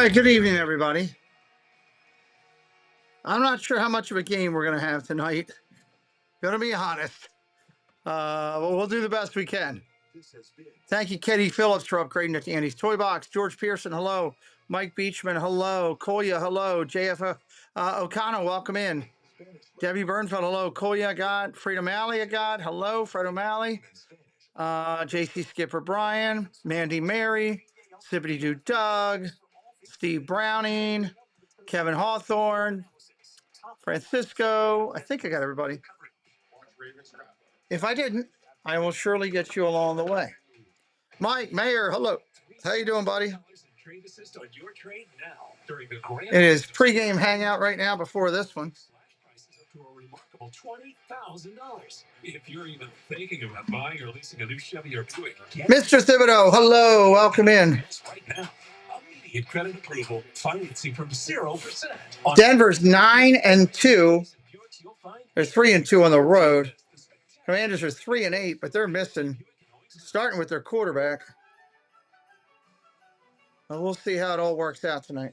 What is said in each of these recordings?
right, good evening, everybody. I'm not sure how much of a game we're going to have tonight. Going to be honest. But we'll do the best we can. Thank you, Katie Phillips, for upgrading to Andy's Toy Box. George Pearson, hello. Mike Beachman, hello. Koya, hello. JF O'Connell, welcome in. Debbie Burnfeld, hello. Koya, got. Freedom O'Malley, got. Hello, Fred O'Malley. JC Skipper Brian, Mandy Mary, Sippity Doo Doug, Steve Browning, Kevin Hawthorne, Francisco. I think I got everybody. If I didn't, I will surely get you along the way. Mike Mayer, hello. How you doing, buddy? It is pregame hangout right now before this one. $20,000 if you're even thinking about buying or leasing a new Chevy or Buick. Mr. Thibodeau, hello, welcome in. Right now, immediate credit approval, financing from 0%. Denver's 9-2. They're 3-2 on the road. Commanders are 3-8, but they're missing, starting with their quarterback. Well, we'll see how it all works out tonight.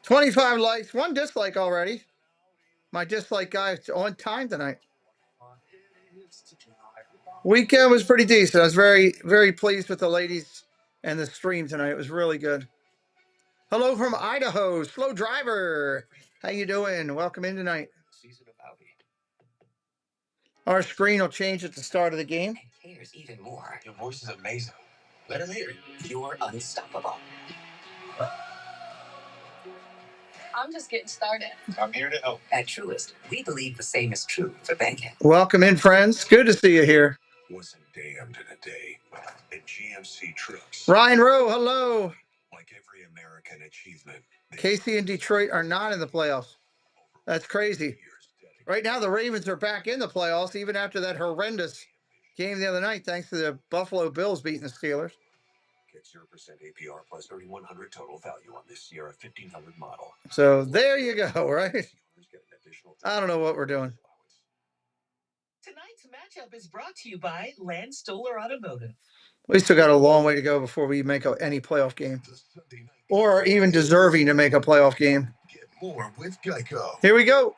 $25 likes, 1 dislike already. My dislike guy is on time tonight. Weekend was pretty decent. I was very, very pleased with the ladies and the stream tonight. It was really good. Hello from Idaho, Slow Driver. How you doing? Welcome in tonight. Our screen will change at the start of the game. And caters even more. Your voice is amazing. Let him hear you. You're unstoppable. I'm just getting started. I'm here to help. At Truist, we believe the same is true for banking. Welcome in, friends. Good to see you here. Wasn't damned in a day at GMC Trucks. Ryan Rowe, hello. Like every American achievement. Casey and Detroit are not in the playoffs. That's crazy. Right now, the Ravens are back in the playoffs, even after that horrendous game the other night, thanks to the Buffalo Bills beating the Steelers. Get 0% APR plus 3,100 total value on this Sierra 1500 model. So there you go, right? I don't know what we're doing. Tonight's matchup is brought to you by Land Stoller Automotive. We still got a long way to go before we make any playoff game, or even deserving to make a playoff game. Get more with Geico. Here we go.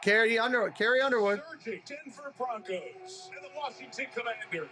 Carrie Underwood. Denver Broncos and the Washington Commanders.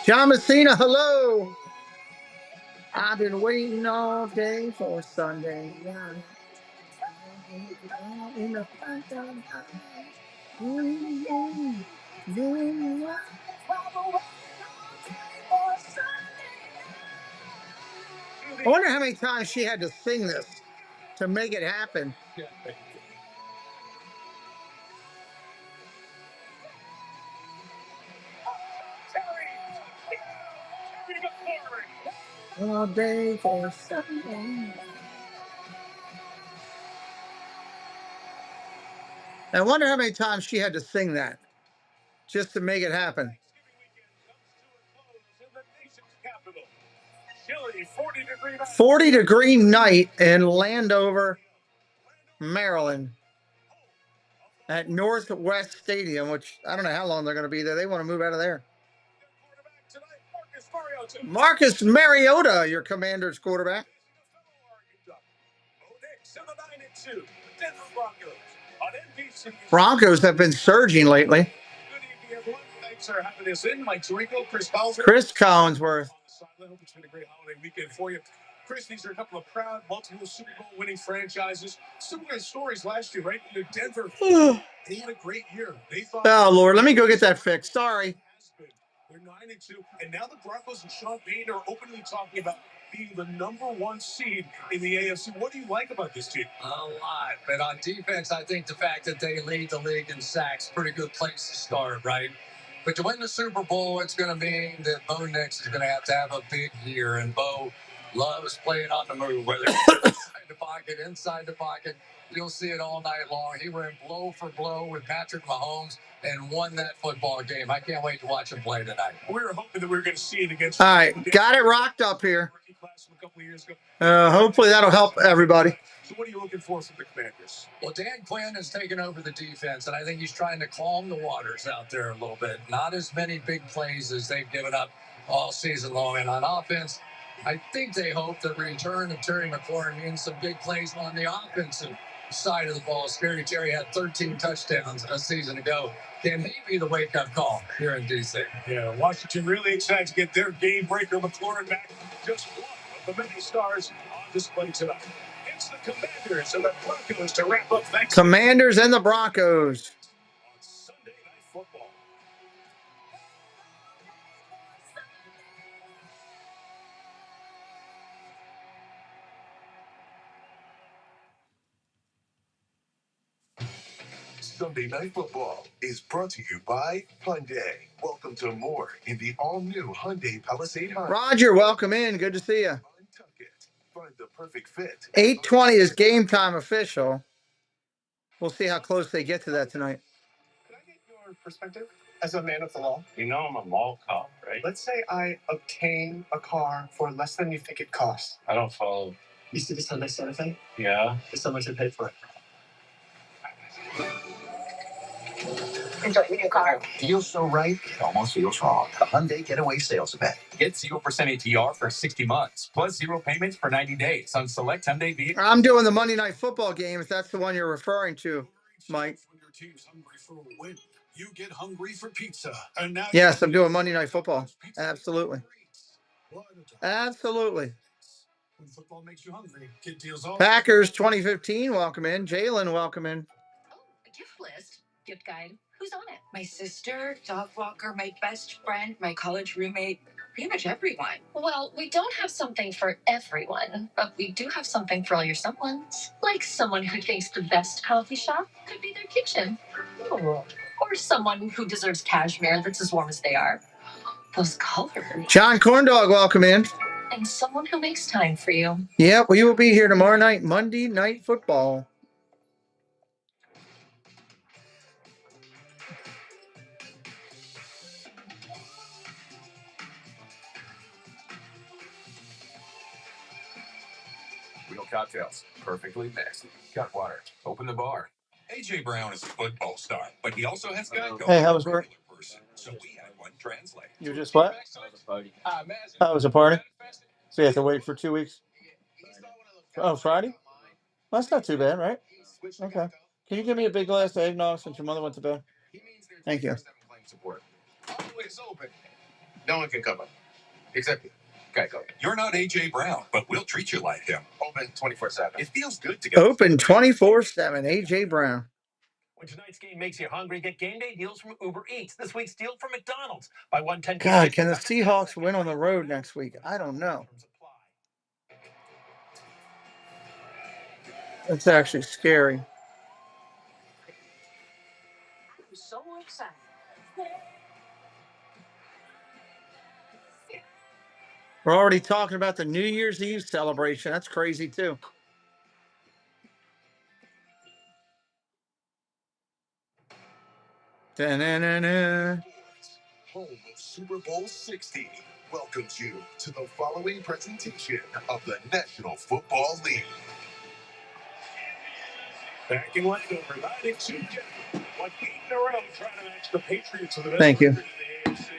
John Messina, hello. I've been waiting all day for Sunday night. I wonder how many times she had to sing this to make it happen. All day for Sunday. I wonder how many times she had to sing that just to make it happen. 40-degree night in Landover, Maryland, at Northwest Stadium, which I don't know how long they're going to be there. They want to move out of there. Marcus Mariota, your Commanders quarterback. Broncos have been surging lately. Thanks for having us in. Mike Tirico, Chris Collinsworth. It's been a great holiday weekend for you. Chris, these are a couple of proud multiple Super Bowl winning franchises. Similar stories last year, right? The Denver, they had a great year. They thought, oh, Lord, let me go get that fixed. Sorry. They're 9-2, and now the Broncos and Sean Payton are openly talking about being the #1 seed in the AFC. What do you like about this team? A lot, but on defense, I think the fact that they lead the league in sacks, pretty good place to start, right? But to win the Super Bowl, it's going to mean that Bo Nix is going to have a big year, and Bo loves playing on the move, whether it's outside the pocket, inside the pocket. You'll see it all night long. He went blow for blow with Patrick Mahomes and won that football game. I can't wait to watch him play tonight. We were hoping that we were going to see it against. All right, got it rocked up here. Hopefully that'll help everybody. So what are you looking for from the Commanders? Well, Dan Quinn has taken over the defense, and I think he's trying to calm the waters out there a little bit. Not as many big plays as they've given up all season long. And on offense, I think they hope that the return of Terry McLaurin means some big plays on the offensive side of the ball. Scary Terry had 13 touchdowns a season ago. Can he be the wake-up call here in D.C.? Yeah, Washington really excited to get their game breaker McLaurin back. Just one of the many stars on display tonight. It's the Commanders and the Broncos to wrap up Thanksgiving. Commanders and the Broncos. On Sunday Night Football. Sunday Night Football is brought to you by Hyundai. Welcome to more in the all-new Hyundai Palisade. Roger, welcome in. Good to see you. Find the perfect fit. 8:20 is game time official. We'll see how close they get to that tonight. Could I get your perspective as a man of the law? You know I'm a law cop, right? Let's say I obtain a car for less than you think it costs. I don't follow. You see this Hyundai Santa Fe? Yeah. It's how much I paid for it. Enjoy your new car. Feels so right, it almost feels wrong. The Hyundai Getaway Sales Event. Get 0% APR for 60 months, plus 0 payments for 90 days on select Hyundai vehicles. I'm doing the Monday Night Football game, if that's the one you're referring to, Mike. When your team's hungry for a win, you get hungry for pizza. And now yes, I'm doing Monday Night Football. Absolutely. Absolutely. When football makes you hungry, kid deals all. Packers 2015, welcome in. Jalen, welcome in. Oh, a gift list. Gift guide. Who's on it? My sister, dog walker, my best friend, my college roommate, pretty much everyone. Well, we don't have something for everyone, but we do have something for all your someones. Like someone who thinks the best coffee shop could be their kitchen. Oh. Or someone who deserves cashmere that's as warm as they are. Those colors. John Corndog, welcome in. And someone who makes time for you. Yeah, we will be here tomorrow night, Monday Night Football. Real cocktails, perfectly mixed. Cut water. Open the bar. AJ Brown is a football star, but he also has Geico. Hey, how was work? So we had one translate. You just what? Party. Oh, it was a party? So you have to wait for 2 weeks? Oh, Friday? Well, that's not too bad, right? Okay. Can you give me a big glass of eggnog since your mother went to bed? Thank you. Always open. No one can come up. Except Geico. You're not AJ Brown, but we'll treat you like him. Open 24/7. It feels good to get open 24/7. AJ Brown. When tonight's game makes you hungry, get game day deals from Uber Eats. This week's deal from McDonald's. Buy 110. God, can the Seahawks win on the road next week? I don't know. That's actually scary. I'm so excited. We're already talking about the New Year's Eve celebration. That's crazy, too. Da-na-na-na. Home of Super Bowl 60 welcomes you to the following presentation of the National Football League. Back in Landover, 9-2. 1 8 in a row trying to match the Patriots with the best record in the AFC.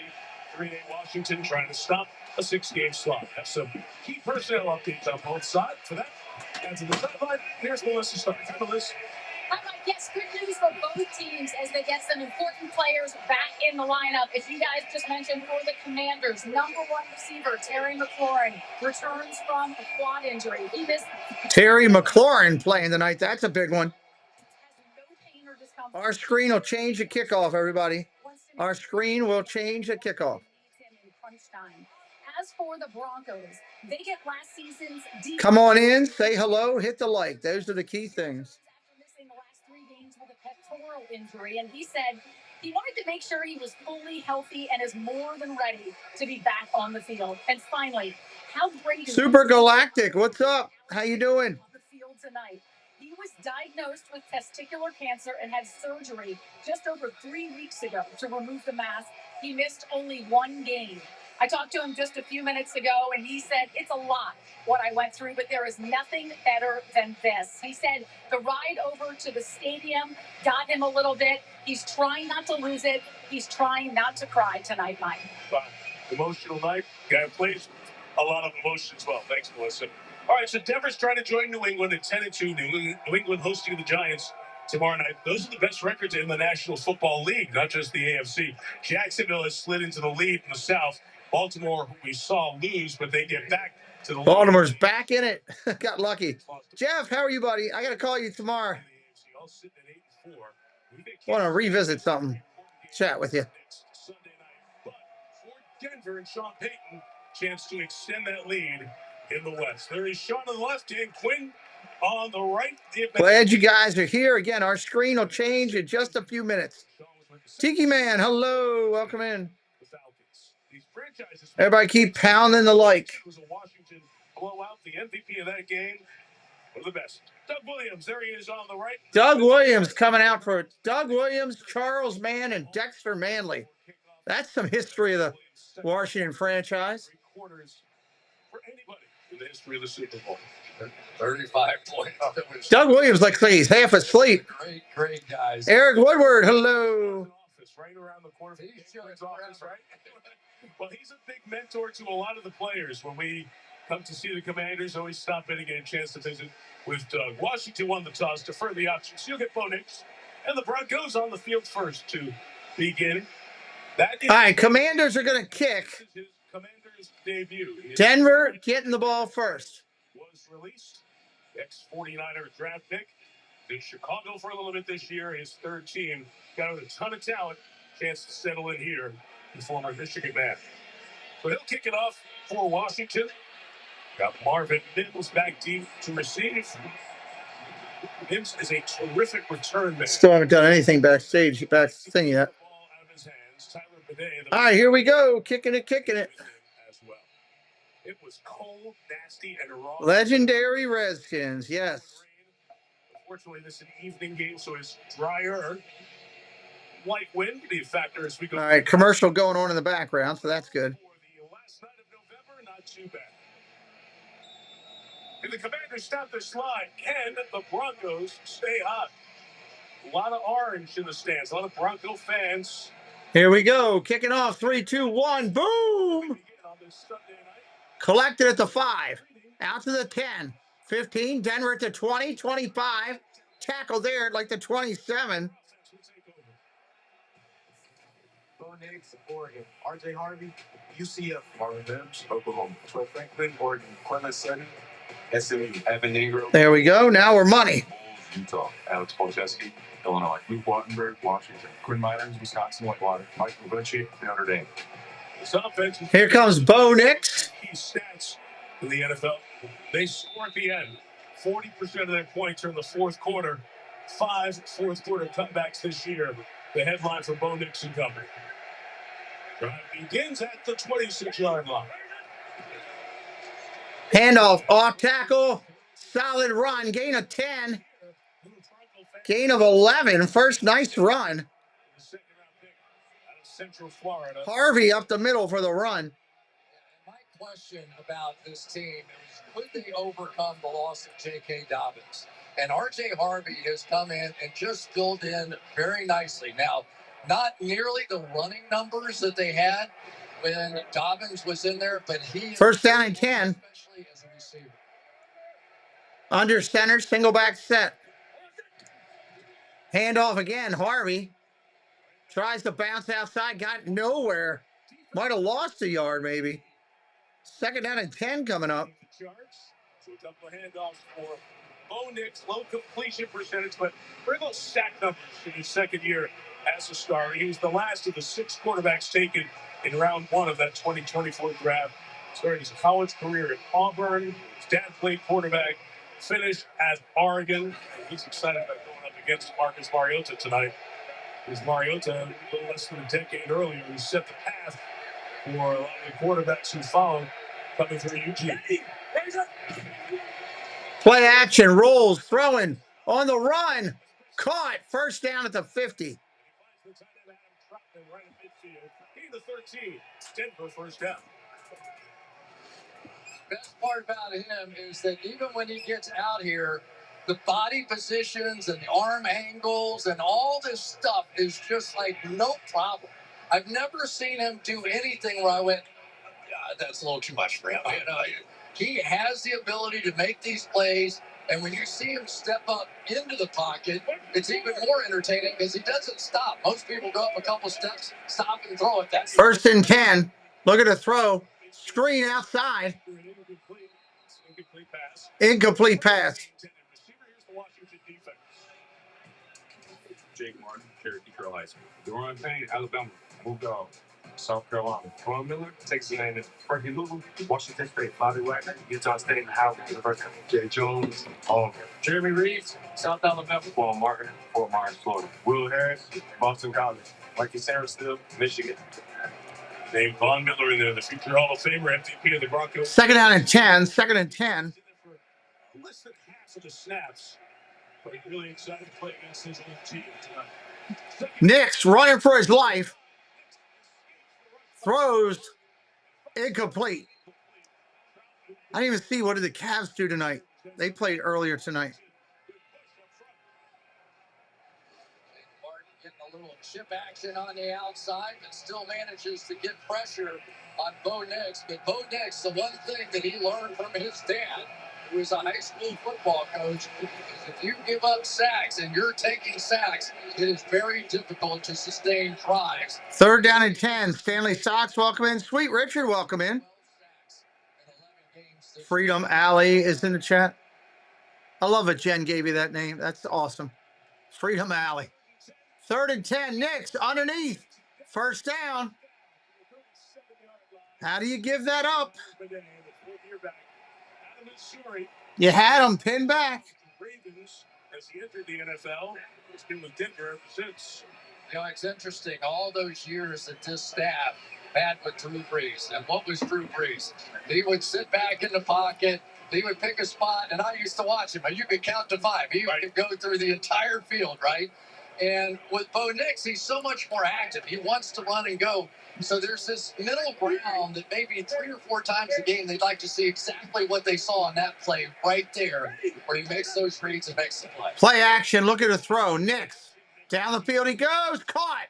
3-8 Washington trying to stop a 6-game slot. Have some key personnel updates on both sides. For that, down to the sideline, here's Melissa Stark. Hi, Melissa. Hi, Mike. Yes, good news for both teams as they get some important players back in the lineup. As you guys just mentioned, for the Commanders, number one receiver Terry McLaurin returns from a quad injury. He missed. Terry McLaurin playing tonight. That's a big one. Our screen will change at kickoff, everybody. Our screen will change at kickoff. As for the Broncos, they get last season's come on in, say hello, hit the like. Those are the key things. After missing the last 3 games with a pectoral injury, and he said he wanted to make sure he was fully healthy and is more than ready to be back on the field. And finally, how great is Super Galactic? What's up? How you doing? On the field tonight. He was diagnosed with testicular cancer and had surgery just over 3 weeks ago to remove the mass. He missed only 1 game. I talked to him just a few minutes ago, and he said, it's a lot what I went through, but there is nothing better than this. He said the ride over to the stadium got him a little bit. He's trying not to lose it. He's trying not to cry tonight, Mike. Wow. Emotional night. Guy plays a lot of emotion as well. Thanks, Melissa. All right, so Denver's trying to join New England at 10-2. New England hosting the Giants tomorrow night. Those are the best records in the National Football League, not just the AFC. Jacksonville has slid into the lead in the South. Baltimore, we saw lose, but they get back to the Baltimore's league. Back in it. Got lucky. Jeff, how are you, buddy? I got to call you tomorrow. Want to revisit something. Chat with you. But for Denver and Sean Payton, chance to extend that lead in the West. There is Sean on the left and Quinn on the right. Glad you guys are here. Again, our screen will change in just a few minutes. Tiki Man, hello. Welcome in. Everybody keep pounding the like. It was a Washington blowout. The MVP of that game, one of the best. Doug Williams, there he is on the right. Doug Williams coming out for Doug Williams, Charles Mann, and Dexter Manley. That's some history of the Washington franchise. For anybody in the history of the Super Bowl. 35 points. Doug Williams looks like he's half asleep. Great guys. Eric Woodward, hello. Right around the corner. Right? Well, he's a big mentor to a lot of the players. When we come to see the Commanders, always stop in and get a chance to visit with Doug. Washington won the toss, defer the options. You'll get Bo Nix and the Broncos on the field first to begin. That is all right, Commanders are going to kick. This is his Commanders debut. Denver getting the ball first. Was released. Ex-49er draft pick. In Chicago for a little bit this year. His third team. Got a ton of talent. Chance to settle in here. The former Michigan man. So he'll kick it off for Washington. Got Marvin Mims back deep to receive. Mims is a terrific return man. Still haven't done anything backstage, back thing yet. All right, here we go. Kicking it. As well. It was cold, nasty, and raw. Legendary Redskins, yes. Unfortunately, this is an evening game, so it's drier. Light wind be a factor as we go. All right, commercial going on in the background, so that's good. For the last night of November, not too bad. Can the Commanders stop their slide? Can the Broncos stay hot? A lot of orange in the stands. A lot of Bronco fans. Here we go. Kicking off. 3, 2, 1. Boom! Collected at the 5. Out to the 10. 15. Denver at the 20. 25. Tackle there at like the 27. Bo Nix, Oregon. RJ Harvey, UCF. Marvin Mims, Oklahoma. Troy Franklin, Oregon. Clemens Sutton, SMU. Evan Ingram. There we go. Now we're money. Utah. Alex Polcheski, Illinois. Luke Wattenberg, Washington. Quinn Miners, Wisconsin. Whitewater. Michael Bunchy, Notre Dame. Here comes Bo Nix. Key stats in the NFL. They score at the end. 40% of their points are in the fourth quarter. 5 fourth quarter comebacks this year. The headline for Bo Nix and company. Drive begins at the 26-yard line. Handoff, off tackle, solid run, gain of 10, gain of 11, first nice run. Harvey up the middle for the run. My question about this team is, could they overcome the loss of J.K. Dobbins? And R.J. Harvey has come in and just filled in very nicely. Now, not nearly the running numbers that they had when Dobbins was in there, but he... First down and 10. Especially as a receiver. Under center, single back set. Handoff again. Harvey tries to bounce outside. Got nowhere. Might have lost a yard maybe. Second down and 10 coming up. So a couple of handoffs for Bo Nix, low completion percentage, but very low sack numbers in his second year as a starter. He was the last of the 6 quarterbacks taken in round 1 of that 2024 draft. Started his college career at Auburn. His dad played quarterback, finished at Oregon. He's excited about going up against Marcus Mariota tonight. Because Mariota, a little less than a decade earlier, he set the path for a lot of the quarterbacks who followed coming through Eugene. Play action, rolls, throwing, on the run. Caught, first down at the 50. The 13, Denver first down. Best part about him is that even when he gets out here, the body positions and the arm angles and all this stuff is just like no problem. I've never seen him do anything where I went, that's a little too much for him. You know, he has the ability to make these plays, and when you see him step up into the pocket, it's even more entertaining because he doesn't stop. Most people go up a couple steps, stop and throw it. That's first and 10. Look at the throw. Screen outside. Incomplete pass. Jake Martin, Cherokee Trail High School. Deron Payne, Alabama. Moved on. South Carolina. Ron Miller, Texas A&M. Frankie Louisville, Washington State. Bobby Wagner, Utah State and Howard University. Jay Jones, Auburn. Jeremy Reeves, South Alabama. Paul Martin, Fort Myers, Florida. Will Harris, Boston College. Mikey Sarasville, Michigan. Named Von Miller in there, the future Hall of Famer, MVP of the Broncos. Second down and 10. Second and 10. Less than half of the snaps. But he's really excited to play against his own team tonight. Nix running for his life. Throws incomplete. I didn't even see what did the Cavs do tonight. They played earlier tonight. Martin getting a little chip action on the outside, but still manages to get pressure on Bo Nix. But Bo Nix, the one thing that he learned from his dad, who was a high school football coach, is if you give up sacks and you're taking sacks, it is very difficult to sustain drives. Third down and 10. Stanley Sox, welcome in. Sweet Richard, welcome in. Freedom Alley is in the chat. I love it Jen gave you that name. That's awesome. Freedom Alley. Third and 10. Nix underneath. First down. How do you give that up? You had him pinned back. As he entered the NFL, he's been with Denver ever since. You know, it's interesting. All those years that this staff had with Drew Brees. And what was Drew Brees? He would sit back in the pocket. He would pick a spot, and I used to watch him. You could count to 5. He could go through the entire field, right? And with Bo Nix, he's so much more active. He wants to run and go. So there's this middle ground that maybe 3 or 4 times a game they'd like to see exactly what they saw on that play right there, where he makes those reads and makes the play. Play action. Look at the throw. Nix. Down the field he goes. Caught.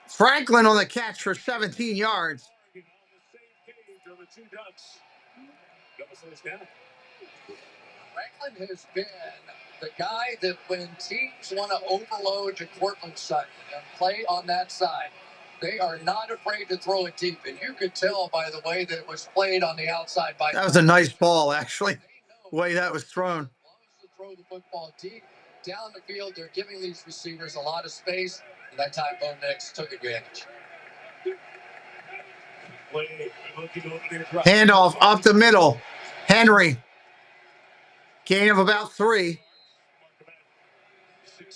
Franklin on the catch for 17 yards. Franklin has been the guy that when teams want to overload to Cortland Sutton and play on that side, they are not afraid to throw it deep. And you could tell by the way that it was played on the outside. That was a nice ball, actually, the way that was thrown. To throw the football deep down the field, they're giving these receivers a lot of space. And that time, Bo Nix took advantage. Handoff up the middle. Henry. Gain of about 3.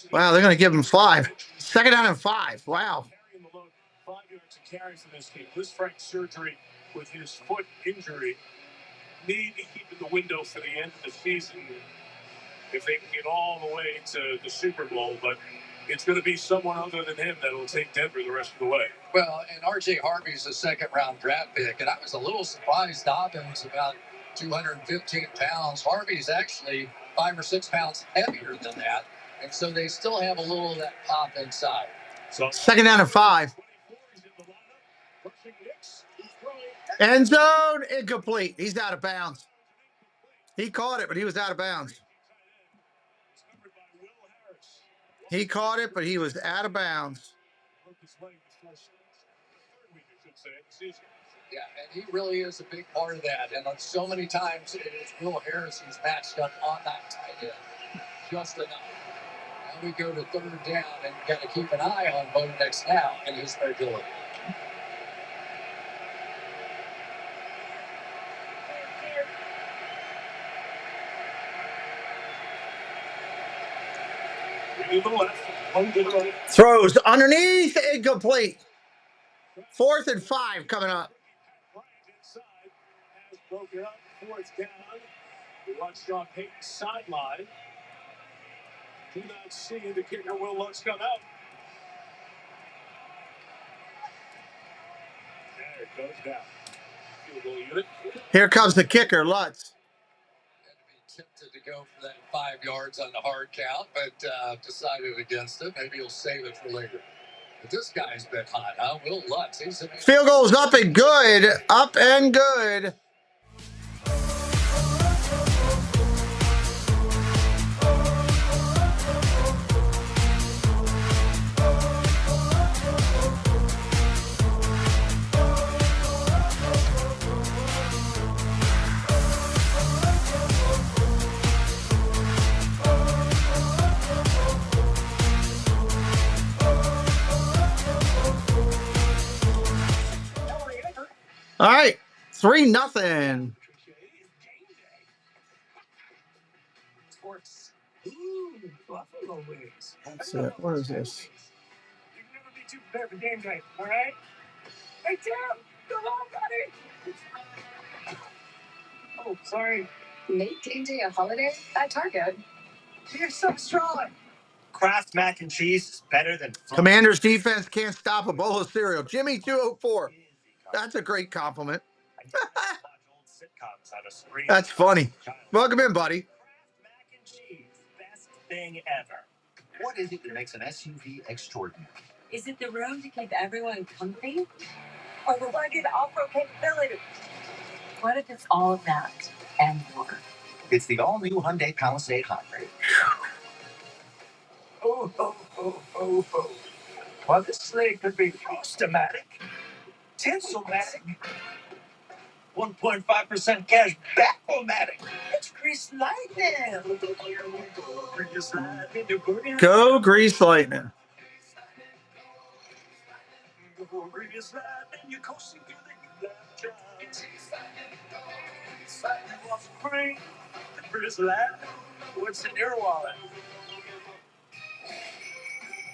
Wow, they're going to give him 5. Second down and 5. Wow. 5 yards of carries in this game. Liz Frank's surgery with his foot injury. Need to keep in the window for the end of the season if they can get all the way to the Super Bowl. But it's going to be someone other than him that will take Denver the rest of the way. Well, and R.J. Harvey's a second-round draft pick, and I was a little surprised Dobbins about 215 pounds. Harvey's actually 5 or 6 pounds heavier than that, and so they still have a little of that pop inside. So, second down and 5. End zone incomplete. He's out of bounds. He caught it, but he was out of bounds. He caught it, but he was out of bounds. Yeah, and he really is a big part of that. And so many times it is Will Harris who's matched up on that tight end. Just enough. Now we go to third down, and you got to keep an eye on Bo Nix now and his mobility. Throws underneath, incomplete. 4th and 5 coming up. Broken up, 4th down. We watch Sean Payton's sideline. Do not see the kicker. Will Lutz come out. There it goes down. Field goal unit. Here comes the kicker, Lutz. Had to be tempted to go for that 5 yards on the hard count, but decided against it. Maybe he'll save it for later. But this guy's been hot, huh? Will Lutz. He's Field goal's up and good. Up and good. All right, 3-0. That's it. What is this? You can never be too prepared for game day, all right? Hey, Tim! Come on, buddy! Oh, sorry. Make game day a holiday at Target. You're so strong. Kraft mac and cheese is better than Commanders defense can't stop a bowl of cereal. Jimmy 204. That's a great compliment. That's funny. Welcome in, buddy. Kraft mac and cheese, best thing ever. What is it that makes an SUV extraordinary? Is it the room to keep everyone comfy? Or the rugged off-road capability? What if it's all of that and more? It's the all-new Hyundai Palisade Hybrid. Oh. Well, this thing could be Frost-O-Matic, Tinsel-Matic, 1.5% cash back-o-matic. it's Grease Lightning. Go Grease Lightning. Grease Lightning, you're coasting through the Grease Lightning. What's in your wallet?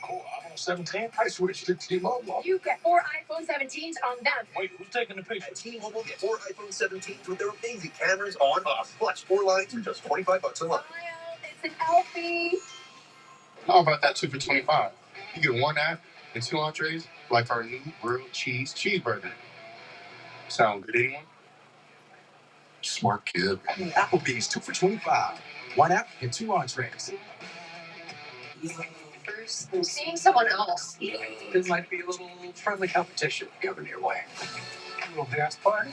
Oh, iPhone 17? I switched to T-Mobile. You get 4 iPhone 17s on them. Wait, who's taking the picture? At T-Mobile, get 4 iPhone 17s with their amazing cameras on us. Watch 4 lines for just $25 a month. Smile, it's an Elfie. How about that 2 for $25? You get 1 app and 2 entrees, like our new grilled cheese cheeseburger. Sound good, anyone? Smart kid. Applebee's 2 for $25. 1 app and 2 entrees. I'm seeing someone else. There might be a little friendly competition coming your way. A little dance party?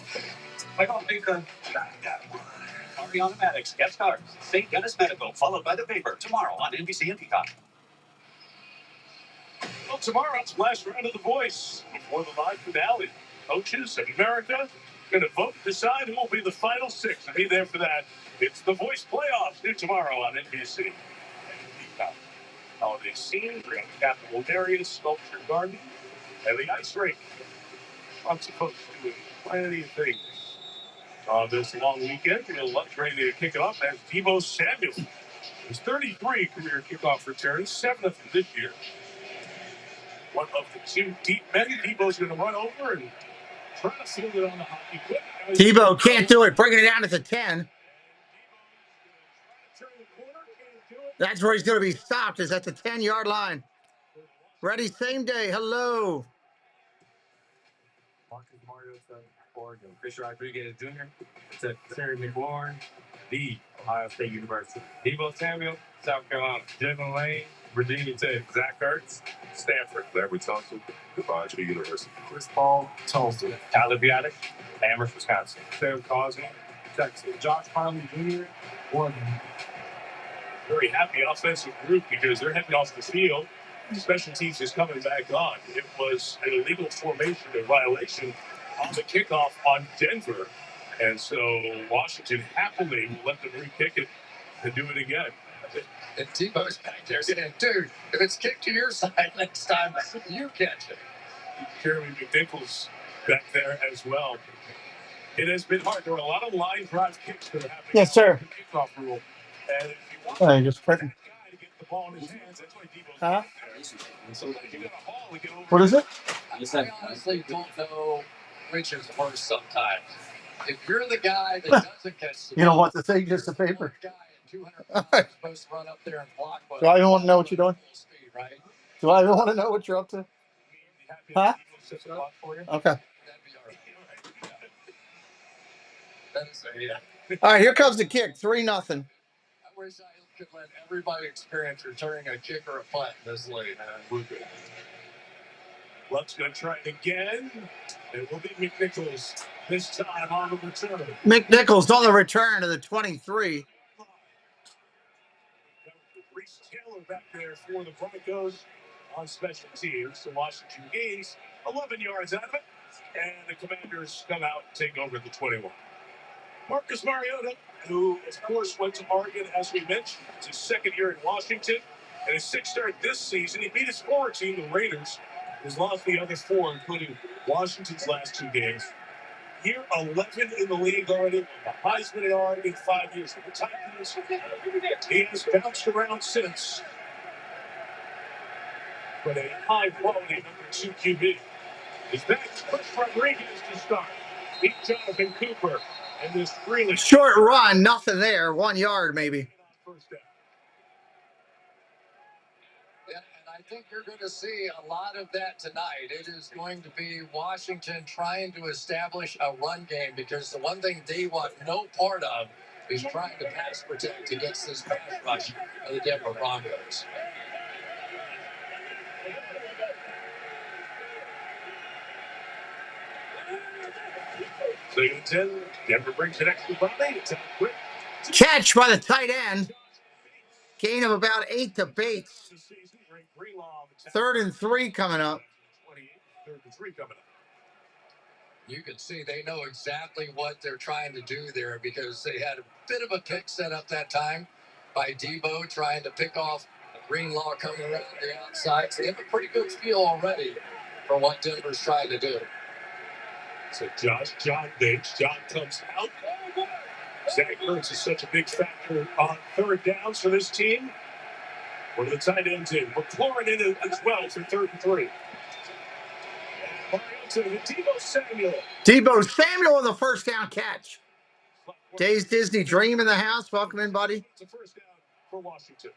I don't think Ari Automatics, guest stars. St. Dennis Medical, followed by the paper tomorrow on NBC and Peacock. Well, tomorrow's last round of The Voice before the live finale. Coaches of America going to vote to decide who will be the final 6. I'll be there for that. It's The Voice playoffs due tomorrow on NBC and Peacock. Holiday scene, we're on the Capitol area, Sculpture Garden, and the ice rink. Lots of folks doing plenty of things on this long weekend. We're ready to kick it off as Deebo Samuel. His 33 career kickoff returns, 7th of this year. One of the 2 deep men. Deebo's going to run over and try to field it on the hockey clip. Tebow can't do it. Bringing it down to the 10. That's where he's going to be stopped, is at the 10-yard line. Ready same day. Hello. Marcus Mario, Oregon. Fisher Rodriguez Jr. It's at Terry McLaurin, the Ohio State University. Deebo Samuel, South Carolina. Jalen Lane, Virginia Tech. Zach Ertz, Stanford. Larry Tunsil, Devontae University. Chris Paul, Tulsa. Tyler Biotic, Amherst, Wisconsin. Sam Cosme, That's Josh Harley Jr. One very happy offensive group because they're heading off the field. Special teams is coming back on. It was an illegal formation and violation on the kickoff on Denver. And so Washington happily let them re-kick it and do it again. And Tebow's back there saying, dude, if it's kicked to your side next time, you catch it. Jeremy McNichols back there as well. It has been hard. There are a lot of line drive kicks that are happening. Yes, sir. The kickoff rule. And if you want Just that guy to get the ball in his hands, that's why Debo's back there. And sometimes you got a haul to get over. What is it? I honestly don't know which is worse sometimes. If you're the guy that doesn't catch the You don't ball, want the thing, just the paper. guy at 200 pounds is supposed to run up there and block. Do I even want to know what you're doing? Speed, right? Do I even want to know what you're up to? Huh? Okay. That'd be all right. That is yeah. All right, here comes the kick. 3-0. I wish I could let everybody experience returning a kick or a punt this late. Luck's going to try it again. It will be McNichols this time on the return. McNichols on the return to the 23. Reese Taylor back there for the Broncos on special teams. The Washington gains 11 yards out of it. And the Commanders come out and take over the 21. Marcus Mariota, who, of course, went to Oregon, as we mentioned. It's his second year in Washington. And his sixth start this season. He beat his former team, the Raiders. He's lost the other 4, including Washington's last 2 games. Year 11 in the league already. A Heisman in Oregon, 5 years with the Titans. He has bounced around since. But a high-quality number 2 QB. Is back to Chris Rodriguez to start. Beat Jonathan Cooper. And this really short run, nothing there. 1 yard, maybe. First down. And I think you're going to see a lot of that tonight. It is going to be Washington trying to establish a run game because the one thing they want no part of is trying to pass protect against this pass rush of the Denver Broncos. Second and 10. Denver brings it extra by 8. It's a quick Catch by the tight end. Gain of about 8 to Bates. 3rd and 3 coming up. 3rd and 3 coming up. You can see they know exactly what they're trying to do there because they had a bit of a pick set up that time by Debo trying to pick off Greenlaw coming around the outside. So they have a pretty good feel already for what Denver's trying to do. So John Bates. John comes out. Zach Ertz is such a big factor on 3rd downs for this team. One of the tight ends in. McLaurin in as well for 3rd and 3. Debo Samuel. Debo Samuel on the first down catch. Days Disney Dream in the house. Welcome in, buddy. It's a first down for Washington.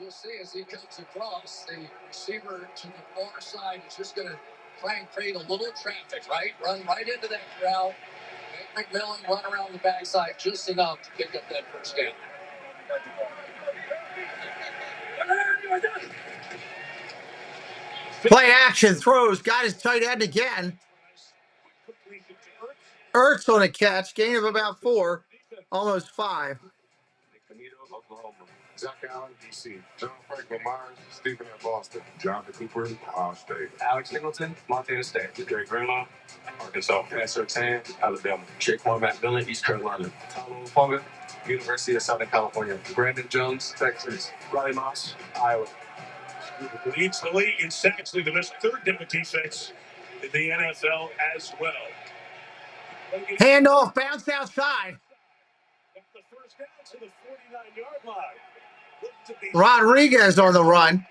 You'll see as he comes across, the receiver to the far side is just going to try and create a little traffic, right? Run right into that crowd. Make McMillan run around the backside just enough to pick up that first down. Play action, throws, got his tight end again. Ertz on a catch, gain of about 4, almost 5. Oklahoma. Zach Allen, DC. John Franklin Myers, Stephen at Boston. Jonathan Cooper, Ohio State. Alex Singleton, Montana State. Drake Greenlaw, Arkansas. Pastor Tan, Alabama. Shaquan McMillan, East Carolina. Tyler Funga, University of Southern California. Brandon Jones, Texas. Riley Moss, Iowa. Leads the league in sacks, the best 3rd down defense in the NFL as well. Handoff, bounce outside. The first down to the 49-yard line. Rodriguez on the run.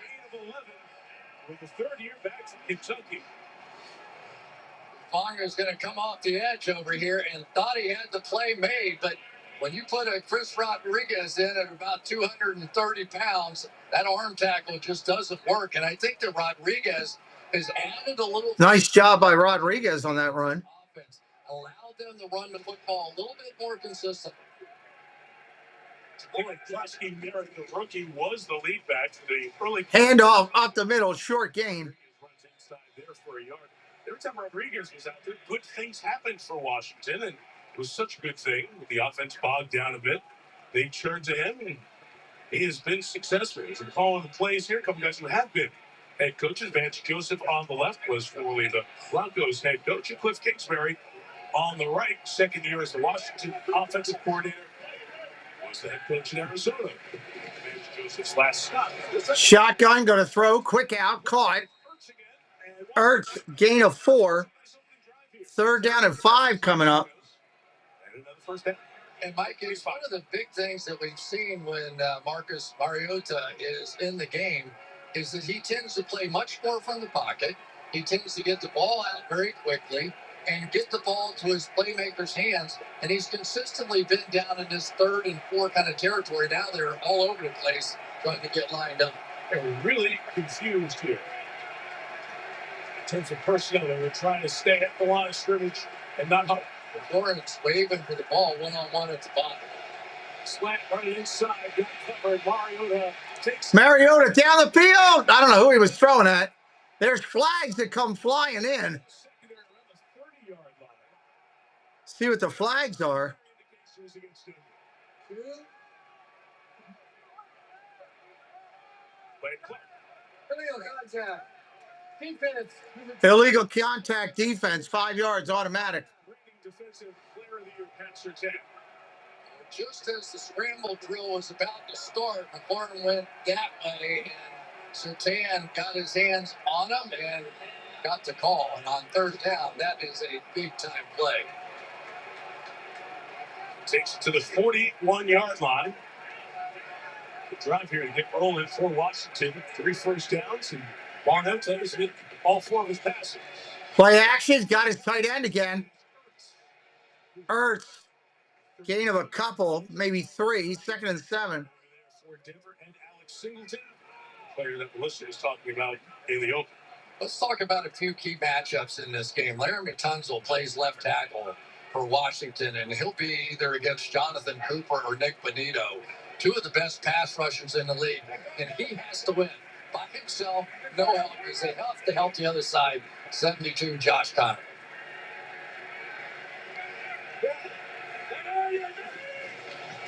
With the 3rd year back from Kentucky. Fonga is going to come off the edge over here and thought he had the play made, but when you put a Chris Rodriguez in at about 230 pounds, that arm tackle just doesn't work. And I think that Rodriguez has added a little. Nice job by Rodriguez on that run. Offense. Allowed them to run the football a little bit more consistent. The rookie was the lead back to the early handoff up the middle, short gain. Runs inside there for a yard. Every time Rodriguez was out there, good things happened for Washington, and it was such a good thing. With the offense bogged down a bit, they turned to him, and he has been successful. He's been calling the plays here. A couple guys who have been head coaches. Vance Joseph on the left was formerly the Broncos head coach, and Cliff Kingsbury on the right, second year as the Washington offensive coordinator, was the head coach in Arizona. Vance Joseph's last stop. Shotgun, going to throw, quick out, caught. Ertz, gain of 4. Third down and 5 coming up. And another first down. And Mike, it's one of the big things that we've seen when Marcus Mariota is in the game is that he tends to play much more from the pocket. He tends to get the ball out very quickly and get the ball to his playmakers' hands. And he's consistently been down in this 3rd and 4 kind of territory. Now they're all over the place trying to get lined up. They're really confused here. In terms of personnel, they were trying to stay at the line of scrimmage and not help. Lawrence waving for the ball one-on-one at the bottom. Slant running inside, got covered. Mariota takes. Mariota down the field. I don't know who he was throwing at. There's flags that come flying in. See what the flags are. Illegal contact defense, 5 yards automatic. Defensive player of the year, Pat Surtain. Just as the scramble drill was about to start, McLaurin went that way, and Surtain got his hands on him and got the call. And on 3rd down, that is a big-time play. Takes it to the 41-yard line. The drive here to get rolling for Washington. 3 first downs, and Mariota has hit all 4 of his passes. Play action, got his tight end again. Ertz, gain of a couple, maybe 3, 2nd and 7. For Denver and Alex Singleton, player that Melissa is talking about in the open. Let's talk about a few key matchups in this game. Laramie Tunsil plays left tackle for Washington, and he'll be either against Jonathan Cooper or Nick Benito, 2 of the best pass rushers in the league, and he has to win by himself, no help, because they have to help the other side. 72, Josh Connor.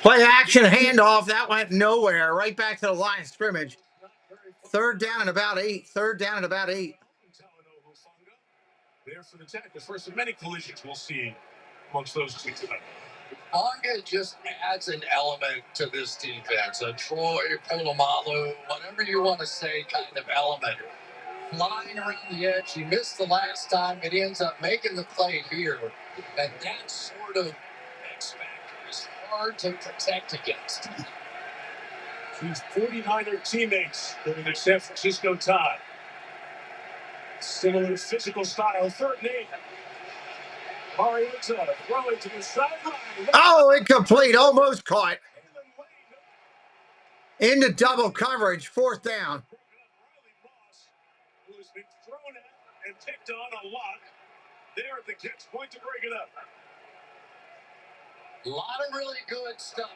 Play action, handoff. That went nowhere. Right back to the line of scrimmage. 3rd down and about 8. 3rd down and about 8. There for the tackle. The first of many collisions we'll see amongst those 2 tonight. Ponga just adds an element to this defense, a Troy Polamalu, whatever you want to say, kind of element. Flying around the edge, he missed the last time, and he ends up making the play here. And that sort of X factor is hard to protect against. His 49er teammates during the San Francisco tie. Similar physical style, 3rd and 8. Mariota throwing to the sideline. Oh, incomplete, almost caught. Into double coverage, 4th down. Who has been thrown at and picked on a lot. There at the catch point to break it up. A lot of really good stuff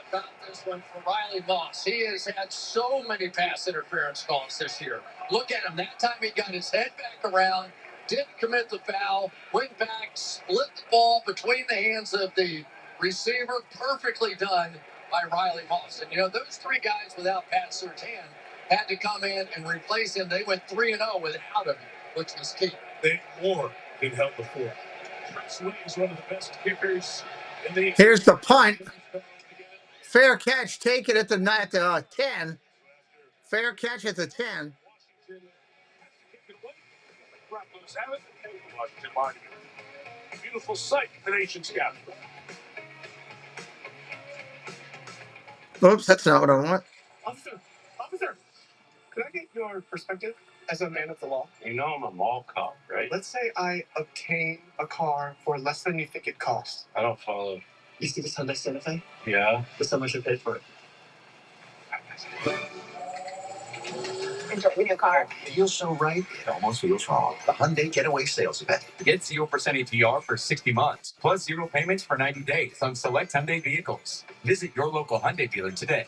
about this one for Riley Moss. He has had so many pass interference calls this year. Look at him. That time he got his head back around, didn't commit the foul, went back, split the ball between the hands of the receiver. Perfectly done by Riley Moss. And, you know, those 3 guys without Pat Surtain had to come in and replace him. They went 3-0 without him, which was key. They more than help before. Trent is one of the best kickers in the. Here's the punt. Fair catch, take it at the 10. Fair catch at the 10. Beautiful sight, the nation's capital. Oops, that's not what I want. Officer, could I get your perspective as a man of the law? You know I'm a mall cop, right? Let's say I obtain a car for less than you think it costs. I don't follow. You see this Hyundai Santa Fe? Yeah? This how much I paid for it. Enjoy your car. It feels so right, it almost feels wrong. The Hyundai Getaway Sales Event. Get 0% APR for 60 months, plus 0 payments for 90 days on select Hyundai vehicles. Visit your local Hyundai dealer today.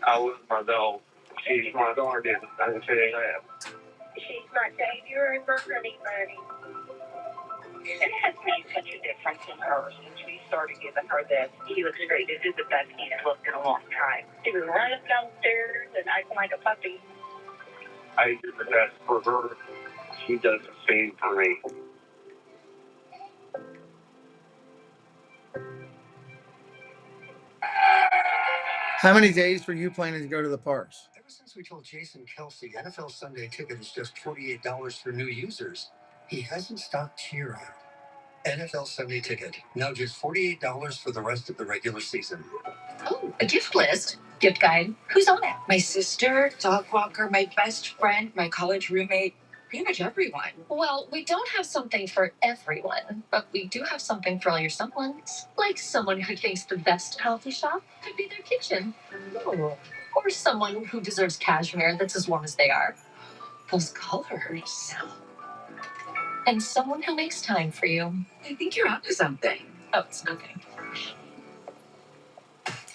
I was my dog. She's my daughter. I didn't say that. My favorite burger, buddy. It has made such a difference in her since we started giving her this. He looks great. This is the best he's looked in a long time. He was running downstairs and acting like a puppy. I do the best for her. She does the same for me. How many days were you planning to go to the parks? Ever since we told Jason Kelsey NFL Sunday Ticket is just $48 for new users, he hasn't stopped cheering. NFL Sunday Ticket, now just $48 for the rest of the regular season. Oh, a gift list. Gift guide. Who's on it? My sister, dog walker, my best friend, my college roommate, pretty much everyone. Well, we don't have something for everyone, but we do have something for all your someones. Like someone who thinks the best healthy shop could be their kitchen. Oh. Or someone who deserves cashmere that's as warm as they are. Those colors. And someone who makes time for you. I think you're onto something. Oh, it's nothing.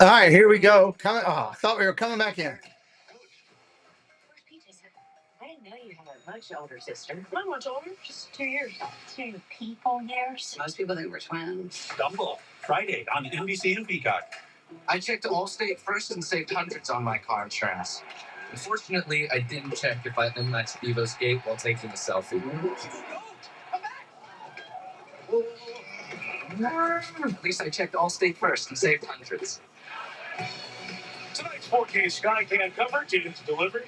All right, here we go. Coming. Oh, I thought we were coming back in. I didn't know you had a much older sister. Not much older, just 2 years. 2 people years? Most people think we're twins. Stumble Friday on NBC and Peacock. I checked Allstate first and saved hundreds on my car insurance. Unfortunately, I didn't check if I unlatched Evo's gate while taking a selfie. At least I checked Allstate first and saved hundreds. Tonight's 4K Skycam coverage is delivered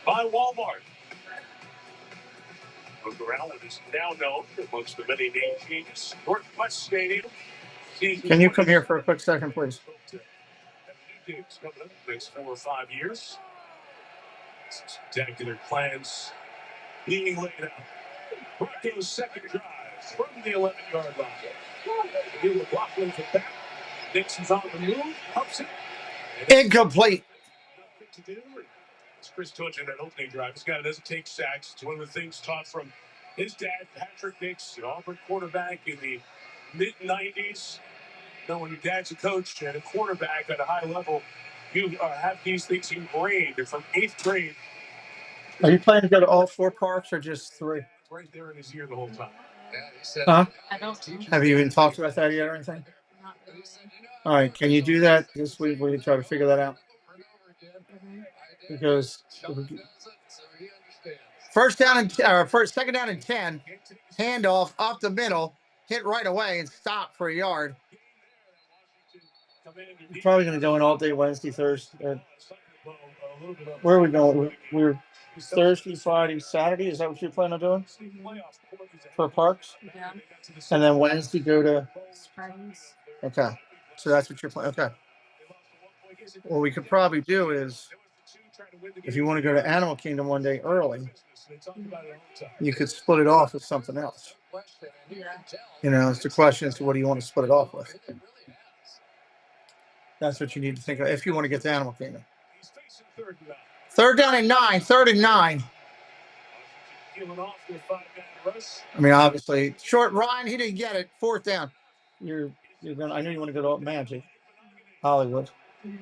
by Walmart. Look around what is now known amongst the many name changes. Northwest Stadium. Can you come here for a quick second, please? Coming up the next 4 or 5 years. Spectacular plans being laid out. Broncos' second drive from the 11-yard line. He'll McLaughlin for back. Dixon's on the move. Pumps it. Incomplete. Nothing to do. As Chris told you in that opening drive, this guy doesn't take sacks. It's one of the things taught from his dad, Patrick Nix, an Auburn quarterback in the mid-90s. You know, when your dad's a coach and a quarterback at a high level, you have these things ingrained. And from 8th grade. Are you planning to go to all 4 parks or just 3? Right there in his ear the whole time. Huh? Have you even talked about that yet or anything? All right, can you do that this week? We can try to figure that out. Because second down and 10, handoff up the middle, hit right away and stop for a yard. We're probably going to go in all day Wednesday, Thursday. Where are we going? We're Thursday, Friday, Saturday. Is that what you're planning on doing? For parks? Yeah. And then Wednesday go to. Okay. So that's what you're planning. Okay. What we could probably do is, if you want to go to Animal Kingdom one day early, you could split it off with something else. You know, it's the question as to what do you want to split it off with. That's what you need to think of if you want to get to Animal Kingdom. Third down and 9. 3rd and 9. I mean, obviously, short Ryan, he didn't get it. 4th down. You're gonna. I know you want to go to Magic, Hollywood, and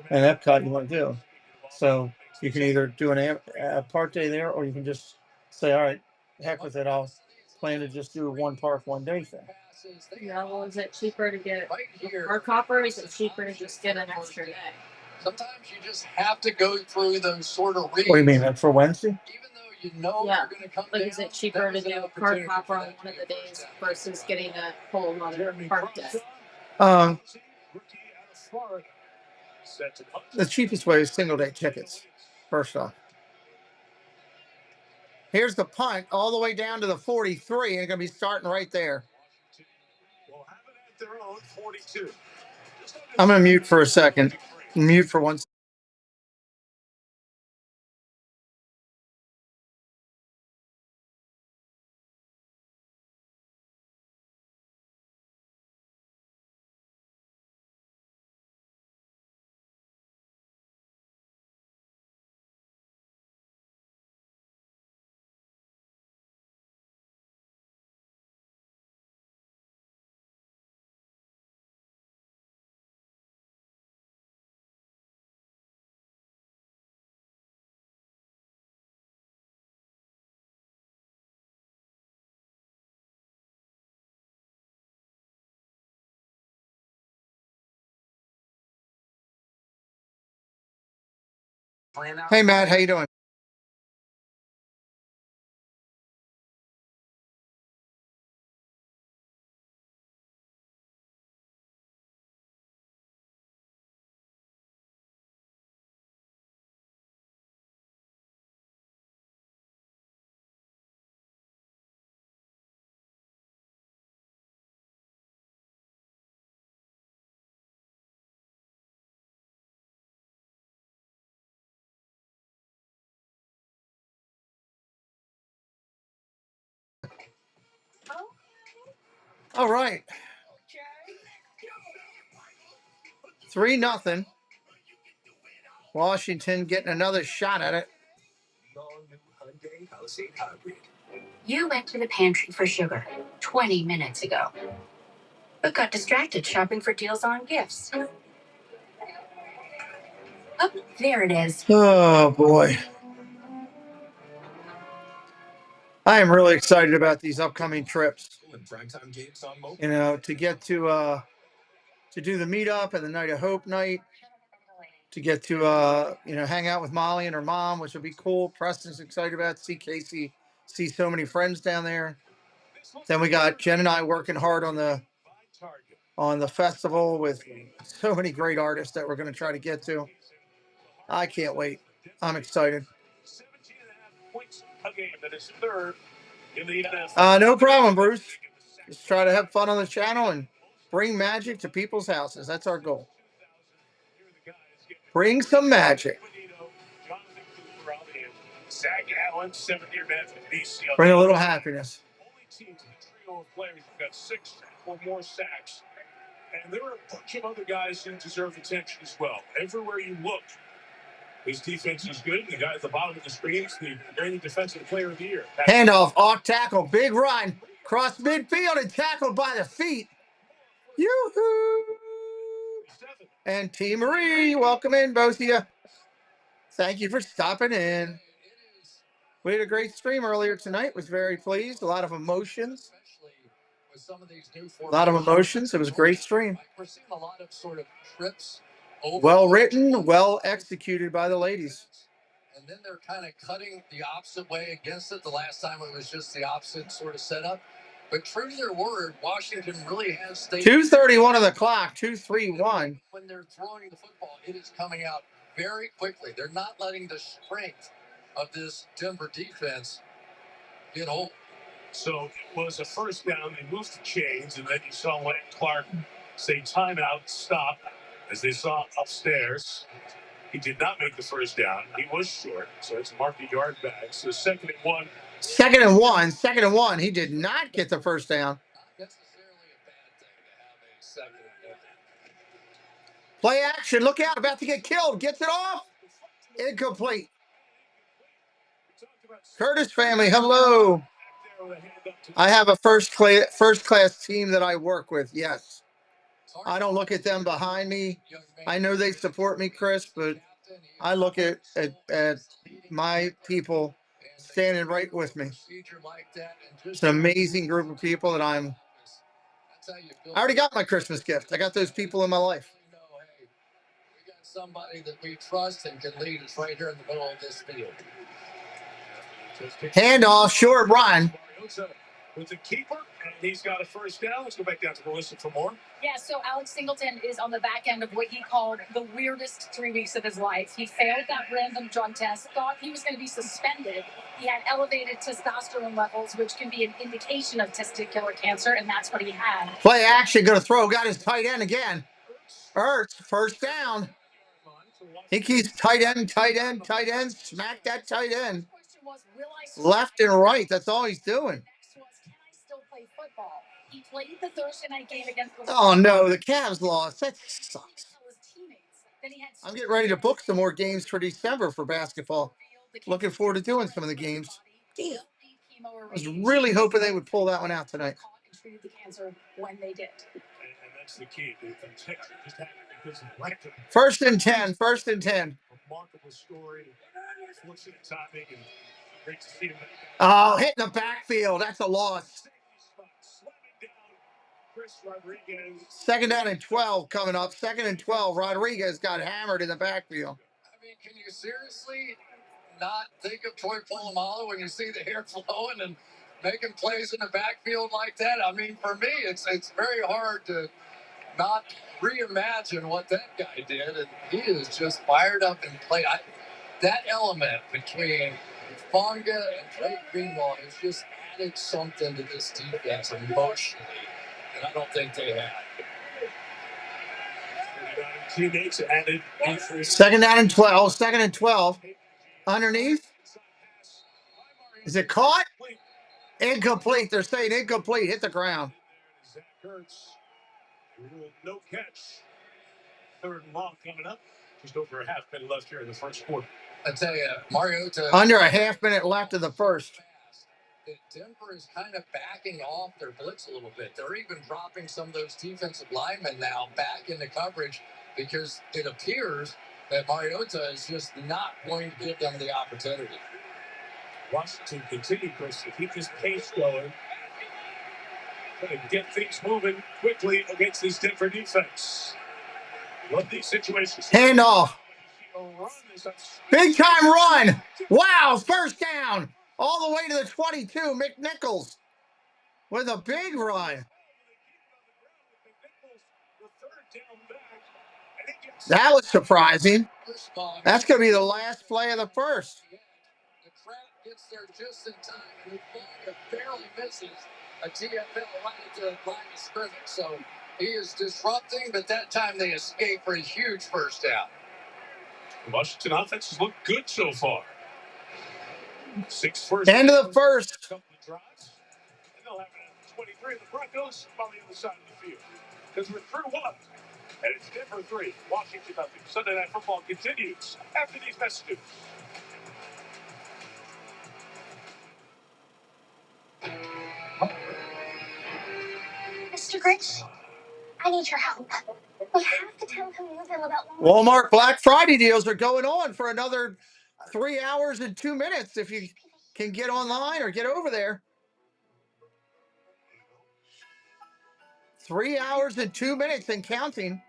Epcot. You want to do. So you can either do a park day there, or you can just say, all right, heck with it. I'll plan to just do a 1 park 1 day thing. Yeah, well, is it cheaper to get our copper, or is it cheaper to just get an extra day? Sometimes you just have to go through those sort of reads. What do you mean, for Wednesday? Even though you know you're going to come Like, down, is it cheaper to do a park hopper on one of the days versus getting a whole other park day? The cheapest way is single day tickets, first off. Here's the punt all the way down to the 43, and it's going to be starting right there. I'm going to mute for a second. Mute for 1 second. Hey, Matt, how you doing? All right. 3-0. Washington getting another shot at it. You went to the pantry for sugar 20 minutes ago, but got distracted shopping for deals on gifts. Oh, there it is. Oh, boy. I am really excited about these upcoming trips. You know, to get to do the meetup and the Night of Hope night, to get to hang out with Molly and her mom, which will be cool. Preston's excited about see Casey, see so many friends down there. Then we got Jen and I working hard on the festival with so many great artists that we're going to try to get to. I can't wait. I'm excited. No problem, Bruce. Just try to have fun on the channel and bring magic to people's houses. That's our goal. Bring some magic. Bring a little happiness. And there are a bunch of other guys who deserve attention as well. Everywhere you look, his defense is good. The guy at the bottom of the screen is the reigning defensive player of the year. Handoff, off tackle, big run, cross midfield and tackled by the feet. Yoo-hoo! And T. Marie, welcome in, both of you. Thank you for stopping in. We had a great stream earlier tonight. Was very pleased. A lot of emotions. A lot of emotions. It was a great stream. Well written, well executed by the ladies. And then they're kind of cutting the opposite way against it. The last time it was just the opposite sort of setup. But true to their word, Washington really has stayed. 2:31 on the clock, 2-3-1. When they're throwing the football, it is coming out very quickly. They're not letting the strength of this Denver defense get hold. So it was a first down. They moved the chains, and then you saw Lane Clark say timeout, stop, as they saw upstairs. He did not make the first down. He was short, so it's marked a yard back. So 2nd and 1. 2nd and 1. 2nd and 1. He did not get the first down. Not necessarily a bad thing to have a 2nd and 1. Play action. Look out. About to get killed. Gets it off. Incomplete. Curtis family, hello. I have a first class team that I work with. Yes. I don't look at them behind me. I know they support me, Chris, but I look at my people standing right with me. It's an amazing group of people that I already got my Christmas gift. I got those people in my life. We got somebody that we trust and can lead us right here in the middle of this field. Handoff, short run. With the keeper, and he's got a first down. Let's go back down to Melissa for more. Yeah, so Alex Singleton is on the back end of what he called the weirdest 3 weeks of his life. He failed that random drug test, thought he was going to be suspended. He had elevated testosterone levels, which can be an indication of testicular cancer, and that's what he had. Play action, going to throw. Got his tight end again. Ertz, first down. He keeps tight end. Smack that tight end. Left and right. That's all he's doing. He played the Thursday night game against the Oh, no. The Cavs lost. That sucks. I'm getting ready to book some more games for December for basketball. Looking forward to doing some of the games. Damn. I was really hoping they would pull that one out tonight. When they did. And that's the key. First and 10. Remarkable story. Fortunate timing and great to see him. Oh, hitting the backfield. That's a loss. 2nd down and 12 coming up. 2nd and 12. Rodriguez got hammered in the backfield. mean, can you seriously not think of Troy Polamalu when you see the hair flowing and making plays in the backfield like that? I mean, for me, it's very hard to not reimagine what that guy did, and he is just fired up and played. That element between Fonga and Drake Greenlaw has just added something to this defense emotionally, and I don't think they had. Teammates added entry. Second down and 12. Second and 12. Underneath. Is it caught? Incomplete. They're saying incomplete. Hit the ground. Zach Ertz. No catch. Third and long coming up. Just over a half minute left here in the first quarter. I tell you, Mariota. Under a half minute left in the first. Denver is kind of backing off their blitz a little bit. They're even dropping some of those defensive linemen now back into coverage because it appears that Mariota is just not going to give them the opportunity. Washington continue, Chris, to keep this pace going. Trying to get things moving quickly against this Denver defense. Love these situations. Handoff. Big time run. Wow, first down. All the way to the 22. McNichols with a big run. That was surprising. That's going to be the last play of the first. The crowd gets there just in time, and Fonga barely misses a TFL right at the line of scrimmage. So he is disrupting, but that time they escape for a huge first down. The Washington offense has looked good so far. 6 first. End of the first. Couple of drives. And they'll have it at 23. The Broncos on the other side of the field. Because we're through one. And it's Denver 3, Washington nothing. Sunday Night Football continues after these messages. Mr. Grinch, I need your help. We have to tell Camille about Walmart Black Friday deals are going on for another 3 hours and 2 minutes if you can get online or get over there. 3 hours and 2 minutes and counting.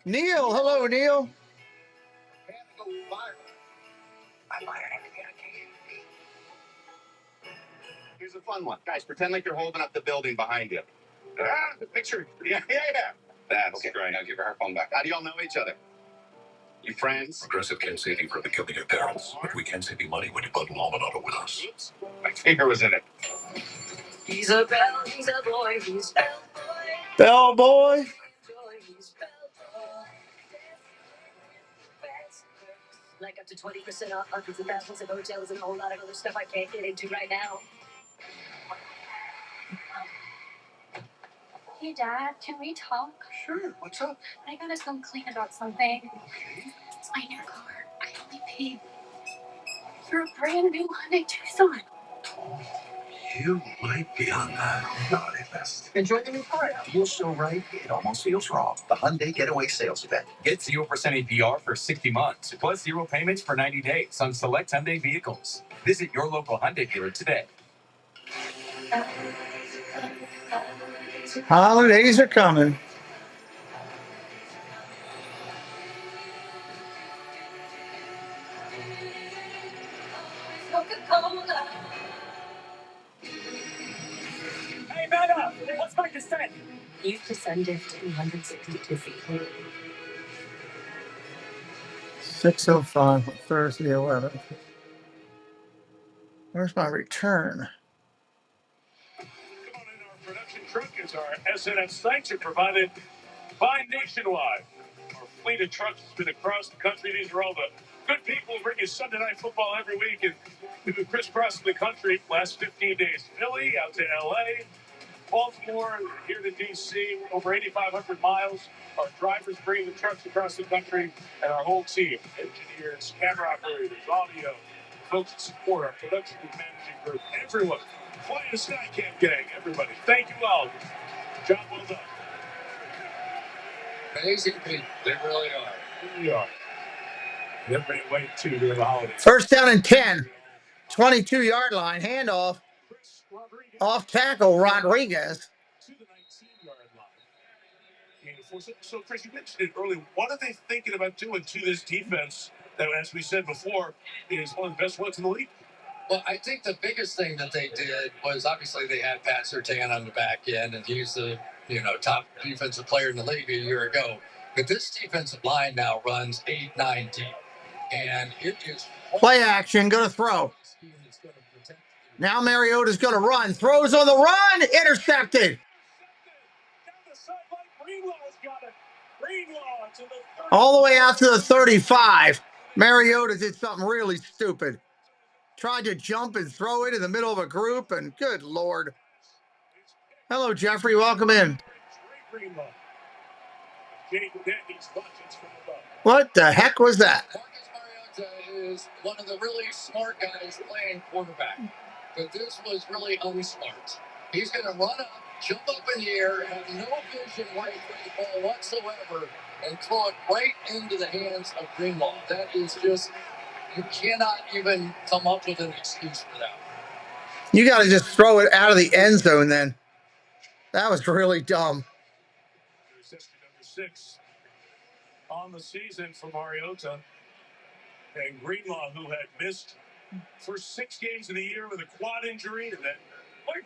Neil, hello, Neil. Here's a fun one. Guys, pretend like you're holding up the building behind you. The picture. Yeah. That's okay. Great. Now give her her phone back. How do y'all know each other? You friends? Progressive can save you from becoming your parents, but we can save you money when you bundle home and auto with us. Oops. My finger was in it. He's a bell, he's a boy, he's bell boy. Bell boy. He's bell boy. Like up to 20% off hundreds of thousands of hotels and a whole lot of other stuff I can't get into right now. Hey, Dad, can we talk? Sure. What's up? I gotta come clean about something. It's my new car. I only paid for a brand new Hyundai Tucson. You might be on the naughty list. Enjoy the new car. Feels so right, it almost feels wrong. The Hyundai Getaway Sales Event. Get 0% APR for 60 months, plus 0 payments for 90 days on select Hyundai vehicles. Visit your local Hyundai dealer today. Holidays are coming. Coca-Cola. Hey, Meta, what's my descent? You've descended 262 feet. 6:05, Thursday 11th. Where's my return? Come on in, our production truck is our SNF sanction provided by Nationwide. Our fleet of trucks has been across the country. These are all the good people who bring you Sunday Night Football every week. And we've been crisscrossing the country last 15 days. Philly, out to L.A., Baltimore, here to D.C., over 8,500 miles. Our drivers bring the trucks across the country, and our whole team, engineers, camera operators, audio, folks that support our production and managing group, everyone, flying the Skycam gang, everybody. Thank you all. Job well done. Amazing people. They really are. We are. Everybody wait too during the holidays. First down and 10. 22-yard line. Handoff. Off tackle, Rodriguez. To the 19-yard line. So Chris, you mentioned it earlier. What are they thinking about doing to this defense that, as we said before, is one of the best ones in the league? Well, I think the biggest thing that they did was obviously they had Pat Surtain on the back end, and he's the top defensive player in the league a year ago. But this defensive line now runs 8-9 deep, and it is play action. Going to throw. Now Mariota's going to run. Throws on the run. Intercepted. All the way out to the 35. Mariota did something really stupid. Tried to jump and throw it in the middle of a group, and good Lord. Hello, Jeffrey. Welcome in. What the heck was that? Marcus Mariota is one of the really smart guys playing quarterback, but this was really unsmart. He's going to run up, jump up in the air, have no vision right for the ball whatsoever, and throw it right into the hands of Greenlaw. That is just, you cannot even come up with an excuse for that. You got to just throw it out of the end zone then. That was really dumb. Number 6 on the season for Mariota. And Greenlaw, who had missed first 6 games of the year with a quad injury, and then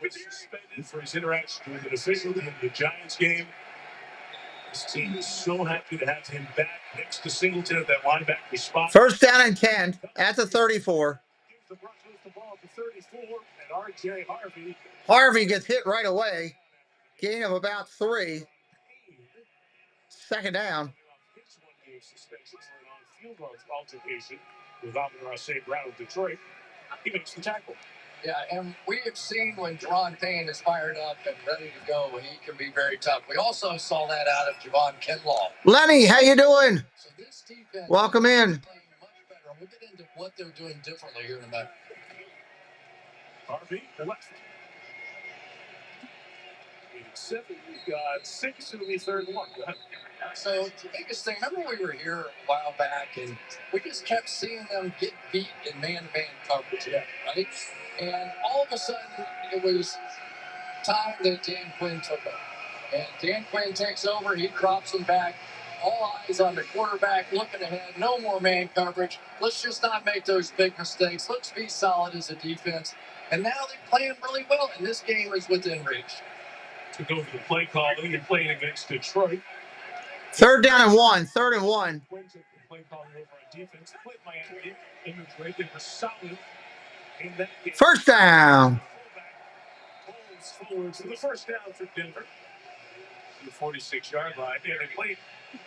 was suspended for his interaction with an official in the Giants game. This team is so happy to have him back next to Singleton at that linebacker spot. First down and 10 at the 34. Gives the Broncos the ball at the 34, and R.J. Harvey. Harvey gets hit right away. Gain of about 3. Second down. His one-game suspension for an on-field altercation with Amon-Ra St. Brown of Detroit. He makes the tackle. Yeah, and we have seen when Deron Payne is fired up and ready to go, he can be very tough. We also saw that out of Javon Kinlaw. Lenny, how you doing? So this defense welcome in. Much better. We'll get into what they're doing differently here in a minute. Harvey, the left. 7, we've got 6, it'll be 3rd and 1. Go ahead. So the biggest thing, remember we were here a while back, and we just kept seeing them get beat in man-to-man coverage, right? And all of a sudden, it was time that Dan Quinn took over. And Dan Quinn takes over, he drops them back, all eyes on the quarterback, looking ahead, no more man coverage. Let's just not make those big mistakes. Let's be solid as a defense. And now they're playing really well, and this game is within reach. To go for the play calling and playing against Detroit. 3rd down and 1. 3rd and 1. Play calling over on defense. Played Miami in Detroit. They were solid in that game. First down. Forward to the first down for Denver. The 46-yard line. Yeah, they played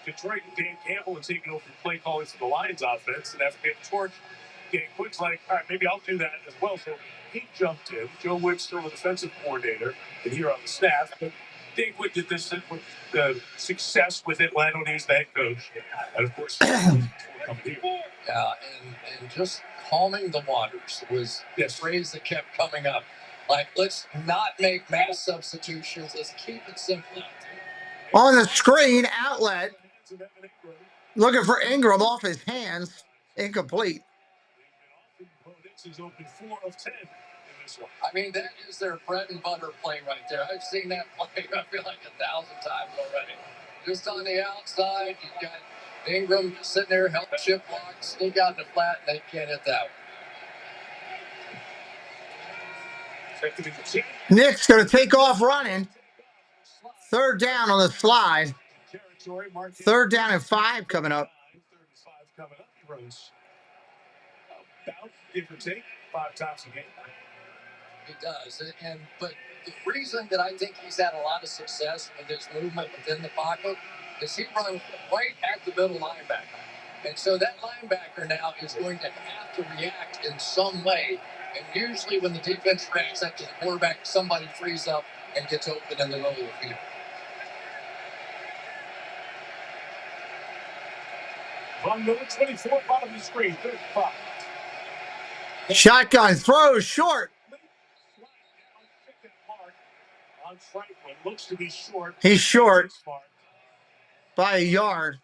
Detroit and Dan Campbell and taking over the play calling for the Lions offense. And after getting torched, Dan Quinn's like, all right, maybe I'll do that as well. So he jumped in. Joe Wood's still the defensive coordinator and here on the staff. But Dan Quinn did this with success with Atlanta when he's the head coach. And of course, and just calming the waters was the phrase that kept coming up. Like, let's not make mass substitutions. Let's keep it simple. On the screen, outlet. Looking for Ingram off his hands. Incomplete. He's open 4 of 10 in this one. I mean, that is their bread and butter play right there. I've seen that play, I feel like 1,000 times already. Just on the outside, you've got Ingram sitting there, help chip block, sneak out in the flat, and they can't hit that one. Nick's going to take off running. 3rd down on the slide. 3rd down and 5 coming up. 3rd and 5 coming up. He runs about, give or take, 5 times a game. He does. But the reason that I think he's had a lot of success with his movement within the pocket is he runs right at the middle linebacker. And so that linebacker now is going to have to react in some way. And usually when the defense reacts after the quarterback, somebody frees up and gets open in the middle of the field. On number 24, bottom of the screen, 35. Shotgun throw short. On Franklin, looks to be short. He's short by a yard.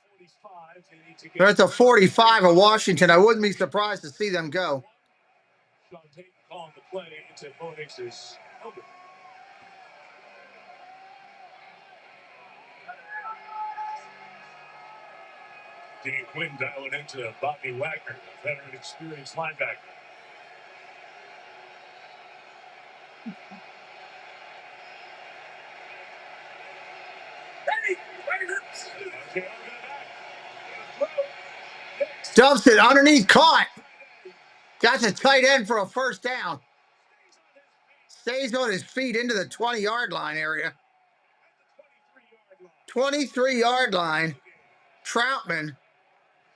They're at the 45 of Washington. I wouldn't be surprised to see them go. Sean Tate calling the play into Bo Nix's helmet. King Quinn dialing into Bobby Wagner, a veteran experienced linebacker. Dumps it underneath, caught. Got the tight end for a first down. Stays on his feet into the 20-yard line area. 23-yard line. Troutman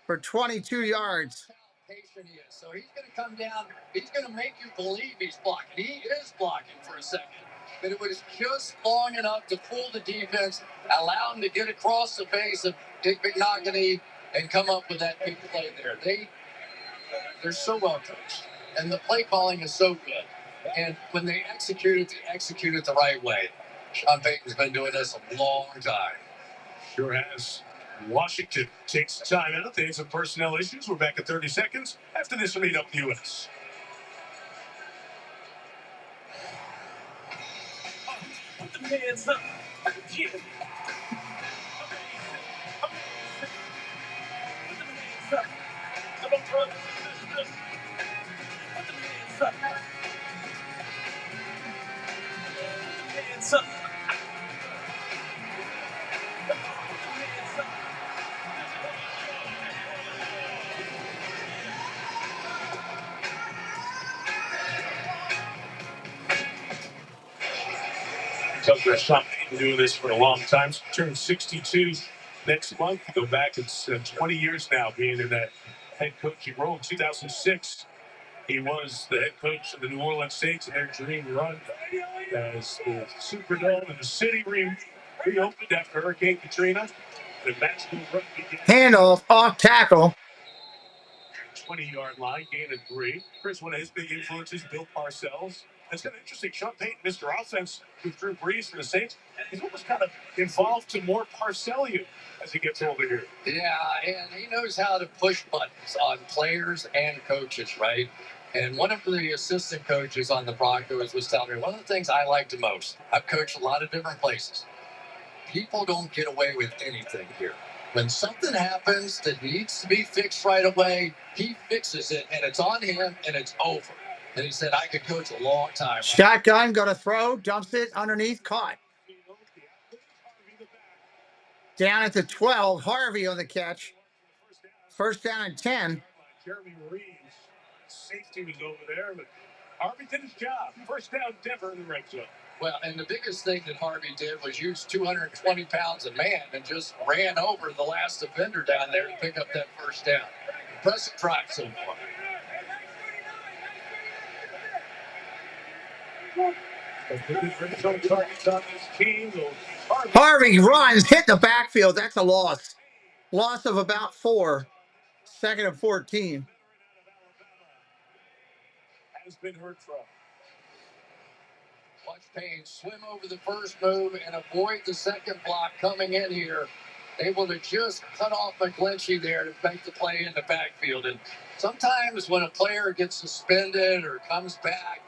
for 22 yards. Patient he is. So he's going to come down. He's going to make you believe he's blocking. He is blocking for a second. But it was just long enough to pull the defense, allow him to get across the face of Dick McNoggany and come up with that big play there. They're so well coached. And the play calling is so good. And when they execute it the right way. Sean Payton's been doing this a long time. Sure has. Washington takes time out. They had some personnel issues. We're back at 30 seconds after this from EWS. Put the hands up. Yeah. Put the hands up. Come on, brothers and sisters. Put the hands up. Put the hands up. Talked about Sean Payton doing this for a long time. Turned 62 next month. Go back, it's 20 years now being in that head coaching role. In 2006, he was the head coach of the New Orleans Saints in their dream run as the Superdome and the city reopened after Hurricane Katrina. The basketball run began. Handoff off tackle. 20-yard line, gain of 3. Chris, one of his big influences, Bill Parcells. It's kind of interesting. Sean Payton, Mr. Offense, with Drew Brees for the Saints, he's almost kind of evolved to more Parcellian as he gets older here. Yeah, and he knows how to push buttons on players and coaches, right? And one of the assistant coaches on the Broncos was telling me one of the things I like the most. I've coached a lot of different places. People don't get away with anything here. When something happens that needs to be fixed right away, he fixes it, and it's on him, and it's over. And he said, I could coach a long time. Shotgun, got to throw, dumps it underneath, caught. Down at the 12, Harvey on the catch. First down and 10. Jeremy Reeves, safety was over there, but Harvey did his job. First down, Denver in the red zone. Well, and the biggest thing that Harvey did was use 220 pounds of man and just ran over the last defender down there to pick up that first down. Impressive drive so far. Harvey runs, hit the backfield. That's a loss. Loss of about 4. Second and 14. Has been heard from. Watch Payne swim over the first move and avoid the second block coming in here. Able to just cut off McGlinchey there to make the play in the backfield. And sometimes when a player gets suspended or comes back,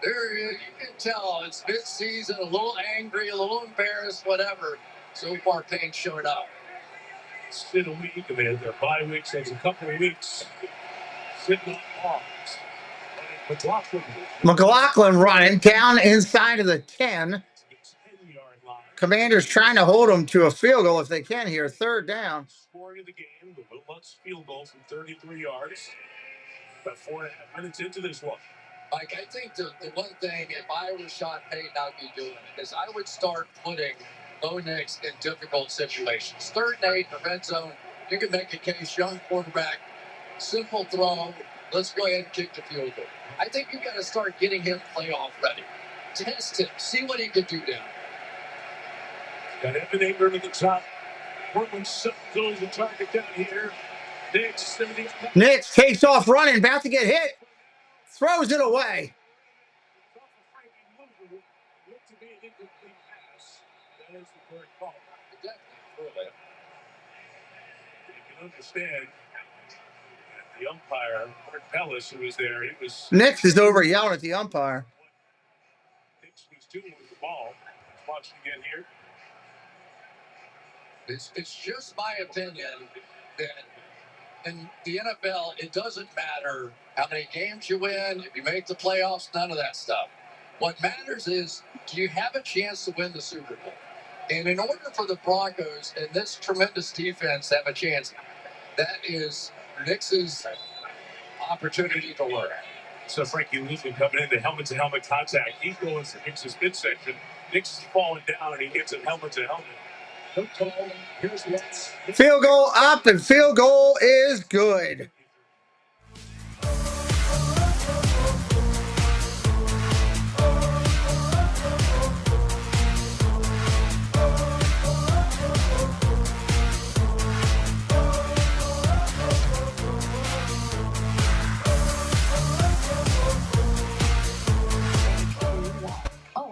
there you can tell it's mid-season, a little angry, a little embarrassed, whatever. So far, Payne showed up. It's been a week. They had their bye weeks. There's a couple of weeks sitting on arms. McLaughlin running down inside of the 10. Commanders trying to hold them to a field goal if they can here. Third down. Scoring of the game, the Wilmot's field goal from 33 yards. About 4.5 minutes into this one. Mike, I think the one thing, if I were Sean Payton, I'd be doing is I would start putting Bo Nix in difficult situations. 3rd and 8 in the red zone. You can make a case, young quarterback, simple throw. Let's go ahead and kick the field goal. I think you've got to start getting him playoff ready. Test him. See what he can do down. Got Evan Ingram at the top. Portland goes the target down here. Nix takes off running, about to get hit. Throws it away. That is the correct call. You can understand the umpire, Mark Pellis, who was there, he was. Nix is over yelling at the umpire. Nix was doing with the ball. Watch it again here. It's just my opinion that in the NFL, it doesn't matter how many games you win, if you make the playoffs, none of that stuff. What matters is, do you have a chance to win the Super Bowl? And in order for the Broncos and this tremendous defense to have a chance, that is Nick's opportunity to learn. So Frankie Lutheran coming into helmet-to-helmet contact. He goes to Nick's midsection. Nick's falling down, and he gets a helmet-to-helmet. Field goal up, and field goal is good.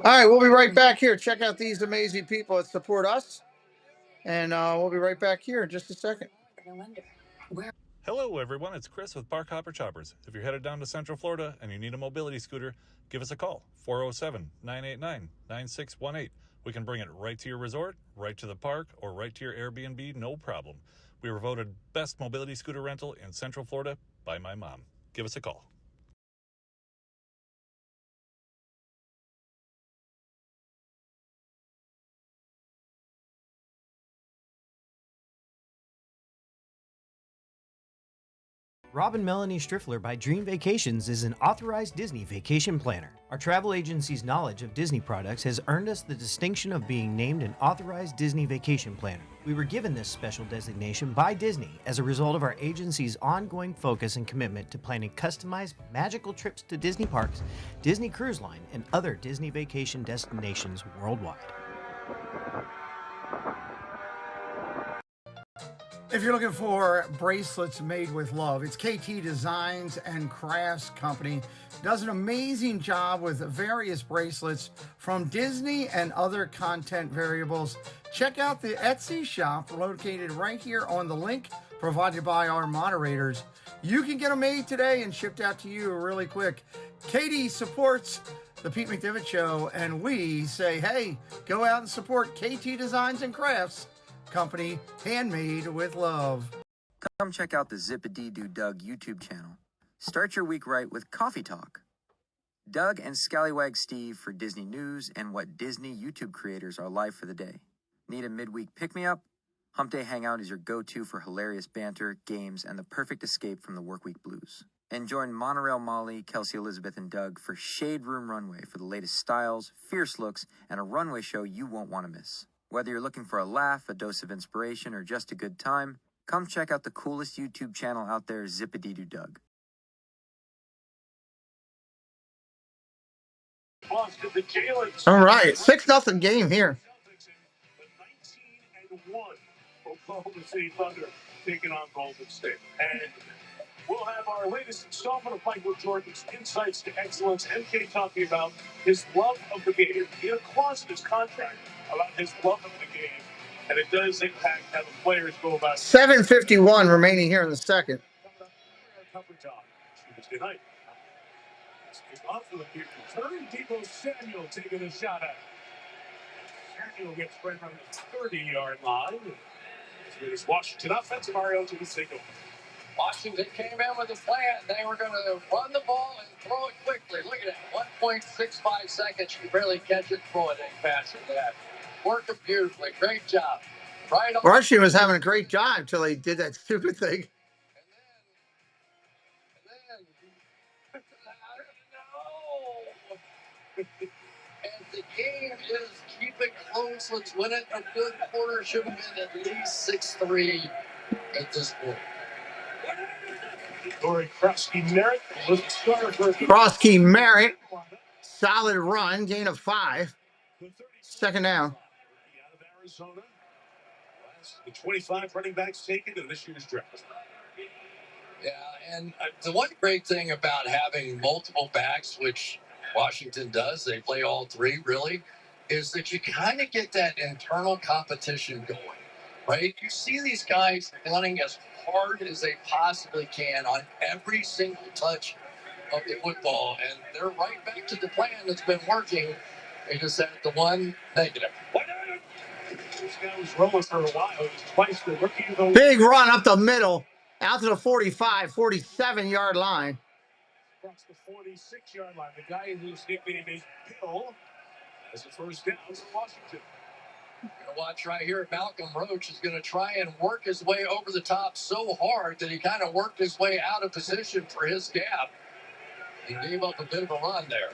All right, we'll be right back here. Check out these amazing people that support us. And we'll be right back here in just a second. Hello, everyone. It's Chris with Park Hopper Choppers. If you're headed down to Central Florida and you need a mobility scooter, give us a call, 407-989-9618. We can bring it right to your resort, right to the park, or right to your Airbnb, no problem. We were voted best mobility scooter rental in Central Florida by my mom. Give us a call. Rob and Melanie Striffler by Dream Vacations is an authorized Disney vacation planner. Our travel agency's knowledge of Disney products has earned us the distinction of being named an authorized Disney vacation planner. We were given this special designation by Disney as a result of our agency's ongoing focus and commitment to planning customized, magical trips to Disney parks, Disney Cruise Line, and other Disney vacation destinations worldwide. If you're looking for bracelets made with love, it's KT Designs and Crafts Company. Does an amazing job with various bracelets from Disney and other content variables. Check out the Etsy shop located right here on the link provided by our moderators. You can get them made today and shipped out to you really quick. Katie supports the Pete McDevitt Show, and we say, hey, go out and support KT Designs and Crafts Company, handmade with love. Come check out the Zip-a-Dee-Doo Doug YouTube channel. Start your week right with Coffee Talk. Doug and Scallywag Steve for Disney news and what Disney YouTube creators are live for the day. Need a midweek pick-me-up? Hump Day Hangout is your go-to for hilarious banter, games, and the perfect escape from the workweek blues. And join Monorail Molly, Kelsey Elizabeth, and Doug for Shade Room Runway for the latest styles, fierce looks, and a runway show you won't want to miss. Whether you're looking for a laugh, a dose of inspiration, or just a good time, come check out the coolest YouTube channel out there, Zip-a-Dee-Doo Doug. All right, 6-0 game here. 19-1 Oklahoma City Thunder taking on Golden State. And we'll have our latest installment of Michael Jordan's Insights to Excellence. MK talking about his love of the game. He had a clause in his contract about his love of the game, and it does impact how the players go about 7:51 remaining here in the second. Tuesday night. It's off the here. Debo Samuel taking a shot at. Samuel gets right around the 30-yard line. It is Washington offensive Mario to the single. Washington came in with a plan. They were going to run the ball and throw it quickly. Look at that. 1.65 seconds. You barely catch it, throw it any faster than that. Working beautifully. Great job. Right on. Washington was having a great job until they did that stupid thing. And the game is keep it close. Let's win it. A good quarter should have been at least 6-3 at this point. Krosky Merritt, solid run, gain of 5. Second down. The 25 running backs taken in this year's draft. Yeah, and the one great thing about having multiple backs, which Washington does, they play all three really, is that you kind of get that internal competition going, right? You see these guys running as hard as they possibly can on every single touch of the football, and they're right back to the plan that's been working. They just had the one negative. This guy was rolling for a while. It was twice the rookie. Big run up the middle. Out to the 45, 47-yard line. Across the 46-yard line. The guy whose nickname is Bill has a first down for Washington. Gonna watch right here. Malcolm Roach is going to try and work his way over the top so hard that he kind of worked his way out of position for his gap. He gave up a bit of a run there.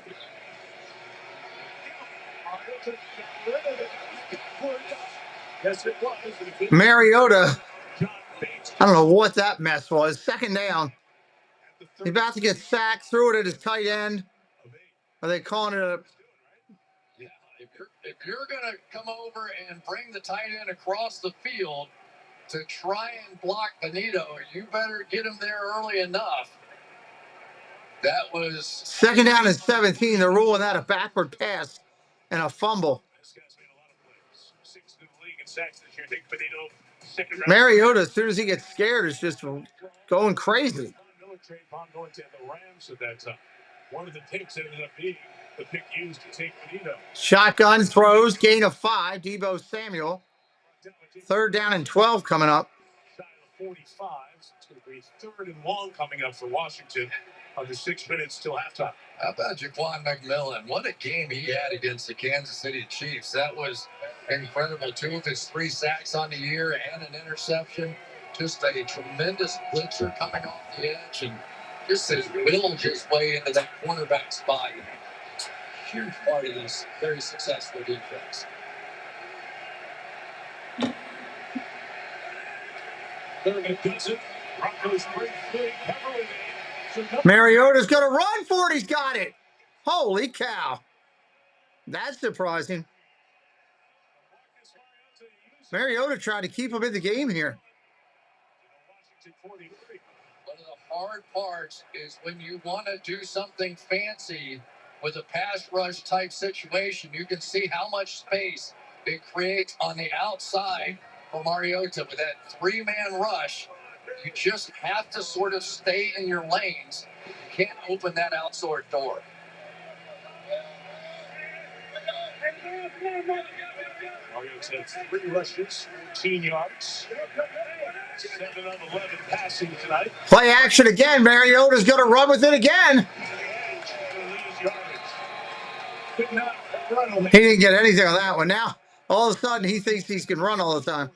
Mariota, I don't know what that mess was. Second down. He's about to get sacked, threw it at his tight end. Are they calling it a... Yeah, if you're going to come over and bring the tight end across the field to try and block Benito, you better get him there early enough. That was... Second down and 17. They're ruling that a backward pass and a fumble. Mariota, as soon as he gets scared, is just going crazy. One of the picks ended up being the pick used to take Benito. Shotgun throws, gain of 5. Deebo Samuel. Third down and 12 coming up. 45. It's going to be third and long coming up for Washington under 6 minutes till halftime. How about Jaquan McMillan? What a game he had against the Kansas City Chiefs. That was incredible. 2 of his 3 sacks on the year and an interception. Just a tremendous blitzer coming off the edge and just has willed his way into that cornerback spot. Huge part of this very successful defense. Mariota's going to run for it. He's got it. Holy cow. That's surprising. Mariota tried to keep him in the game here. One of the hard parts is when you want to do something fancy with a pass rush type situation, you can see how much space it creates on the outside for Mariota. With that 3-man rush, you just have to sort of stay in your lanes. You can't open that outside door. Mariota had 3 rushes, 14 yards. 7 of 11 passing tonight. Play action again. Mariota's going to run with it again. He didn't get anything on that one. Now, all of a sudden, he thinks he can run all the time.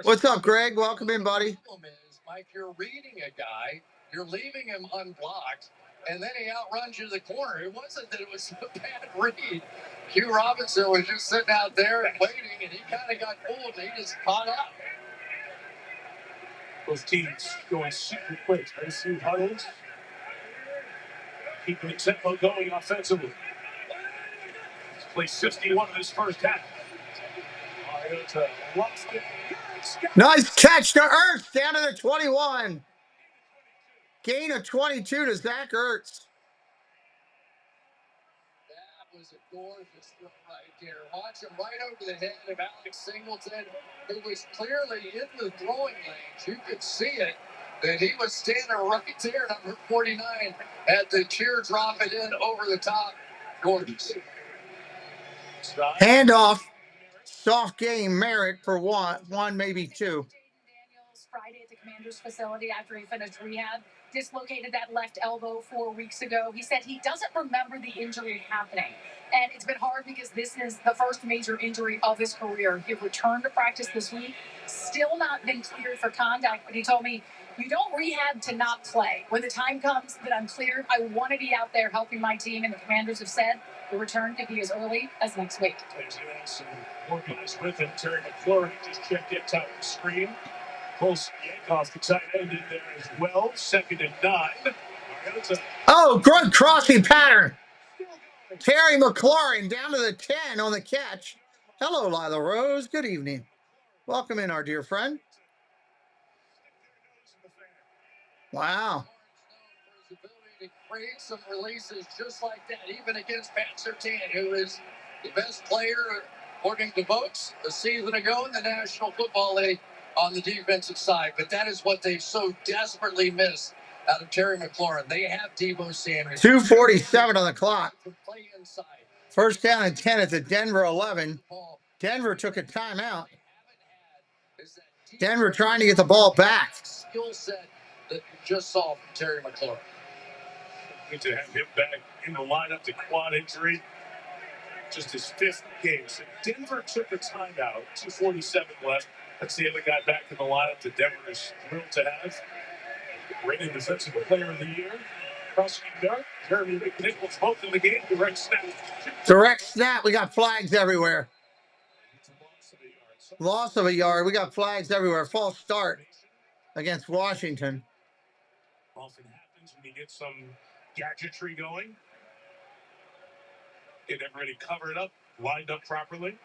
What's up, Greg? Welcome in, buddy. The problem is, Mike, you're reading a guy, you're leaving him unblocked, and then he outruns you to the corner. It wasn't that it was a bad read. Hugh Robinson was just sitting out there and waiting, and he kind of got pulled, and he just caught up. Both teams going super quick. Nice few huddles. Keeping the tempo going offensively. He's played 61 in his first half. Mariota lost it. Nice catch to Ertz down to the 21. Gain of 22 to Zach Ertz. That was a gorgeous throw right there. Watch him right over the head of Alex Singleton, who was clearly in the throwing lanes. You could see it, that he was standing right there. Number 49 had the teardrop it in over the top. Gorgeous. Handoff. Soft game. Merritt for one, maybe 2. Friday at the Commanders facility after he finished rehab, dislocated that left elbow 4 weeks ago. He said he doesn't remember the injury happening. And it's been hard because this is the first major injury of his career. He returned to practice this week, still not been cleared for contact, but he told me, you don't rehab to not play. When the time comes that I'm cleared, I want to be out there helping my team, and the Commanders have said the return could be as early as next week. Some more guys with him. Terry McLaurin just checked in top of the screen. Pulls Yankoff, the tight end, in there as well. 2nd and 9. Oh, good crossing pattern. Terry McLaurin down to the 10 on the catch. Hello, Lila Rose. Good evening. Welcome in, our dear friend. Wow. To create some releases just like that, even against Pat Surtain, who is the best player, according to votes, a season ago in the National Football League on the defensive side. But that is what they so desperately miss out of Terry McLaurin. They have Deebo Samuel. 2:47 on the clock. First down and 10 at the Denver 11. Denver took a timeout. Denver trying to get the ball back. skill set that you just saw from Terry McLaurin. Good to have him back in the lineup, the quad injury. Just his fifth game. So Denver took a timeout, 2:47 left. That's the other guy back in the lineup that Denver is thrilled to have. Rated Defensive Player of the Year. Prosecuting guard, Jeremy McDevitt was both in the game. Direct snap. Direct snap. We got flags everywhere. Loss of a yard. We got flags everywhere. False start against Washington. Often happens when you get some gadgetry going. Get everybody covered up, lined up properly.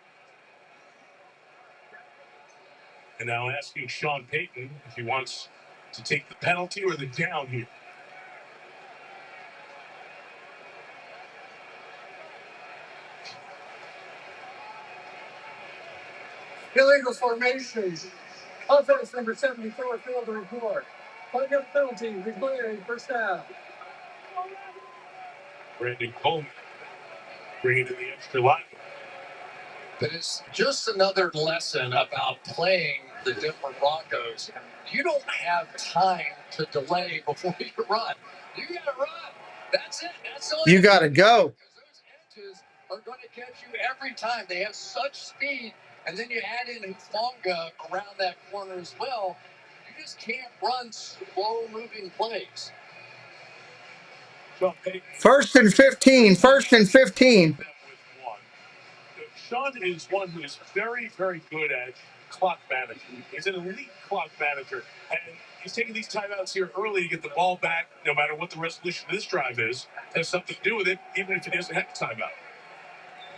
And now asking Sean Payton if he wants to take the penalty or the down here. Illegal formations. Offense number 74, field to report. Five-yard penalty, replay, first down. Brandon Coleman bringing to the extra line. But it's just another lesson about playing the Denver Broncos. You don't have time to delay before you run. You got to run. That's it. That's all you got to go. Because those edges are going to catch you every time. They have such speed. And then you add in Hufanga around that corner as well. You just can't run slow-moving plays. First and 15. First and 15. Sean is one who is very, very good at clock management. He's an elite clock manager. And he's taking these timeouts here early to get the ball back, no matter what the resolution of this drive is. Has something to do with it, even if it doesn't have a timeout.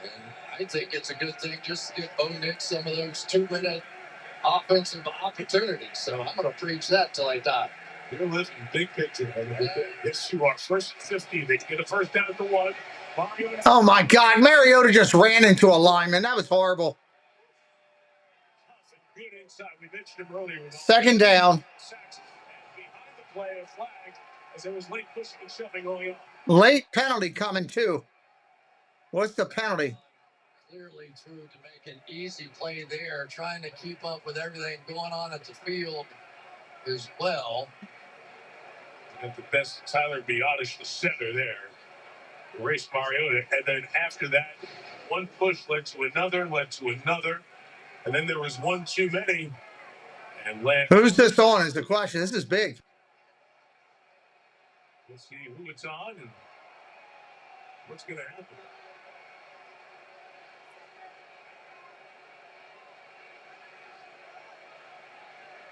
And I think it's a good thing just to get Bo Nix some of those 2-minute offensive opportunities. So I'm going to preach that till I die. You're living big picture. Yes, you are. First and 15. They get a first down at the 1. Oh, my God. Mariota just ran into a lineman. That was horrible. Second down. Late penalty coming, too. What's the penalty? Clearly through to make an easy play there, trying to keep up with everything going on at the field as well. Got the best Tyler Biadasz, the center there. Erased Mariota. And then after that, one push led to another, and then there was one too many. And who's this on is the question. This is big. We'll see who it's on and what's going to happen.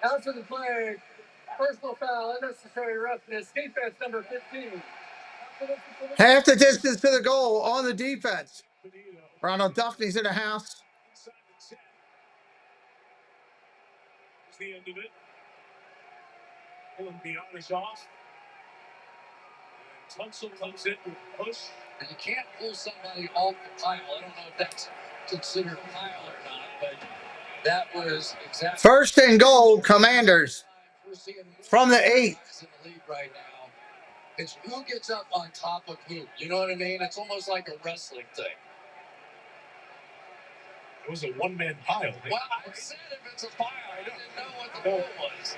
After the play, personal foul, unnecessary roughness, defense number 15. Half the distance to the goal on the defense. Ronald Duffney's in the house. That's the end of it. Pulling Biadasz off. And Tunsil comes in with a push. And you can't pull somebody off the pile. I don't know if that's considered a pile or not, but that was exactly. First and goal, Commanders. From the 8. Right now. It's who gets up on top of who. You know what I mean? It's almost like a wrestling thing. It was a one-man pile. Well, I said if it's a pile, I didn't know what the goal was.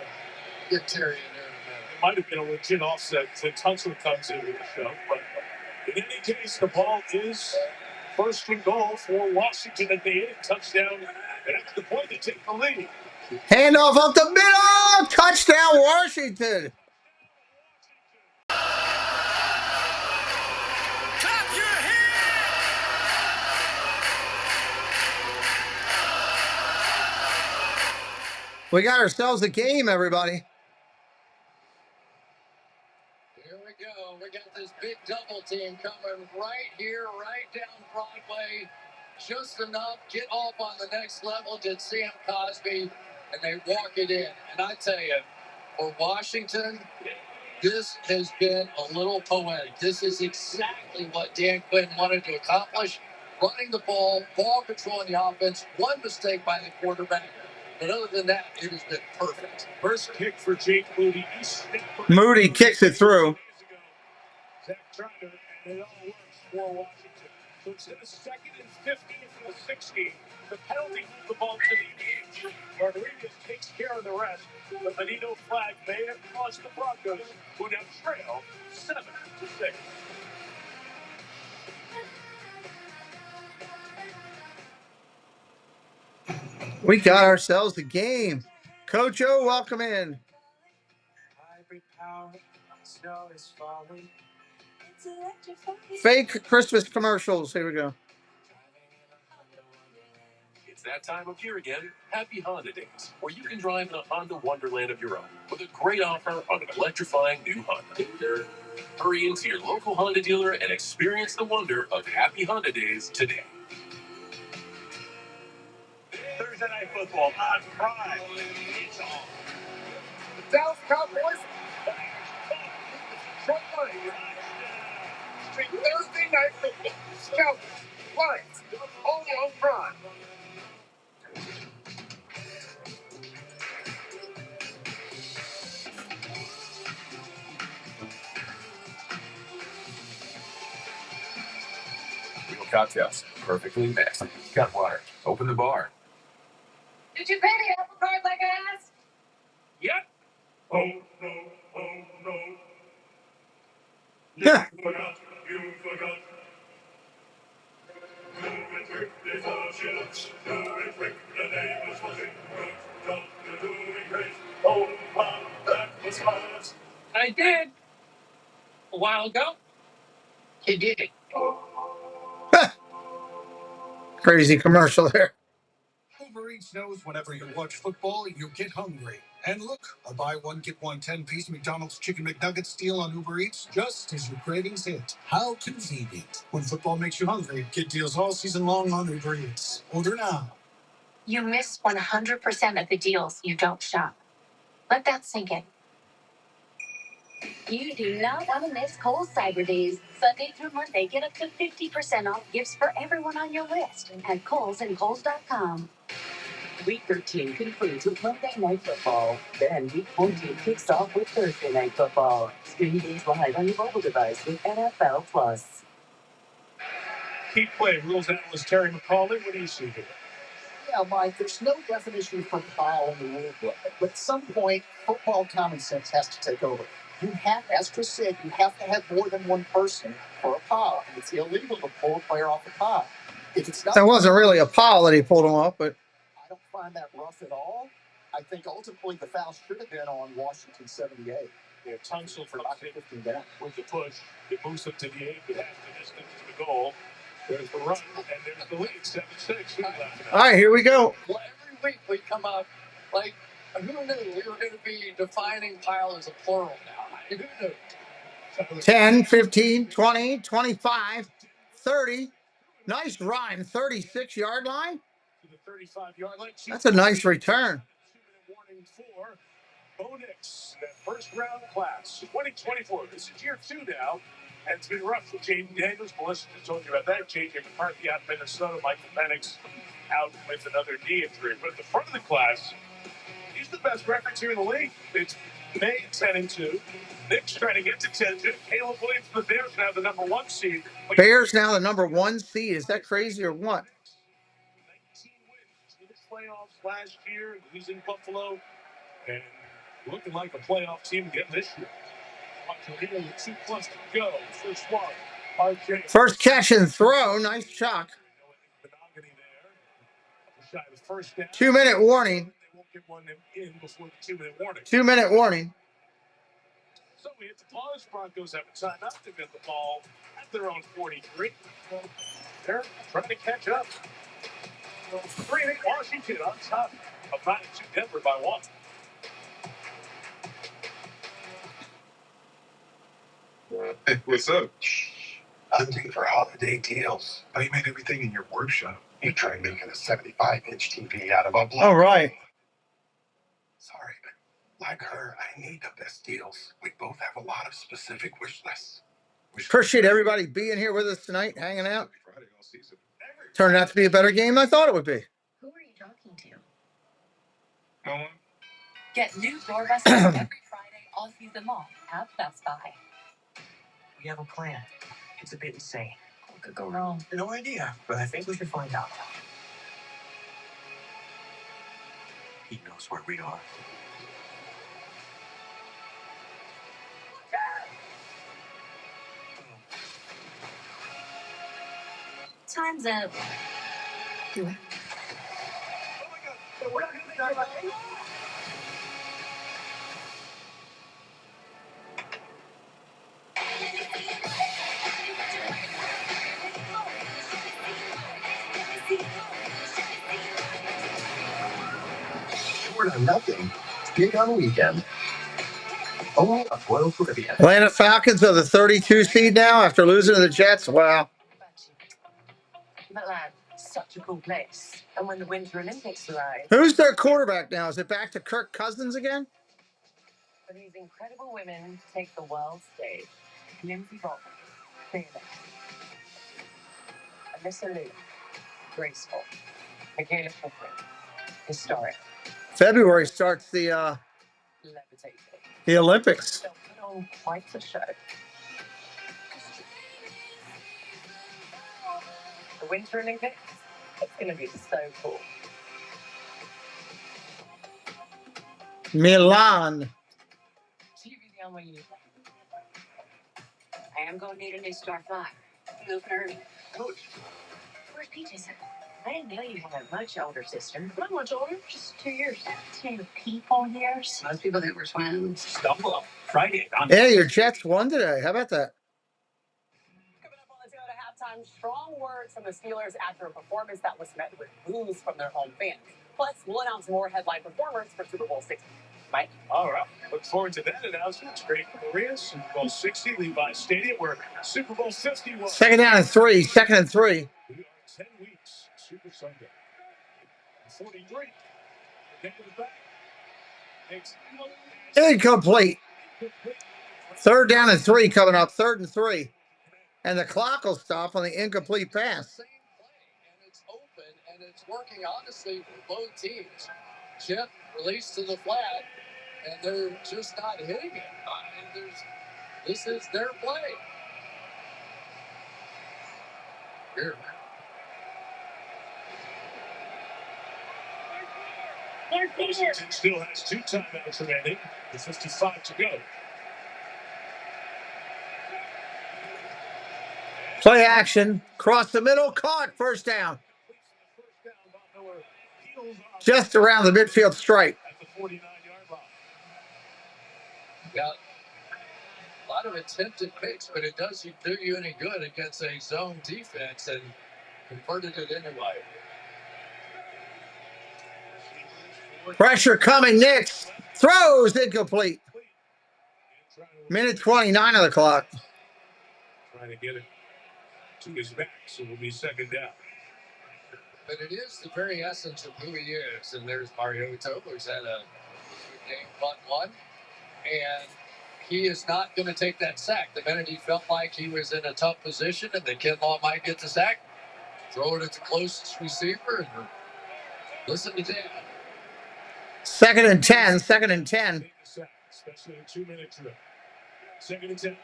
Get Terry in there in a minute. It might have been a legit offset since Tunsil comes in with the show. But in any case, the ball is first and goal for Washington at the 8. Touchdown. And at the point to take the lead. Handoff up the middle. Touchdown, Washington. We got ourselves a game, everybody. Here we go. We got this big double team coming right here, right down Broadway. Just enough. Get off on the next level. Did Sam Cosby, and they walk it in. And I tell you, for Washington, this has been a little poetic. This is exactly what Dan Quinn wanted to accomplish. Running the ball control in the offense. One mistake by the quarterback. But other than that, it has been perfect. First kick for Jake Moody. Moody kicks it through. Zach Trotter, and it all works for Washington. So it's in the 2nd and 15 for the 16. The penalty moved the ball to the edge. Rodriguez takes care of the rest. The Benito flag may have cost the Broncos, who now trail 7-6. We got ourselves a game. Coach O, welcome in. Fake Christmas commercials. Here we go. It's that time of year again. Happy Honda Days, where you can drive in a Honda wonderland of your own with a great offer on an electrifying new Honda. Hurry into your local Honda dealer and experience the wonder of Happy Honda Days today. Thursday Night Football on Prime. It's on. The Dallas Cowboys. Street Thursday Night Football. Cowboys. Lions. Only on Prime. Real cocktails. Perfectly mixed. Got water. Open the bar. Did you pay the apple cart like I asked? Yep. Oh, no. Oh, no. Yeah. You forgot. You forgot. Do it quick before she looks. Do it quick. The name is watching. Don't do it great. Oh, wow. That was fast. I did. A while ago. You did it. Crazy commercial there. Uber Eats knows whenever you watch football, you get hungry. And look, a buy one, get one 10-piece McDonald's Chicken McNuggets deal on Uber Eats just as your cravings hit. How convenient. When football makes you hungry, get deals all season long on Uber Eats. Order now. You miss 100% of the deals you don't shop. Let that sink in. You do not want to miss Kohl's Cyber Days. Sunday through Monday, get up to 50% off gifts for everyone on your list at Kohl's and Kohl's.com. Week 13 concludes with Monday Night Football. Then Week 14 kicks off with Thursday Night Football. Stream games live on your mobile device with NFL Plus. Keep play. Rules analyst Terry McCauley. What do you see here? Yeah, Mike, there's no definition for foul in the rule book. But at some point, football common sense has to take over. You have, as Chris said, you have to have more than one person for a foul. It's illegal to pull a player off a foul. If it's not, That wasn't really a foul that he pulled him off, but I don't find that rough at all. I think ultimately the foul should have been on Washington 78. Yeah, Tunsil for not 15 down. With the push, it moves up to the 8, but half the distance to the goal. There's the run, and there's the lead, 7-6. all right, here we go. Well, every week we come up, like, who knew we were going to be defining pile as a plural now? Who knew? 10, 15, 20, 25, 30. Nice rhyme, 36-yard line. To the 35-yard line. That's a nice return. 2-minute warning for Bo Nix, that first-round class, 2024. This is year 2 now, and it's been rough for Jaden Daniels. Melissa just told you about that. J.J. McCarthy out in Minnesota. Michael Penix out with another knee injury. But at the front of the class, he's the best records here in the league. It's May 10-2. Nick's trying to get to 10-2. Caleb Williams, the Bears now the number 1 seed. Bears now the number 1 seed. Is that crazy or what? 19 wins in the playoffs last year. He's in Buffalo. And looking like a playoff team again this year. Here with 2+ to go. First one. RJ. First catch and throw. Nice chuck. 2-minute warning. They won't get one in before the 2-minute warning. 2-minute warning. So we hit the pause. Broncos have a timeout. They've got the ball at their own 43. They're trying to catch up. 3-8 Washington on top of 9-2 Denver by 1. Hey, what's up? Hunting for holiday deals. Oh, you made everything in your workshop. You tried making a 75-inch TV out of a block. All right. Sorry, but like her, I need the best deals. We both have a lot of specific wish lists. Appreciate everybody being here with us tonight, hanging out. Turned out to be a better game than I thought it would be. Who are you talking to? No one? Get new DoorBus every Friday all season long at Best Buy. We have a plan. It's a bit insane. What could go wrong? No idea, but I think we should find out. knows where we are. Time's up. Do it. Short on nothing. Big on weekend. Only on Royal Caribbean. Atlanta Falcons are the 32 seed now after losing to the Jets. Wow. But lad, such a cool place. And when the Winter Olympics arrive, Who's their quarterback now? Is it back to Kirk Cousins again? for these incredible women take the world stage. Lindsay Bolton, fearless. Alyssa Liu, graceful. Michaela Cochran, historic. February starts the Levitating. Olympics. They'll put on quite a show. The Winter Olympics, it's going to be so cool. Milan. I am going to need a new Star 5. Moving early. Coach, Where's Peaches? I didn't know you had a much older sister. Not much older, just 2 years. 2 people years? Most people that were twins. Stumble up Friday on. Yeah, your Jets won today. How about that? Coming up, let's go to halftime. Strong words from the Steelers after a performance that was met with boos from their home fans. Plus, we'll announce more headline performers for Super Bowl 60. Mike? All right. Look forward to that announcement. It's great for Maria. Super Bowl 60, Levi Stadium, where Super Bowl 51. Second down and 3. Second and 3. We are 10 weeks. Super Sunday. 43. Get to the back. Incomplete. Third down and 3 coming up. 3rd and 3. And the clock will stop on the incomplete pass. Same play, and it's open, and it's working honestly for both teams. Chip released to the flat, and they're just not hitting it. This is their play. Here. Washington still has 2 timeouts remaining. With 55 to go. Play action. Cross the middle. Caught. First down. Just around the midfield stripe. At the 49-yard line. Yeah. A lot of attempted picks, but it doesn't do you any good against a zone defense, and converted it anyway. Pressure coming. Nix throws incomplete. Minute 29 of the clock. Trying to get it to his back, so it will be second down. But it is the very essence of who he is. And there's Mariota, who's had a game punt one. And he is not going to take that sack. The minute he felt like he was in a tough position and that Kinlaw might get the sack, throw it at the closest receiver and listen to that. 2nd and 10. 2nd and 10. Especially in a 2-minute drill. 2nd and 10.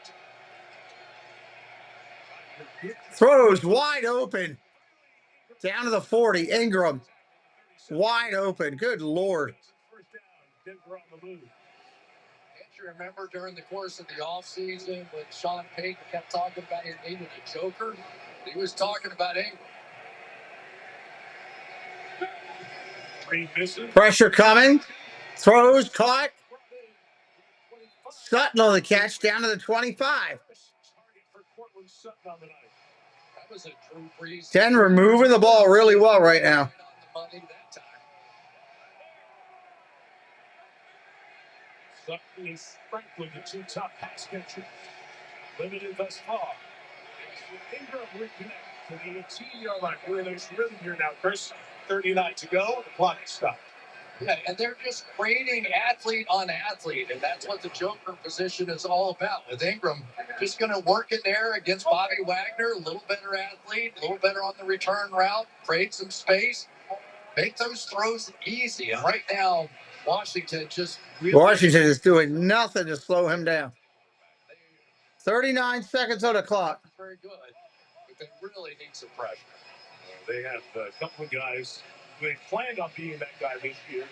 Throws wide open. Down to the 40. Ingram. Wide open. Good Lord. First down. Denver on the move. Can't you remember during the course of the offseason when Sean Payton kept talking about his needing a joker? He was talking about Ingram. 3 misses. Pressure coming. Throws. Caught. Sutton on the catch. Down to the 25. That was a Drew Brees. Denver moving the ball really well right now. Sutton is frankly the 2 top pass catchers. Limited thus far. Ingram reconnect to the 18-yard line. Where there's rhythm here now, Chris. 39 to go. The clock is stopped. Yeah, and they're just grading athlete on athlete, and that's what the joker position is all about. With Ingram, just going to work in there against Bobby Wagner, a little better athlete, a little better on the return route, create some space, make those throws easy. And right now, Washington just really... Washington is doing nothing to slow him down. 39 seconds on the clock. Very good, but they really need some pressure. They have a couple of guys who had planned on being that guy this year.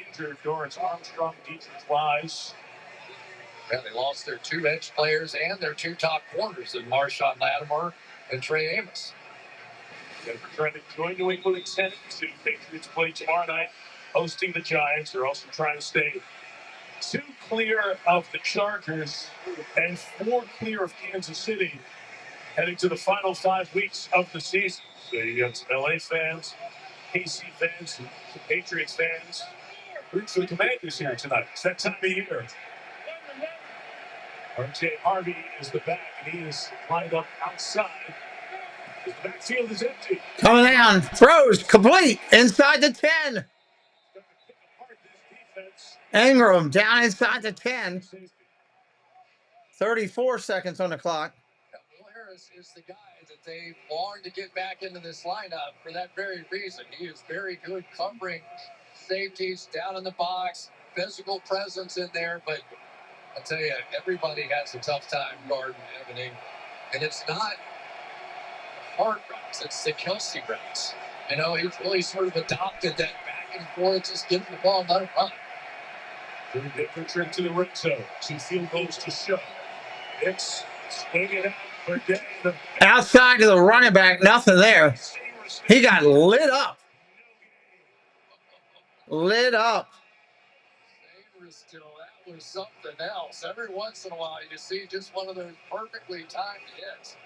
injured Dorrance Armstrong, DENvsWAS. Yeah, they lost their 2 edge players and their 2 top corners in Marshawn Lattimore and Trey Amos. Denver trying to join New England at 10 to Patriots play tomorrow night, hosting the Giants. They're also trying to stay 2 clear of the Chargers and 4 clear of Kansas City, heading to the final 5 weeks of the season. So you got some LA fans, KC fans, some Patriots fans. Roots for the Commanders here tonight. It's that time of year. RJ Harvey is the back, and he is lined up outside. The backfield is empty. Coming down, throws complete inside the 10. Ingram down inside the 10. 34 seconds on the clock. Will Harris is the guy that they longed to get back into this lineup for that very reason. He is very good covering safeties down in the box, physical presence in there, but I tell you, everybody has a tough time guarding Evan Ingram. And it's not hard routes, it's the Kelsey routes. You know, he's really sort of adopted that back and forth, just give him the ball and let him run. Doing a different trip to the red zone. 2 field goals to show. Hicks swinging out for Denver. Outside to the running back, nothing there. He got lit up. Lit up. Still, that was something else. Every once in a while, you see just one of those perfectly timed hits.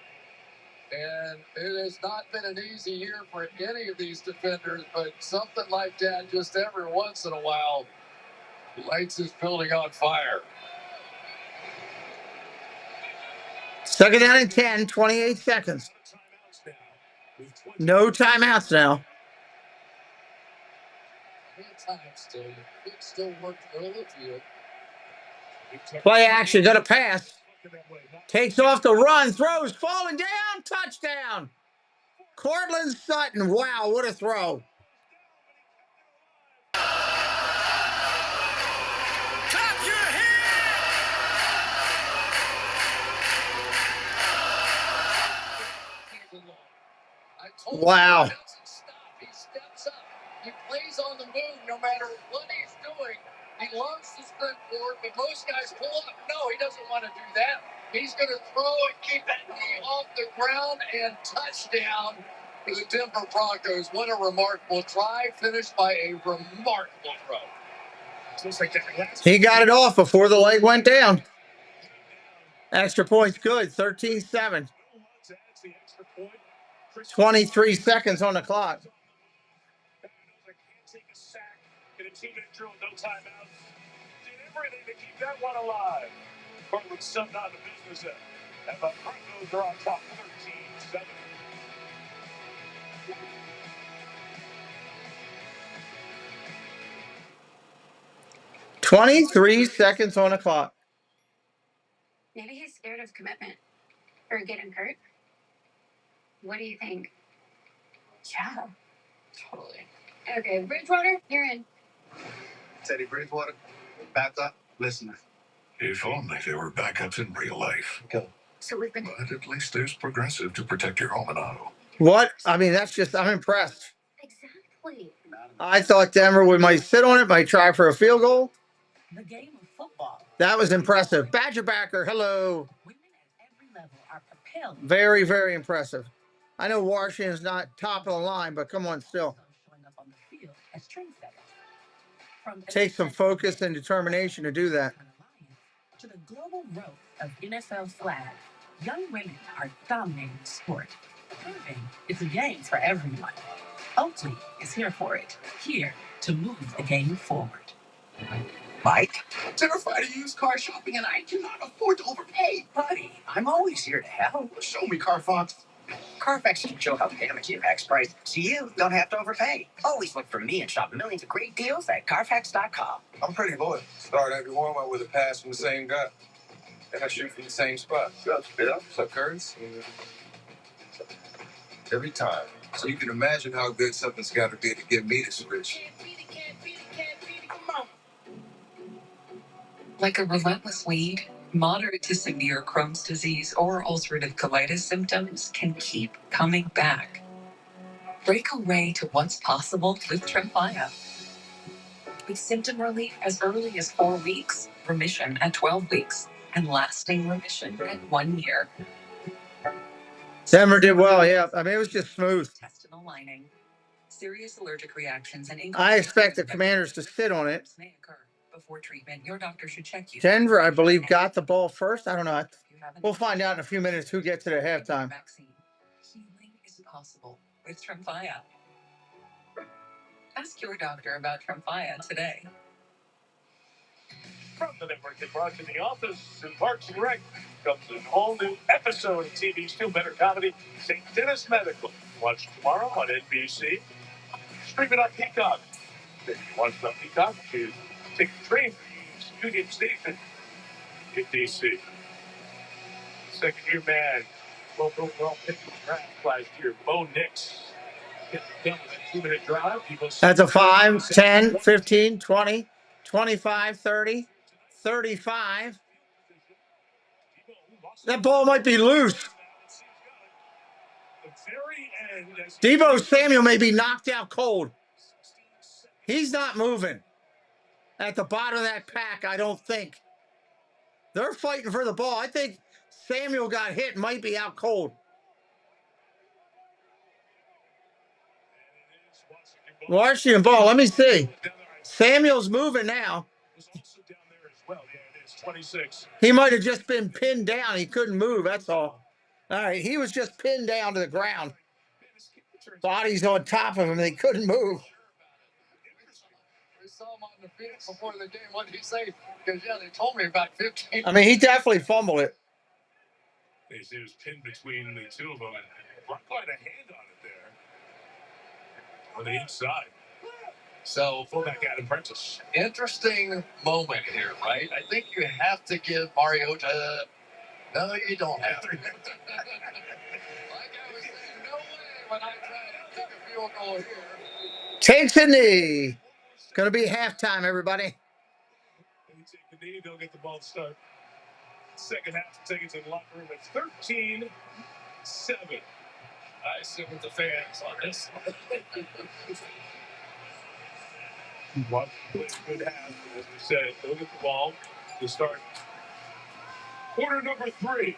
And it has not been an easy year for any of these defenders, but something like that just every once in a while lights this building on fire. Second down and 10, 28 seconds. No timeouts now. Still, you could still work the middle of the field. Play action, got a pass. Takes off the run, throws, falling down, touchdown. Cortland Sutton, wow, what a throw. Wow. He steps up. He plays on the move no matter what he's doing. He loves to sprint forward, but most guys pull up. No, he doesn't want to do that. He's going to throw and keep that knee off the ground, and touchdown for the Denver Broncos. What a remarkable try, finished by a remarkable throw. He got it off before the leg went down. Extra point's good, 13-7. 23 seconds on the clock. In a teammate drill, no timeouts. Did everything to keep that one alive. Cortland Sutton on the business end. And the Broncos are on top 13-7. $23 seconds on the clock. Maybe he's scared of commitment or getting hurt. What do you think? Yeah, totally. Okay, Bridgewater, you're in. Teddy Bridgewater, backup, listener. If only there were backups in real life. Go. So we've been. But at least there's Progressive to protect your home and auto. What? I mean, that's just, I'm impressed. Exactly. I thought Denver might sit on it, might try for a field goal. The game of football. That was impressive. Badgerbacker, hello. Women at every level are propelled. Very, very impressive. I know Washington's not top of the line, but come on, still. Showing up on the field as trendsetters. From Take some focus and determination to do that. To the global growth of DENvsWAS, young women are dominating the sport. Proving it's a game for everyone. Oakley is here for it. Here to move the game forward. Mike, terrified of used car shopping, and I cannot afford to overpay. Buddy, I'm always here to help. Show me, Carfax. Carfax can show how damage impacts price, so you don't have to overpay. Always look for me and shop millions of great deals at Carfax.com. I'm pretty loyal. Start every warm-up with a pass from the same guy. And I shoot from the same spot. What's up, Curtis? Every time. So you can imagine how good something's got to be to get me this rich. Like a relentless weed, moderate to severe Crohn's disease or ulcerative colitis symptoms can keep coming back. Break away to what's possible with Tremfya. with symptom relief as early as 4 weeks, remission at 12 weeks, and lasting remission at 1 year. Denver did well, yeah. I mean, it was just smooth. Intestinal lining. Serious allergic reactions and I expect the Commanders to sit on it. may occur before treatment. Your doctor should check you. Denver, I believe, got the ball first. I don't know. We'll find out in a few minutes who gets it at halftime. Healing is possible with Tremfya. Ask your doctor about Tremfya today. From the network that brought you The Office and Parks and Rec comes an all-new episode of TV's still better comedy, St. Dennis Medical. Watch tomorrow on NBC. Stream it on Kickoff. If you watch it on Kickoff, you take the train to Union Station in D.C. Second-year man, both overall pick in the draft last year, Bo Nix. Hit the 2-minute drive. That's a 5, 10, 15, 20, 25, 30, 35. That ball might be loose. Deebo Samuel may be knocked out cold. He's not moving at the bottom of that pack, I don't think. They're fighting for the ball. I think Samuel got hit and might be out cold. Washington ball. Let me see. Samuel's moving now. He might have just been pinned down. He couldn't move, that's all. All right, he was just pinned down to the ground. Body's on top of him. They couldn't move. We saw him on the field before the game. What did he say? Because, yeah, they told me about 15. I mean, he definitely fumbled it. They say it was pinned between the two of them. And Brock had a hand on it there. On the inside. So, fullback Adam Prentice. Interesting moment here, right? I think you have to give Mariota. No, you don't have to. Like I was saying, no way when I try to kick a field goal here. Takes a knee. It's going to be halftime, everybody. They take the knee, they'll get the ball to start. Second half, take it to the locker room at 13-7. I sit with the fans on this. One good half, as we said. They'll get the ball to start quarter number 3.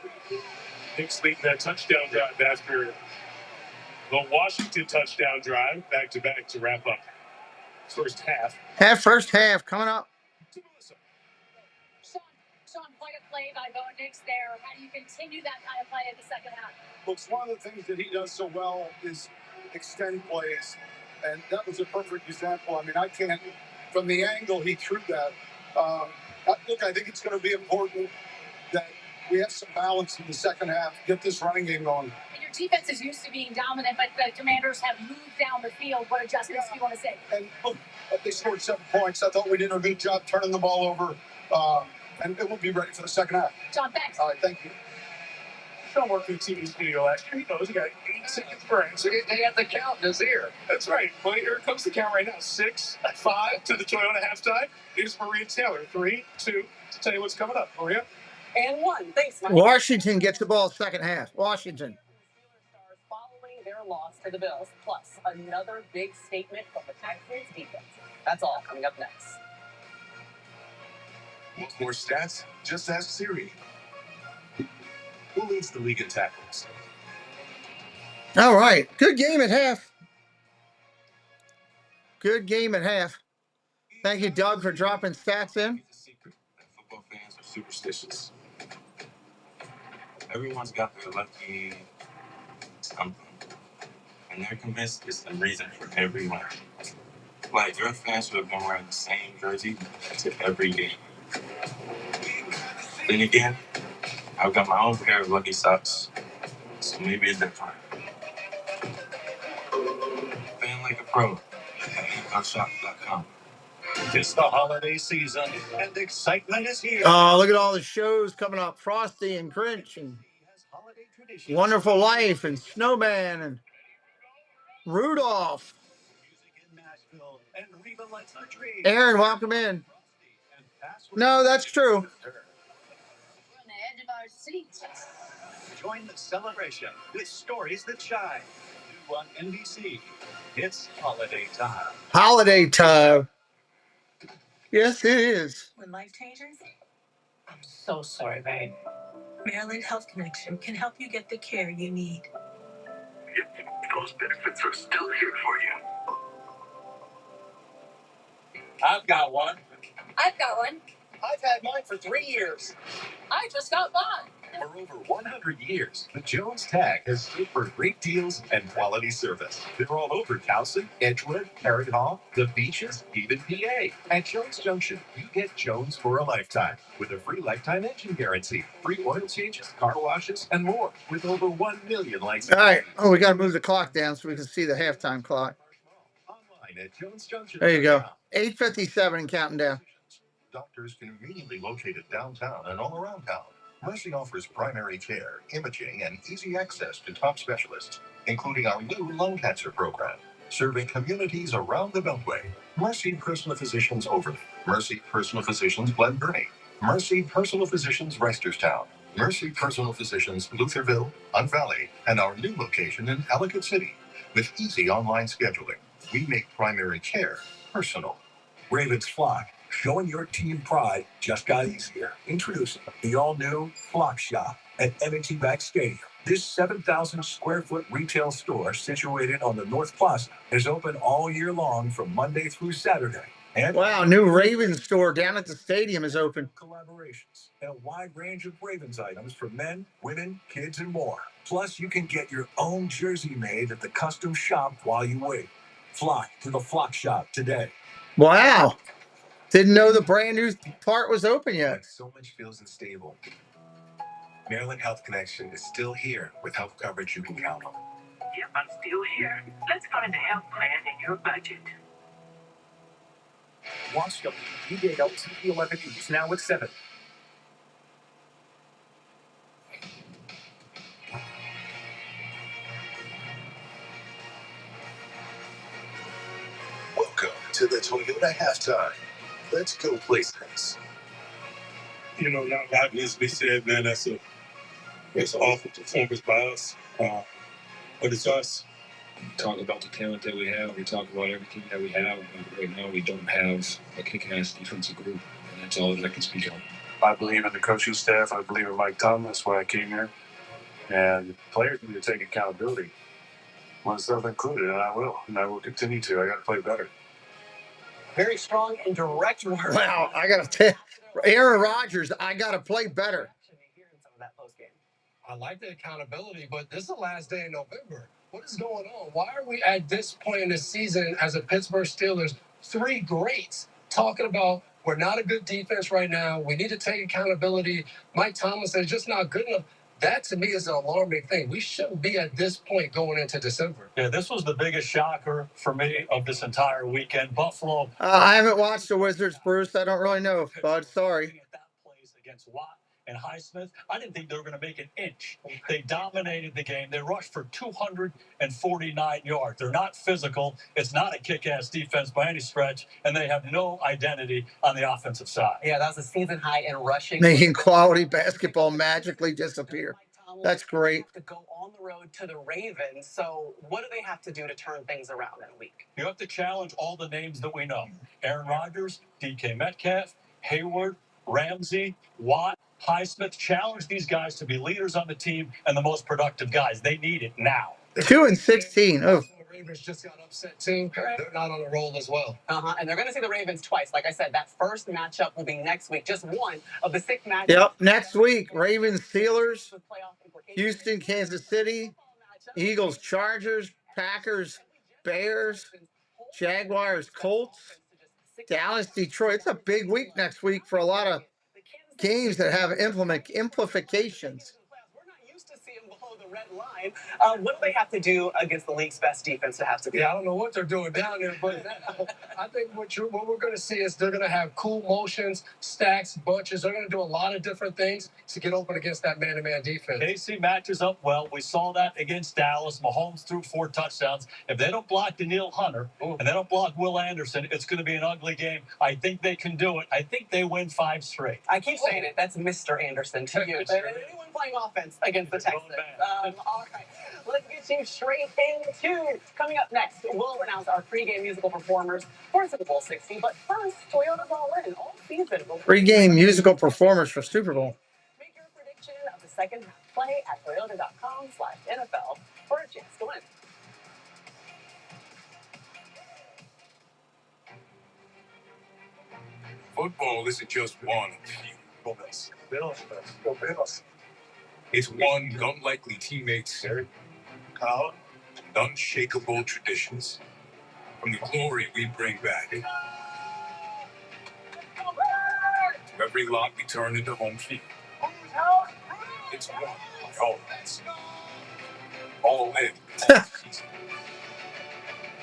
Knicks leading that touchdown drive after the Washington touchdown drive, back-to-back to wrap up first half. First half coming up. Sean, quite a play by Bo Nix there. How do you continue that kind of play in the second half? Well, it's one of the things that he does so well is extend plays. And that was a perfect example. I mean, I can't, from the angle he threw that, look, I think it's going to be important that we have some balance in the second half, get this running game going. And your defense is used to being dominant, but the Commanders have moved down the field. What adjustments do you want to say? And look, they scored 7 points. I thought we did a good job turning the ball over. And it will be ready for the second half. John, thanks. All right, thank you. Sean worked in the TV studio last year. He knows he got 8 seconds per answer. They had the count in his ear. That's right. Well, here comes the count right now. 6, 5 to the Toyota halftime. Here's Maria Taylor. 3, 2 to tell you what's coming up. Maria? And 1. Thanks, Mike. Washington gets the ball second half. Washington. Following their loss to the Bills, plus another big statement from the Texans defense. That's all coming up next. Want more stats? Just ask Siri. Who leads the league in tackles? All right. Good game at half. Good game at half. Thank you, Doug, for dropping stats in. Football fans are superstitious. Everyone's got their lucky something. And they're convinced it's the reason for every win. Like, your fans would have been wearing the same jersey to every game. Then again, I've got my own pair of lucky socks, so maybe it's different. Fan like a pro at kickoffshop.com. It's the holiday season, and excitement is here. Oh, look at all the shows coming up. Frosty and Grinch and Wonderful Life and Snowman and Rudolph. Aaron, welcome in. No, that's true. Join the celebration with stories that shine. New on NBC. It's holiday time. Holiday time. Yes, it is. When life changes, I'm so sorry, babe. Maryland Health Connection can help you get the care you need. Those benefits are still here for you. I've got one. I've got one. I've had mine for 3 years. I just got mine. For over 100 years, the Jones tag has stood for great deals and quality service. They're all over Towson, Edgewood, Parrot Hall, the Beaches, even PA. At Jones Junction, you get Jones for a lifetime with a free lifetime engine guarantee, free oil changes, car washes, and more with over 1 million licenses. All right. Oh, we got to move the clock down so we can see the halftime clock. Online at Jones Junction. There you go. 8:57 and counting down. Doctors conveniently located downtown and all around town. Mercy offers primary care, imaging, and easy access to top specialists, including our new lung cancer program, serving communities around the Beltway. Mercy Personal Physicians Overland, Mercy Personal Physicians Glen Burnie, Mercy Personal Physicians Reisterstown, Mercy Personal Physicians Lutherville, Hunt Valley, and our new location in Ellicott City. With easy online scheduling, we make primary care personal. Ravens Flock, showing your team pride just got easier. Introducing the all-new Flock Shop at M&T Bank Stadium. This 7,000 square foot retail store situated on the North Plaza is open all year long from Monday through Saturday. And wow, new Ravens store down at the stadium is open. Collaborations and a wide range of Ravens items for men, women, kids, and more. Plus, you can get your own jersey made at the custom shop while you wait. Flock to the Flock Shop today. Wow. Didn't know the brand new part was open yet. So much feels unstable. Maryland Health Connection is still here with health coverage you can count on. Yep, I'm still here. Let's find a health plan in your budget. Watch WASvsDEN 11 News now at 7. Welcome to the Toyota halftime. Let's go places. You know, not a lot needs to be said, man. It's an awful performance by us. But it's us. We talk about the talent that we have. We talk about everything that we have. But right now, we don't have a kick-ass defensive group. And that's all that I can speak on. I believe in the coaching staff. I believe in Mike Tomlin. That's why I came here. And players need to take accountability, myself included, and I will. And I will continue to. I got to play better. Very strong and direct word. Wow, I got to tell Aaron Rodgers, I got to play better. I like the accountability, but this is the last day in November. What is going on? Why are we at this point in the season as a Pittsburgh Steelers, three greats, talking about we're not a good defense right now. We need to take accountability. Mike Tomlin said it's just not good enough. That, to me, is an alarming thing. We shouldn't be at this point going into December. Yeah, this was the biggest shocker for me of this entire weekend. Buffalo. I haven't watched the Wizards, Bruce. I don't really know, bud. Sorry. Against Watt and Highsmith, I didn't think they were going to make an inch. They dominated the game. They rushed for 249 yards. They're not physical. It's not a kick-ass defense by any stretch, and they have no identity on the offensive side. Yeah, that was a season high in rushing. Making quality basketball magically disappear. That's great. To go on the road to the Ravens. So what do they have to do to turn things around in a week? You have to challenge all the names that we know. Aaron Rodgers, DK Metcalf, Hayward, Ramsey, Watt, Highsmith. Challenge these guys to be leaders on the team and the most productive guys. They need it now. 2-16. Oh. Ravens just got upset too. They're not on a roll as well. And they're going to see the Ravens twice. Like I said, that first matchup will be next week. Just one of the 6 matchups. Yep, next week, Ravens, Steelers, Houston, Kansas City, Eagles, Chargers, Packers, Bears, Jaguars, Colts, Dallas, Detroit. It's a big week next week for a lot of games that have implications. Red line. What do they have to do against the league's best defense to have to be? Yeah, I don't know what they're doing down there, but I think what we're going to see is they're going to have cool motions, stacks, bunches. They're going to do a lot of different things to get open against that man-to-man defense. KC matches up well. We saw that against Dallas. Mahomes threw 4 touchdowns. If they don't block Danielle Hunter and they don't block Will Anderson, it's going to be an ugly game. I think they can do it. I think they win 5 straight. I keep saying it. That's Mr. Anderson to you. Anyone playing offense against the Texans? All right, let's get you straight into. Coming up next, we'll announce our pregame musical performers for Super Bowl 60. But first, Toyota's all in all season. Pregame musical performers for Super Bowl. Make your prediction of the second half. Play at toyota.com/NFL for a chance to win. Football isn't just one of few moments. It's one unlikely teammates, unshakable traditions. From the glory we bring back to every lot we turn into home field. It's one all in.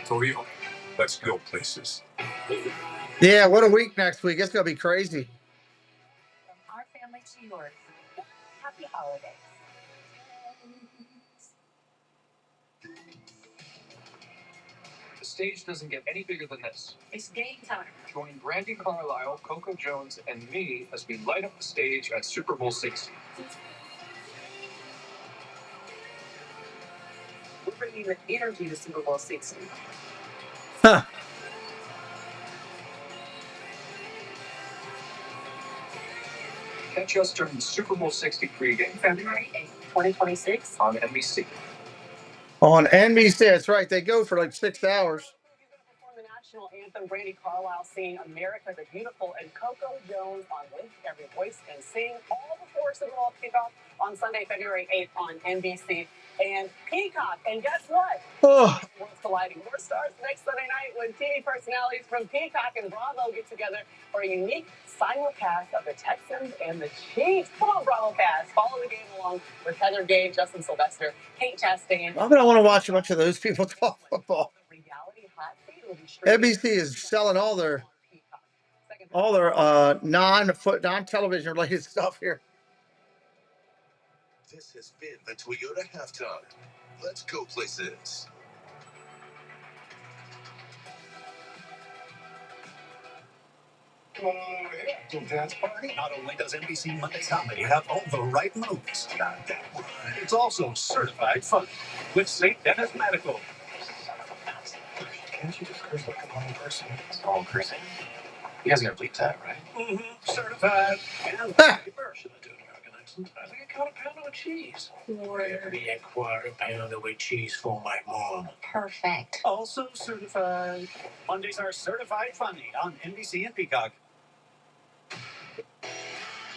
Toyota, let's go places. Yeah, what a week next week. It's going to be crazy. From our family to yours, happy holidays. The stage doesn't get any bigger than this. It's game time. Join Brandy Carlisle, Coco Jones, and me as we light up the stage at Super Bowl 60. We're bringing the energy to Super Bowl 60. Huh. Catch us during the Super Bowl 60 pregame, February 8th, 2026. on NBC. On NBC, that's right. They go for like 6 hours. The national anthem, Brandy Carlisle singing America the Beautiful, and Coco Jones on Lift Every Voice and Sing, all before Super Bowl kickoff on Sunday, February 8th on NBC and Peacock. And guess what? Oh. Worlds colliding. More stars next Sunday night when TV personalities from Peacock and Bravo get together for a unique simulcast of the Texans and the Chiefs. Come on, Bravo cast. Follow the game along with Heather Gay, Justin Sylvester, Kate Chastain. I'm going to want to watch a bunch of those people talk football. NBC is selling all their non-television related stuff here. This has been the Toyota Halftime. Let's go places. To dance party. Not only does NBC Monday Comedy have all the right moves, it's also certified fun with St. Dennis Medical. Can't you just curse like a normal person? It's all cursing. You guys gotta bleep that, right? Mm-hmm. Certified. And should I do an American accent? I think I got a pound of cheese. Maybe a quarter pound of cheese for my mom. Perfect. Also certified. Mondays are certified funny on NBC and Peacock.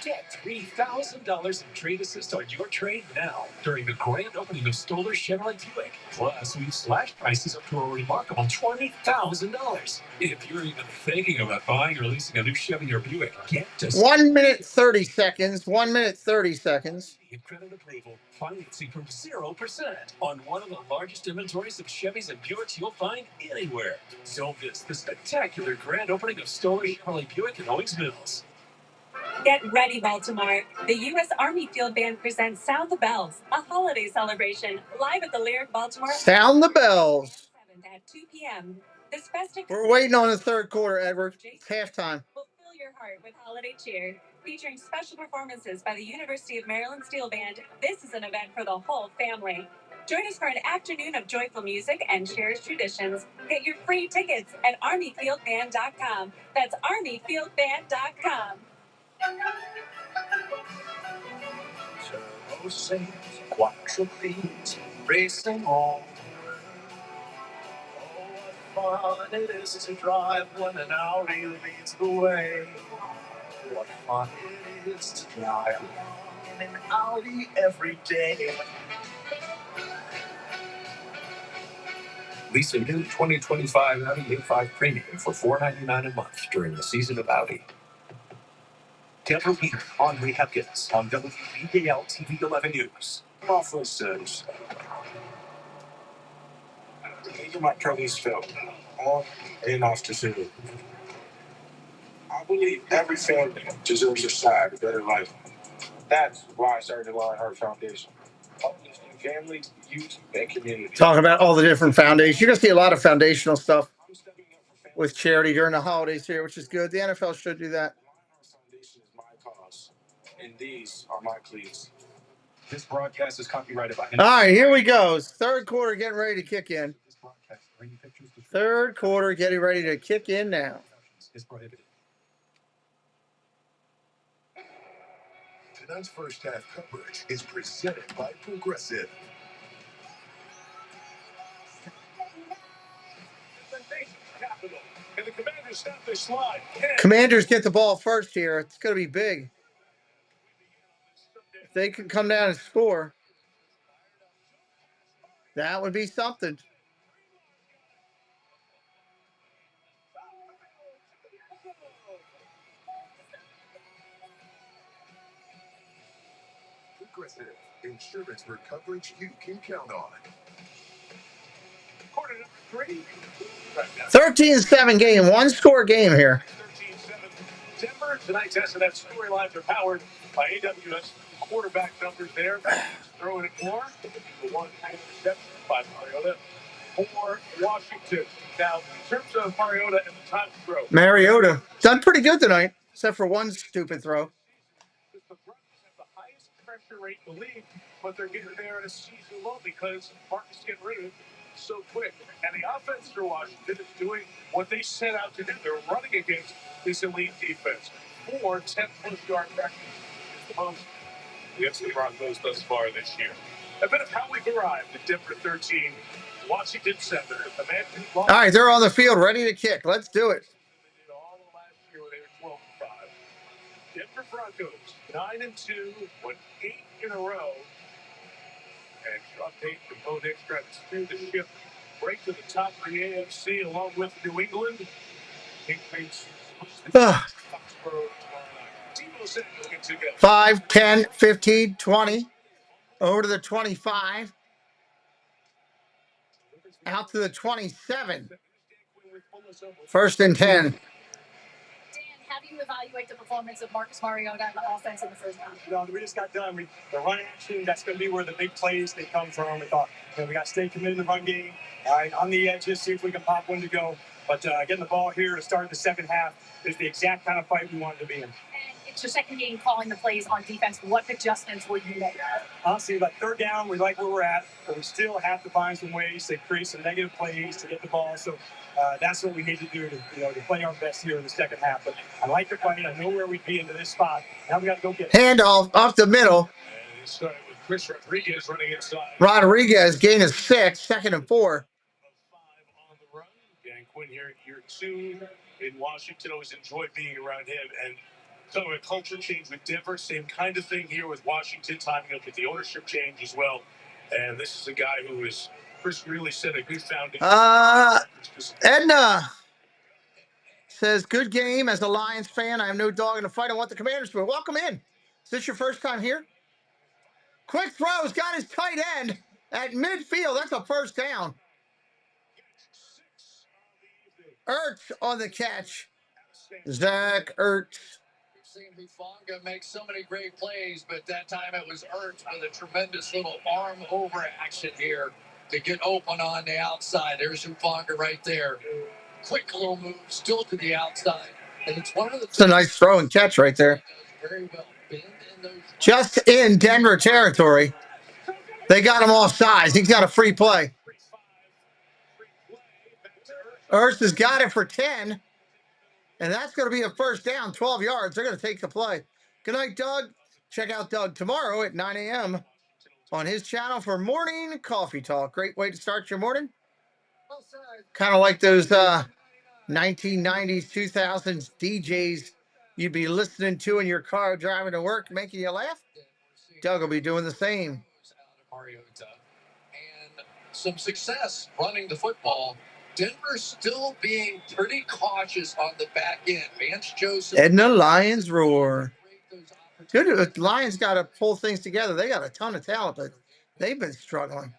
Get $3,000 in trade assist on your trade now during the grand opening of Stoller Chevrolet Buick. Plus, we slash prices up to a remarkable $20,000. If you're even thinking about buying or leasing a new Chevy or Buick, get to 1 minute 30 seconds. 1 minute 30 seconds. credit approval, financing from 0% on one of the largest inventories of Chevys and Buicks you'll find anywhere. Don't miss the spectacular grand opening of Stoller Chevrolet Buick in Owings Mills. Get ready, Baltimore. The U.S. Army Field Band presents Sound the Bells, a holiday celebration, live at the Lyric Baltimore. Sound the bells. At 2 p.m. This festive. We're waiting on the third quarter, Edward. It's halftime. Will fill your heart with holiday cheer, featuring special performances by the University of Maryland Steel Band. This is an event for the whole family. Join us for an afternoon of joyful music and cherished traditions. Get your free tickets at armyfieldband.com. That's armyfieldband.com. Turbo sings, quadrupeds, racing on. Oh, what fun it is to drive when an Audi leads the way. What fun it is to drive in an Audi every day. Lease a new 2025 Audi A5 Premium for $499 a month during the season of Audi. Deborah Weiner, Henri Hepkins on WBAL TV 11 News. Awful says. These are my Kelly's film. On and off the field. I believe every family deserves a side of better life. That's why I started the Lionheart Foundation. Uplifting family, youth, and community. Talking about all the different foundations. You're going to see a lot of foundational stuff with charity during the holidays here, which is good. The NFL should do that. Foundation is my cause, and these are my cleats. This broadcast is copyrighted by. All right, here we go. Third quarter getting ready to kick in. Third quarter getting ready to kick in now. Is prohibited. Tonight's first half coverage is presented by Progressive. And the Commanders stop their slide. Commanders get the ball first here. It's going to be big. If they can come down and score, that would be something. Progressive, insurance for coverage you can count on. Quarter number 3. 13-7 game, one-score game here. 13-7. Denver, tonight's SNF storylines are powered by AWS quarterback numbers there. Throwing it more. The one interception by Mariota for Washington. Now, in terms of Mariota and the time to throw. Mariota done pretty good tonight, except for one stupid throw. The Broncos have the highest pressure rate in the league, but they're getting there at a season low because Marcus getting rid of it so quick. And the offense for Washington is doing what they set out to do. They're running against this elite defense. 4 10-plus yard pressures is the most against the Broncos thus far this year. A bit of how we've arrived at Denver 13, Washington 7. All right, they're on the field ready to kick. Let's do it. All of last year when they were 12-5. Denver Broncos 9-2, won 8 in a row. And Sean Payton and Bo Nix trying to steer the ship right to the top of the AFC along with New England. King Pace. 5, 10, 15, 20. Over to the 25. Out to the 27. First and 10. Dan, how do you evaluate the performance of Marcus Mariota and the offense in the first half? You know, we just got done. The run action, that's going to be where the big plays they come from. We thought, we got to stay committed to the run game. All right, on the edges, see if we can pop one to go. But getting the ball here to start the second half is the exact kind of fight we wanted to be in. And it's your second game calling the plays on defense. What adjustments would you make? Honestly, like third down, we like where we're at, but we still have to find some ways to create some negative plays to get the ball. So that's what we need to do to play our best here in the second half. But I like the play. I know where we'd be into this spot. Now we got to go get it. Handoff off the middle. And it started with Chris Rodriguez running inside. Rodriguez gain of 6, 2nd and 4. On the run. Dan Quinn here, year 2 in Washington. Always enjoyed being around him. And so a culture change with Denver. Same kind of thing here with Washington, timing up with the ownership change as well. And this is a guy who is, Chris really set a good foundation. Edna says, good game. As a Lions fan, I have no dog in the fight. I want the Commanders to win. Welcome in. Is this your first time here? Quick throws, got his tight end at midfield. That's a first down. Ertz on the catch. Zach Ertz. We've seen Hufanga make so many great plays, but that time it was Ertz with a tremendous little arm over action here to get open on the outside. There's Hufanga right there. Quick little move, still to the outside. And it's one of the. It's a nice throw and catch right there. Very well. Bend in those. Just in Denver territory. They got him off sides. He's got a free play. Ertz has got it for 10. And that's going to be a first down, 12 yards. They're going to take the play. Good night, Doug. Check out Doug tomorrow at 9 a.m. on his channel for Morning Coffee Talk. Great way to start your morning. Kind of like those 1990s, 2000s DJs you'd be listening to in your car driving to work, making you laugh. Doug will be doing the same. And some success running the football. Denver's still being pretty cautious on the back end. Vance Joseph. Edna Lions roar. Good. The Lions got to pull things together. They got a ton of talent, but they've been struggling.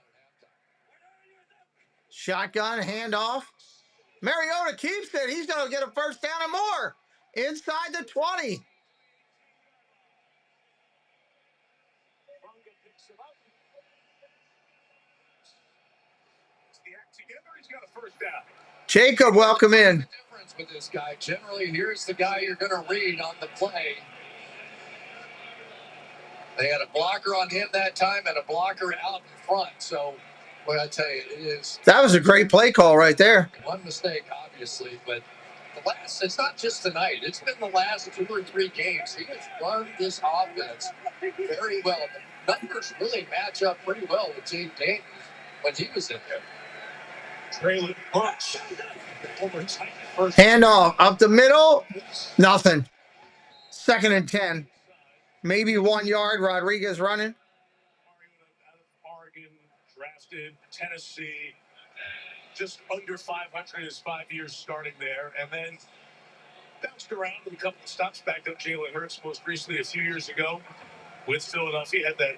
Shotgun handoff. Mariota keeps it. He's going to get a first down and more. Inside the 20. Jacob, welcome in. Difference with this guy. Generally, here's the guy you're going to read on the play. They had a blocker on him that time and a blocker out in front. So, what I tell you, it is. That was a great play call right there. One mistake, obviously, but it's not just tonight. It's been the last 2 or 3 games. He has run this offense very well. The numbers really match up pretty well with James Daniels when he was in there. Traylon Burks. Handoff up the middle. Nothing. 2nd and 10. Maybe 1 yard. Rodriguez running. Oregon, drafted Tennessee, just under 500 his 5 years starting there, and then bounced around with a couple of stops back up Jalen Hurts most recently a few years ago with Philadelphia. Had that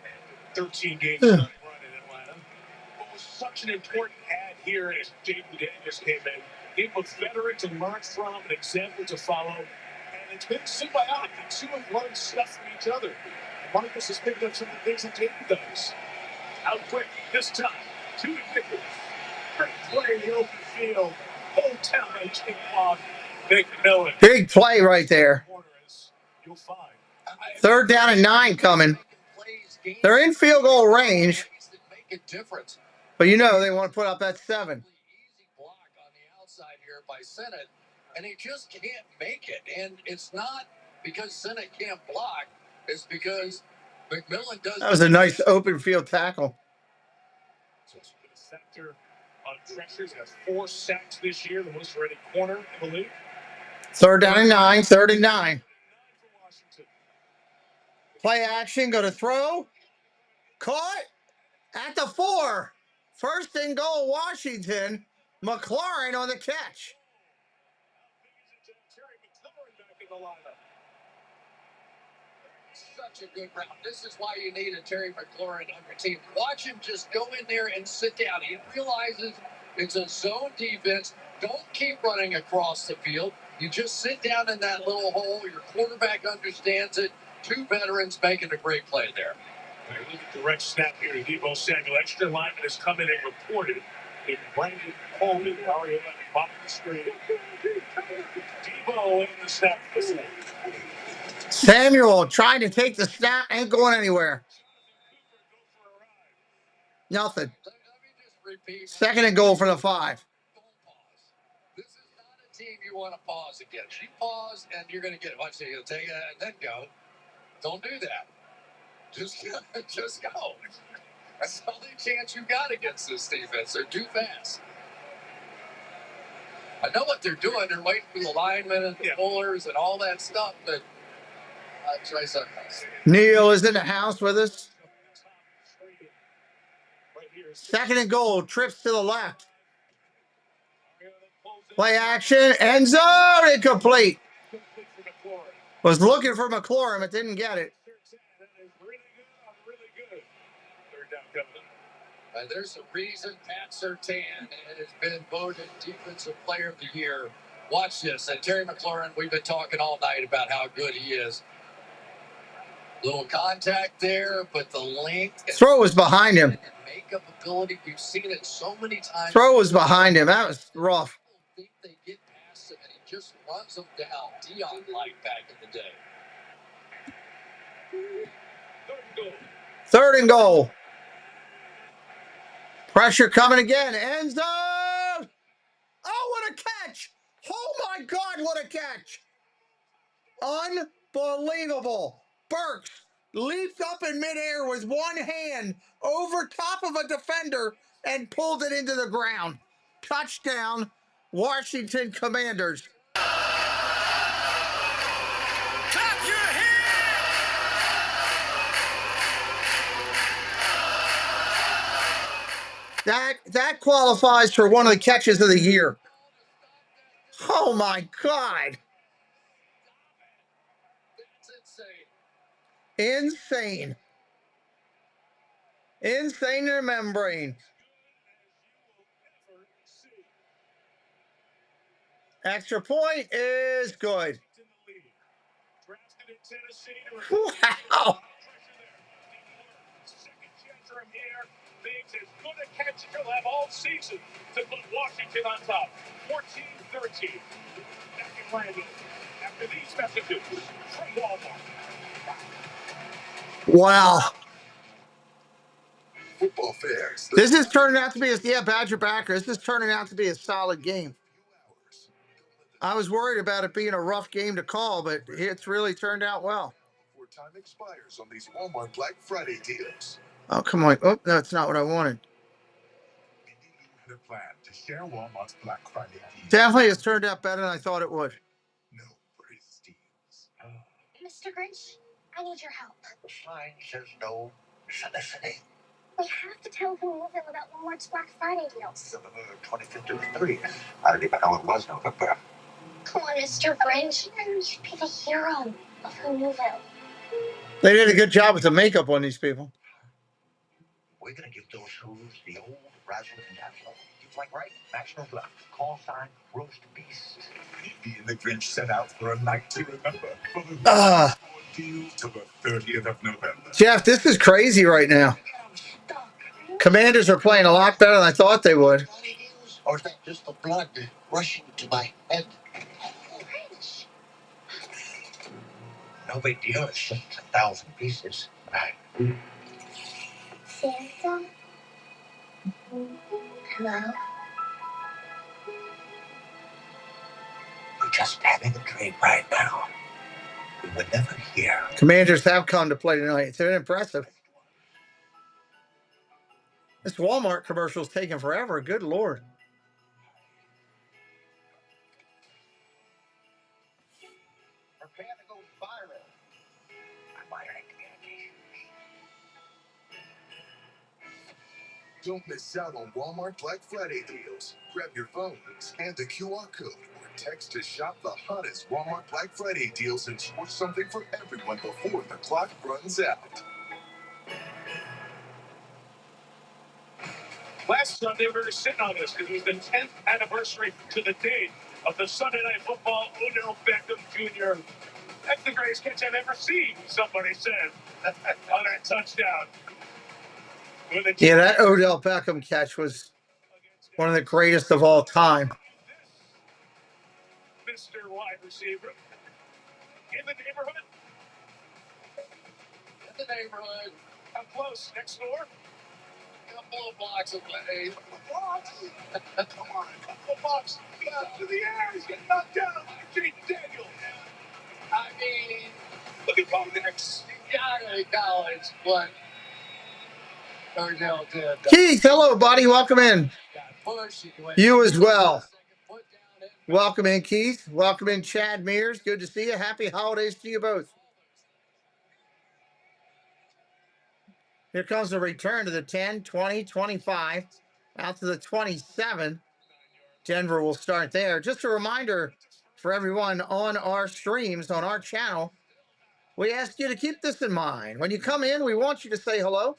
13-game run in Atlanta. But was such an important ad here as Jaden Davis came in. Gave him a veteran to learn from, an example to follow, and it's been symbiotic. The two have learned stuff from each other. Marcus has picked up some of the things that Jaden does. Out quick this time. 2 Nichols. Great play in the open field. Whole town edging on McMillan. Big play right there. You'll find. 3rd down and 9 coming. They're in field goal range. Make a difference. But you know they want to put up that 7. Easy block on the outside here by Sennett, and he just can't make it. And it's not because Sennett can't block. It's because McMillan does. That was a nice open field tackle. So it's been a factor on pressures. He has 4 sacks this year, the most for any corner in the league. 3rd down and 9. 3rd and 9. Play action. Go to throw. Caught at the 4. 1st and goal, Washington. McLaurin on the catch. Such a good route. This is why you need a Terry McLaurin on your team. Watch him just go in there and sit down. He realizes it's a zone defense. Don't keep running across the field. You just sit down in that little hole. Your quarterback understands it. 2 veterans making a great play there. Look at the direct snap here to Deebo Samuel. Extra lineman has come in and reported. It Brandon Coleman already at the bottom of the screen. Deebo in the snap. Samuel trying to take the snap, ain't going anywhere. Nothing. 2nd and goal for the 5. This is not a team you want to pause against. You pause and you're going to get it. Watch, you're going to take it and then go. Don't do that. Just go. That's the only chance you got against this defense. They're too fast. I know what they're doing. They're waiting for the linemen and the pullers and all that stuff, but try something else. Neil is in the house with us. 2nd and goal. Trips to the left. Play action. End zone. Incomplete. Was looking for McLaurin, but didn't get it. There's a reason Pat Surtain has been voted Defensive Player of the Year. Watch this. And Terry McLaurin, we've been talking all night about how good he is. Little contact there, but the length. Throw was behind him. Makeup ability, we've seen it so many times. Throw was behind him. That was rough. I think they get past him, and he just runs them down. Dion-like back in the day. 3rd and goal. Pressure coming again. End zone. Oh, what a catch. Oh, my God, what a catch. Unbelievable. Burks leaped up in midair with one hand over top of a defender and pulled it into the ground. Touchdown, Washington Commanders. Clap your hands! That qualifies for one of the catches of the year. Oh, my God. Insane. Insane in the membrane. Extra point is good. Wow. Things as good a catch as you'll have all season to put Washington on top. 14-13. Back in Landon after these messages from Walmart. Wow. Football fans. This is turning out to be Badger Backer. This is turning out to be a solid game. I was worried about it being a rough game to call, but it's really turned out well. Before time expires on these Walmart Black Friday deals. Oh, come on. Oh, that's not what I wanted. Had a plan to share Walmart's Black Friday deals. Definitely has turned out better than I thought it would. No praise deals. Mr. Grinch, I need your help. The sign says no soliciting. We have to tell who moved in about Walmart's Black Friday deals. November 25th to the 30th. I don't even know it was November. Come on, Mr. Grinch. You should be the hero of who moved in. They did a good job with the makeup on these people. We're going to give those who's the old razzle and dazzle. It's like right, National Blood. Call sign, roast beast. He and the Grinch set out for a night to remember. For the deal till the 30th of November. Jeff, this is crazy right now. Commanders are playing a lot better than I thought they would. Or is that just the blood rushing to my head? No big deal. It's just 1,000 pieces. Right. Santa? Hello? We're just having a dream right now. We would never hear. Commanders have come to play tonight. It's been impressive. This Walmart commercial is taking forever. Good Lord. Prepare to go viral. I'm wiring communication. Don't miss out on Walmart Black Friday deals. Grab your phone, scan the QR code, or text to shop the hottest Walmart Black Friday deals and score something for everyone before the clock runs out. Last Sunday, we were sitting on this because it was the 10th anniversary to the date of the Sunday Night Football Odell Beckham Jr. That's the greatest catch I've ever seen, somebody said, on that touchdown. Yeah, that Odell Beckham catch was one of the greatest of all time. Mr. Wide Receiver. In the neighborhood? In the neighborhood. How close? Next door? A couple of blocks away. Come on, a couple of blocks. Up to the air. He's getting knocked down by Jaden Daniels. I mean, look at Bo Nix. He got out of college, but Odell did. Keith, hello, buddy. Welcome in. You as well. Welcome in, Keith. Welcome in, Chad Mears. Good to see you. Happy holidays to you both. Here comes the return to the 10, 20, 25, out to the 27. Denver will start there. Just a reminder for everyone on our streams, on our channel, we ask you to keep this in mind. When you come in, we want you to say hello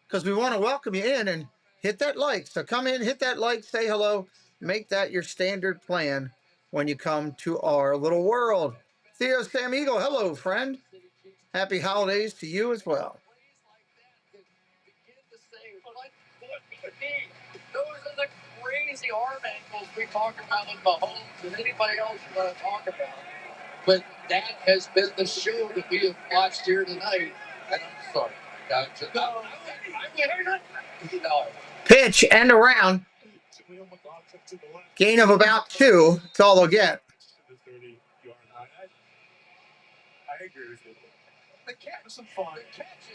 because we want to welcome you in and hit that like. So come in, hit that like, say hello, make that your standard plan when you come to our little world. Theo Sam Eagle, hello, friend. Happy holidays to you as well. Those are the crazy arm angles we talk about with Mahomes and anybody else you want to talk about. But that has been the show that we have watched here tonight. And I'm sorry. No. Pitch and around. Gain of about 2. That's all they'll get. I agree with you. The catch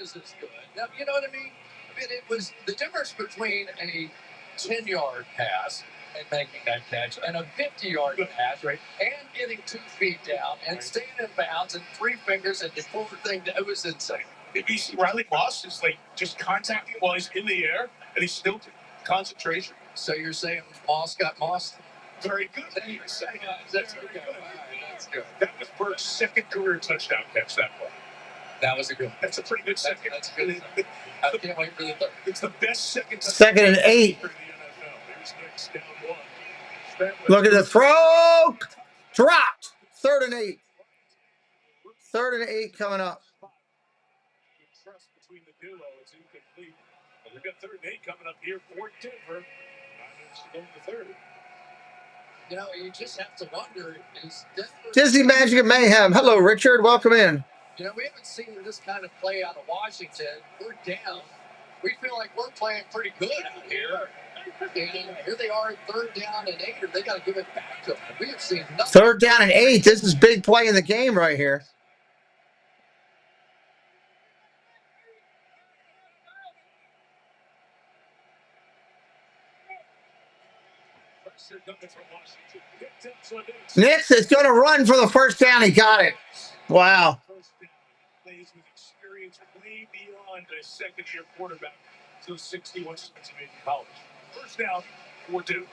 is as good. Now, you know what I mean? I mean, it was the difference between a 10-yard pass and making that catch and a 50-yard pass, right? And getting 2 feet down and staying in bounds and 3 fingers and the forward thing. It was insane. Did you see Riley Moss is like just contacting while he's in the air and he's still concentration? So you're saying Moss got Moss? Very good. That's good. That's good. That was Burke's second career touchdown catch that way. That was a good one. That's a pretty good second. That's good. I can't wait for the third. It's the best second. Second and 8. Look at the throw. Dropped. 3rd and 8. 3rd and 8 coming up. Trust between the duo. It's incomplete. But we've got 3rd and 8 coming up here for Denver. 9 minutes to go in the 3rd. You know, you just have to wonder, is Denver... Disney Magic of Mayhem. Hello, Richard. Welcome in. You know, we haven't seen this kind of play out of Washington. We're down. We feel like we're playing pretty good out here. And here they are, 3rd down and 8. They got to give it back to them. We have seen nothing. 3rd down and 8. This is big play in the game right here. Nix is going to run for the 1st down. He got it. Wow. Plays with experience way beyond a second-year quarterback. So 61 since he made college. 1st down, 4-2.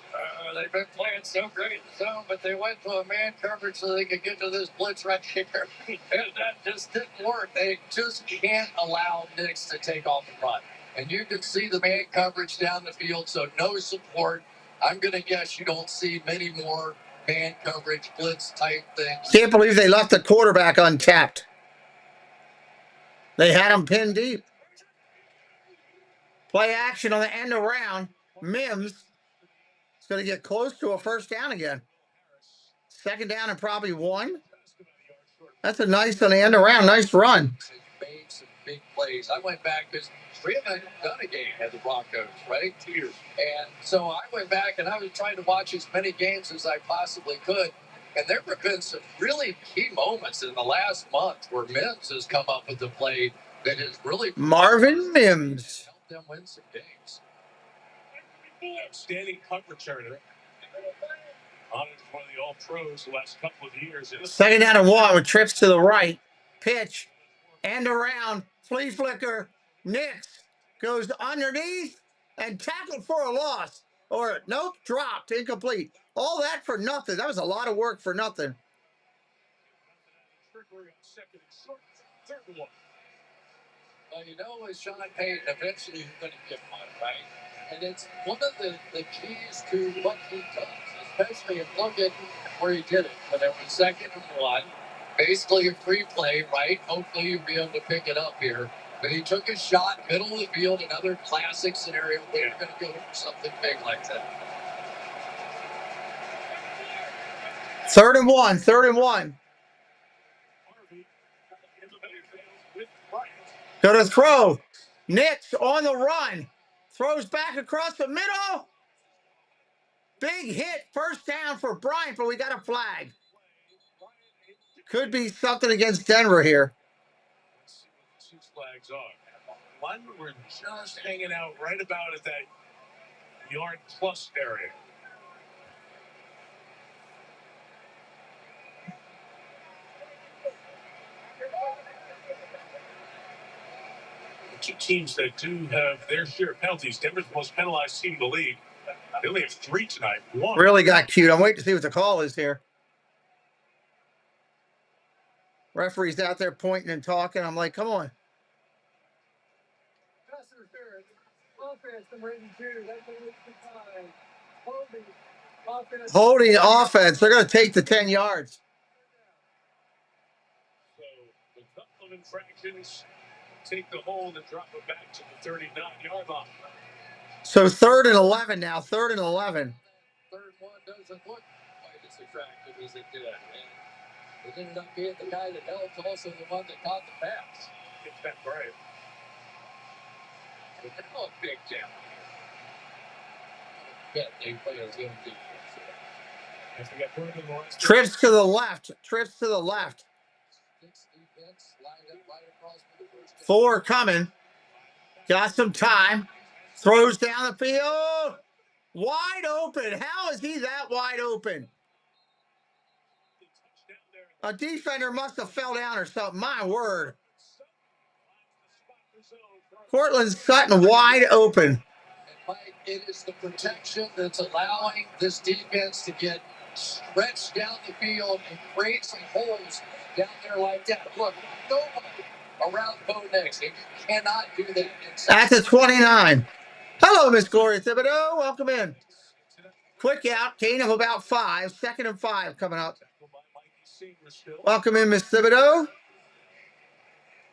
They've been playing so great in the zone, but they went to a man coverage so they could get to this blitz right here. And that just didn't work. They just can't allow Nix to take off the run. And you can see the man coverage down the field, so no support. I'm going to guess you don't see many more man coverage blitz type things. Can't believe they left the quarterback untapped. They had him pinned deep. Play action on the end around. Mims is going to get close to a 1st down again. 2nd down and probably 1. That's a nice on the end around. Nice run. Made some big plays. I went back because we haven't done a game at the Broncos, right? 2 years. And so I went back and I was trying to watch as many games as I possibly could. And there have been some really key moments in the last month where Mims has come up with a play that is really Marvin Mims. helped them win some games. Outstanding punt returner. Honored as one of the All-Pros the last couple of years. 2nd down and 1 with trips to the right. Pitch. End around. Flea flicker. Nix goes underneath and tackled for a loss. Or, nope, dropped. Incomplete. All that for nothing. That was a lot of work for nothing. Well, you know, with Sean Payton, eventually you're going to get one, right? And it's one of the keys to what he does, especially if look at where he did it. When it was 2nd and 1, basically a free play, right? Hopefully you'll be able to pick it up here. But he took a shot, middle of the field, another classic scenario where you're going to go for something big like that. 3rd and 1. 3rd and 1. Go to throw. Nix on the run. Throws back across the middle. Big hit. 1st down for Bryant, but we got a flag. Could be something against Denver here. Let's see what the 2 flags are. One, we're just hanging out right about at that yard plus area. The 2 teams that do have their share of penalties. Denver's the most penalized team in the league. They only have 3 tonight. 1. Really got cute. I'm waiting to see what the call is here. Referee's out there pointing and talking. I'm like, come on. Holding offense. They're going to take the 10 yards. So a couple of infractions, take the hold and drop it back to the 39-yard line. So 3rd and 11 now. 3rd and 11. 3rd one doesn't look quite as attractive as it did. And it ended up being the guy that helped, also the one that caught the pass. It's that right. But now a big down here. Bet they play a good defense. Trips to the left. Trips to the left. 4 coming. Got some time. Throws down the field. Wide open. How is he that wide open? A defender must have fell down or something. My word. Cortland Sutton wide open. And Mike, it is the protection that's allowing this defense to get stretched down the field and create some holes down there like that. Look, nobody around Bo Nix. You cannot do that inside. That's a 29. Hello, Miss Gloria Thibodeau. Welcome in. Quick out. Gain of about 5. 2nd and 5 coming up. Welcome in, Miss Thibodeau.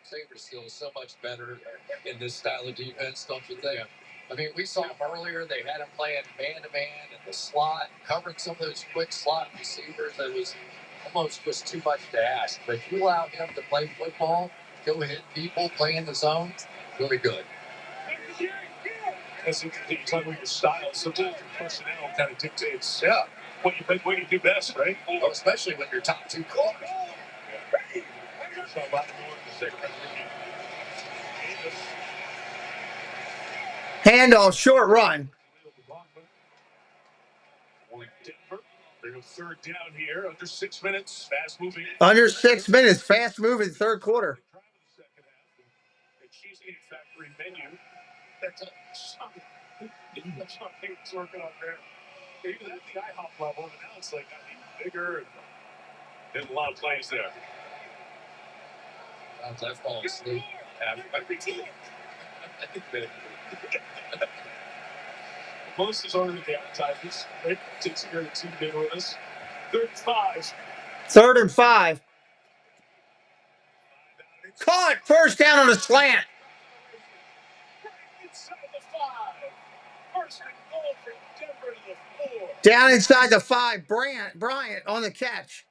Sabres still so much better in this style of defense, don't you think? I mean, we saw them earlier. They had them playing man-to-man in the slot, covering some of those quick slot receivers. It was almost just too much to ask. But if you allow him to play football, he'll hit people, play in the zone, really good. That's interesting. You talk about your style. Sometimes your personnel kind of dictates what you do best, right? Well, especially when you're top two corners. Yeah. So a lot more in the second half. Handoff, short run. Denver, they go third down here, under 6 minutes, fast moving. Under 6 minutes, fast moving third quarter. The Cheesecake Factory menu. That's something that's working on there. Even at the IHOP level, and now it's like even bigger and there's a lot of plays there. Sometimes I fall asleep. Most is already the advertisements. Right? Takes care of the team being with us. 35. 3rd and 5. Caught. First down on a slant. Inside the 5. First and goal from Denver to the 4. Down inside the 5. Bryant on the catch.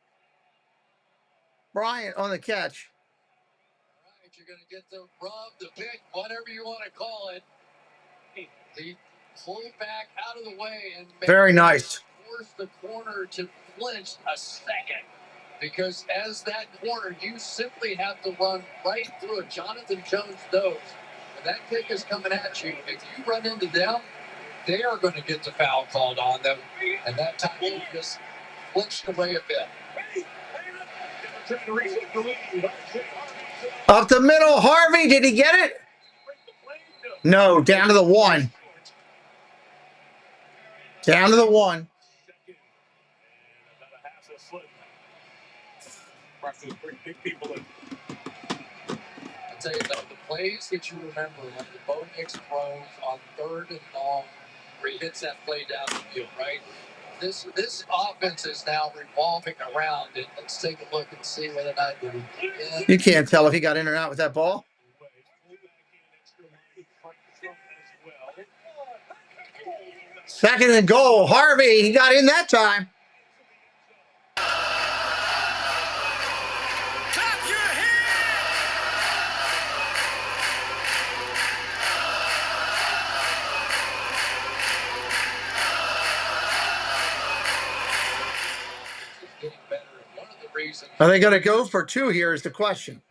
Bryant on the catch. All right, you're going to get the rub, the pick, whatever you want to call it. He pulled back out of the way and very nice. Forced the corner to flinch a second. Because as that corner, you simply have to run right through a Jonathan Jones nose. When that kick is coming at you, if you run into them, they are going to get the foul called on them. And that time you just flinched away a bit. Up the middle, Harvey, did he get it? No, down to the 1. Down to the 1. I'll tell you though, the plays that you remember when the Bo Nix throws on 3rd and long, where he hits that play down the field, right? This offense is now revolving around it. Let's take a look and see whether or not you can't tell if he got in or out with that ball. 2nd and goal. Harvey, he got in that time. Are they going to go for 2 here is the question.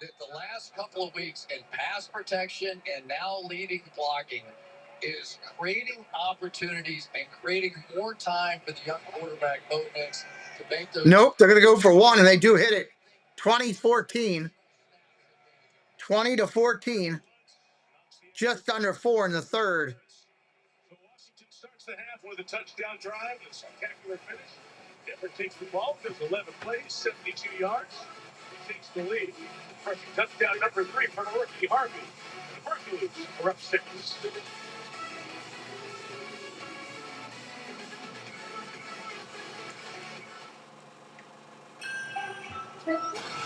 The last couple of weeks in pass protection and now leading blocking is creating opportunities and creating more time for the young quarterback, Bo Nix, to make those. Nope, they're going to go for 1, and they do hit it. 20-14. 20-14. Just under 4 in the 3rd. So Washington starts the half with a touchdown drive, a spectacular finish. Denver takes the ball, there's 11 plays, 72 yards. He takes the lead. Rushing touchdown number 3 for the rookie Harvey. The Broncos are up 6.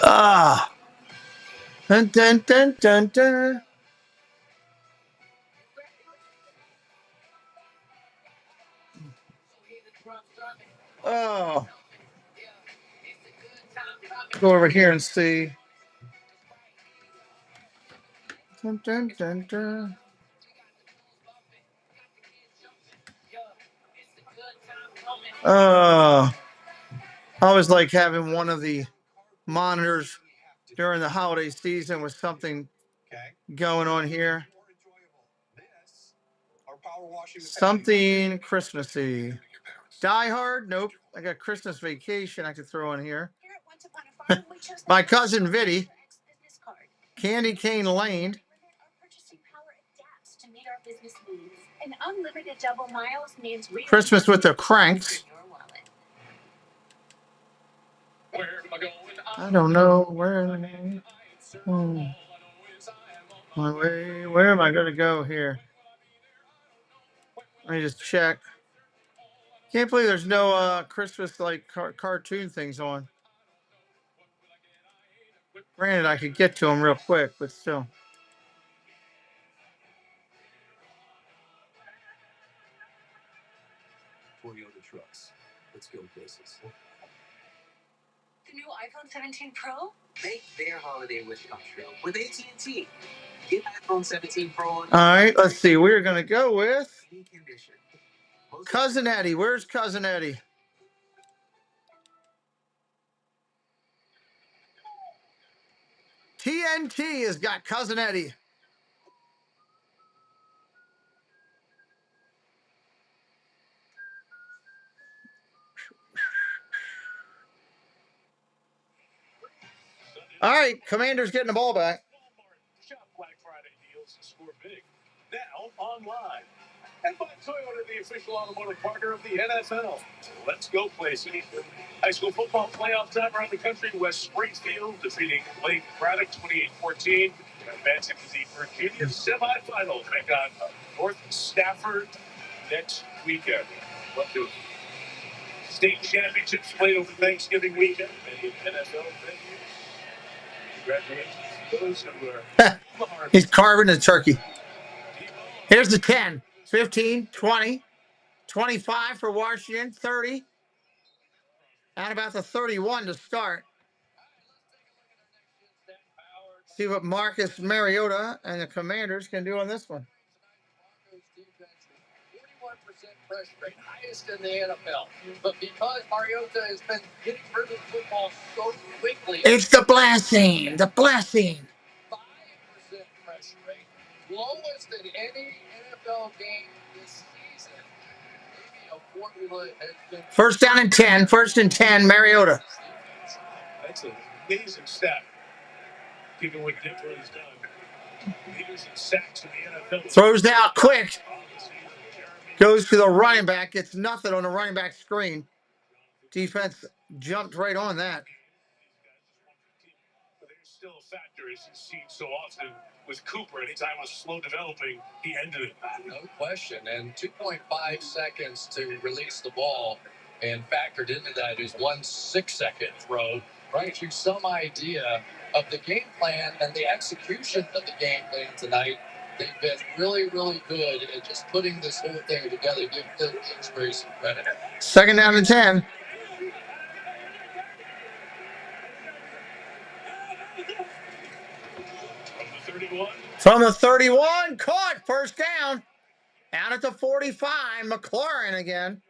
Ah. Dun, dun, dun, dun, dun. Oh. Go over here and see. Dun, dun, dun, dun. I always like having one of the monitors during the holiday season with something going on here. Something Christmassy. Die Hard? Nope. I got Christmas Vacation I could throw in here. My cousin Vinny. Candy Cane Lane. Christmas with the Cranks. I don't know where. My way. Where am I going to go here? Let me just check. Can't believe there's no Christmas like cartoon things on. Granted, I could get to them real quick, but still. Toyota trucks. Let's go places. The new iPhone 17 Pro? Make their holiday wish come true with AT&T. Get iPhone 17 Pro on. All right, let's see. We're going to go with Cousin Eddie. Where's Cousin Eddie? TNT has got Cousin Eddie. All right, Commanders getting the ball back. Shop Black Friday deals and score big. Now online. And by Toyota, the official automotive partner of the NFL. Let's go places. High school football playoff time around the country. West Springfield defeating Lake Braddock 28-14. Advancing to the Virginia semifinal. Take on North Stafford next weekend. What do state championships played over Thanksgiving weekend? Many NFL venues. Congratulations to those who are. He's carving the turkey. Here's the 10, 15, 20, 25 for Washington, 30. And about the 31 to start. See what Marcus Mariota and the Commanders can do on this one. 41% pressure rate, highest in the NFL. But because Mariota has been getting rid of football so quickly, it's the blessing. The blessing. 5% pressure rate, lowest in any NFL game this season. Maybe a formula has been. First down and 10. First and 10, Mariota. That's an amazing stat. Given what Denver has done. Leaders in sacks in the NFL. Throws out quick. Goes to the running back. Gets nothing on the running back screen. Defense jumped right on that. But there's still a factor, as you've seen so often with Cooper. Anytime it was slow developing, he ended it. No question. And 2.5 seconds to release the ball. And factored into that is 1 6-second throw. Right, you some idea of the game plan and the execution of the game plan tonight. They've been really, really good at just putting this whole thing together. Give Phil Kingsbury some credit. Second down and 10. From the 31, caught, first down. Out at the 45, McLaurin again.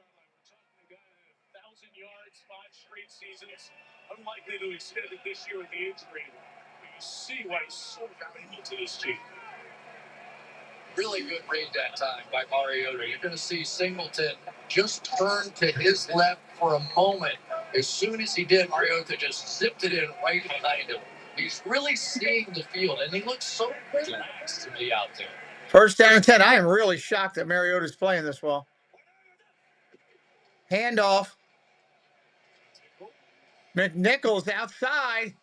1,000 yards, 5 straight seasons. Unlikely to extend it this year with the injury. But you see why he's so valuable to this team. Really good read that time by Mariota. You're going to see Singleton just turn to his left for a moment. As soon as he did, Mariota just zipped it in right behind him. He's really seeing the field, and he looks so relaxed to me out there. First down and 10. I am really shocked that Mariota's playing this well. Handoff. McNichols outside.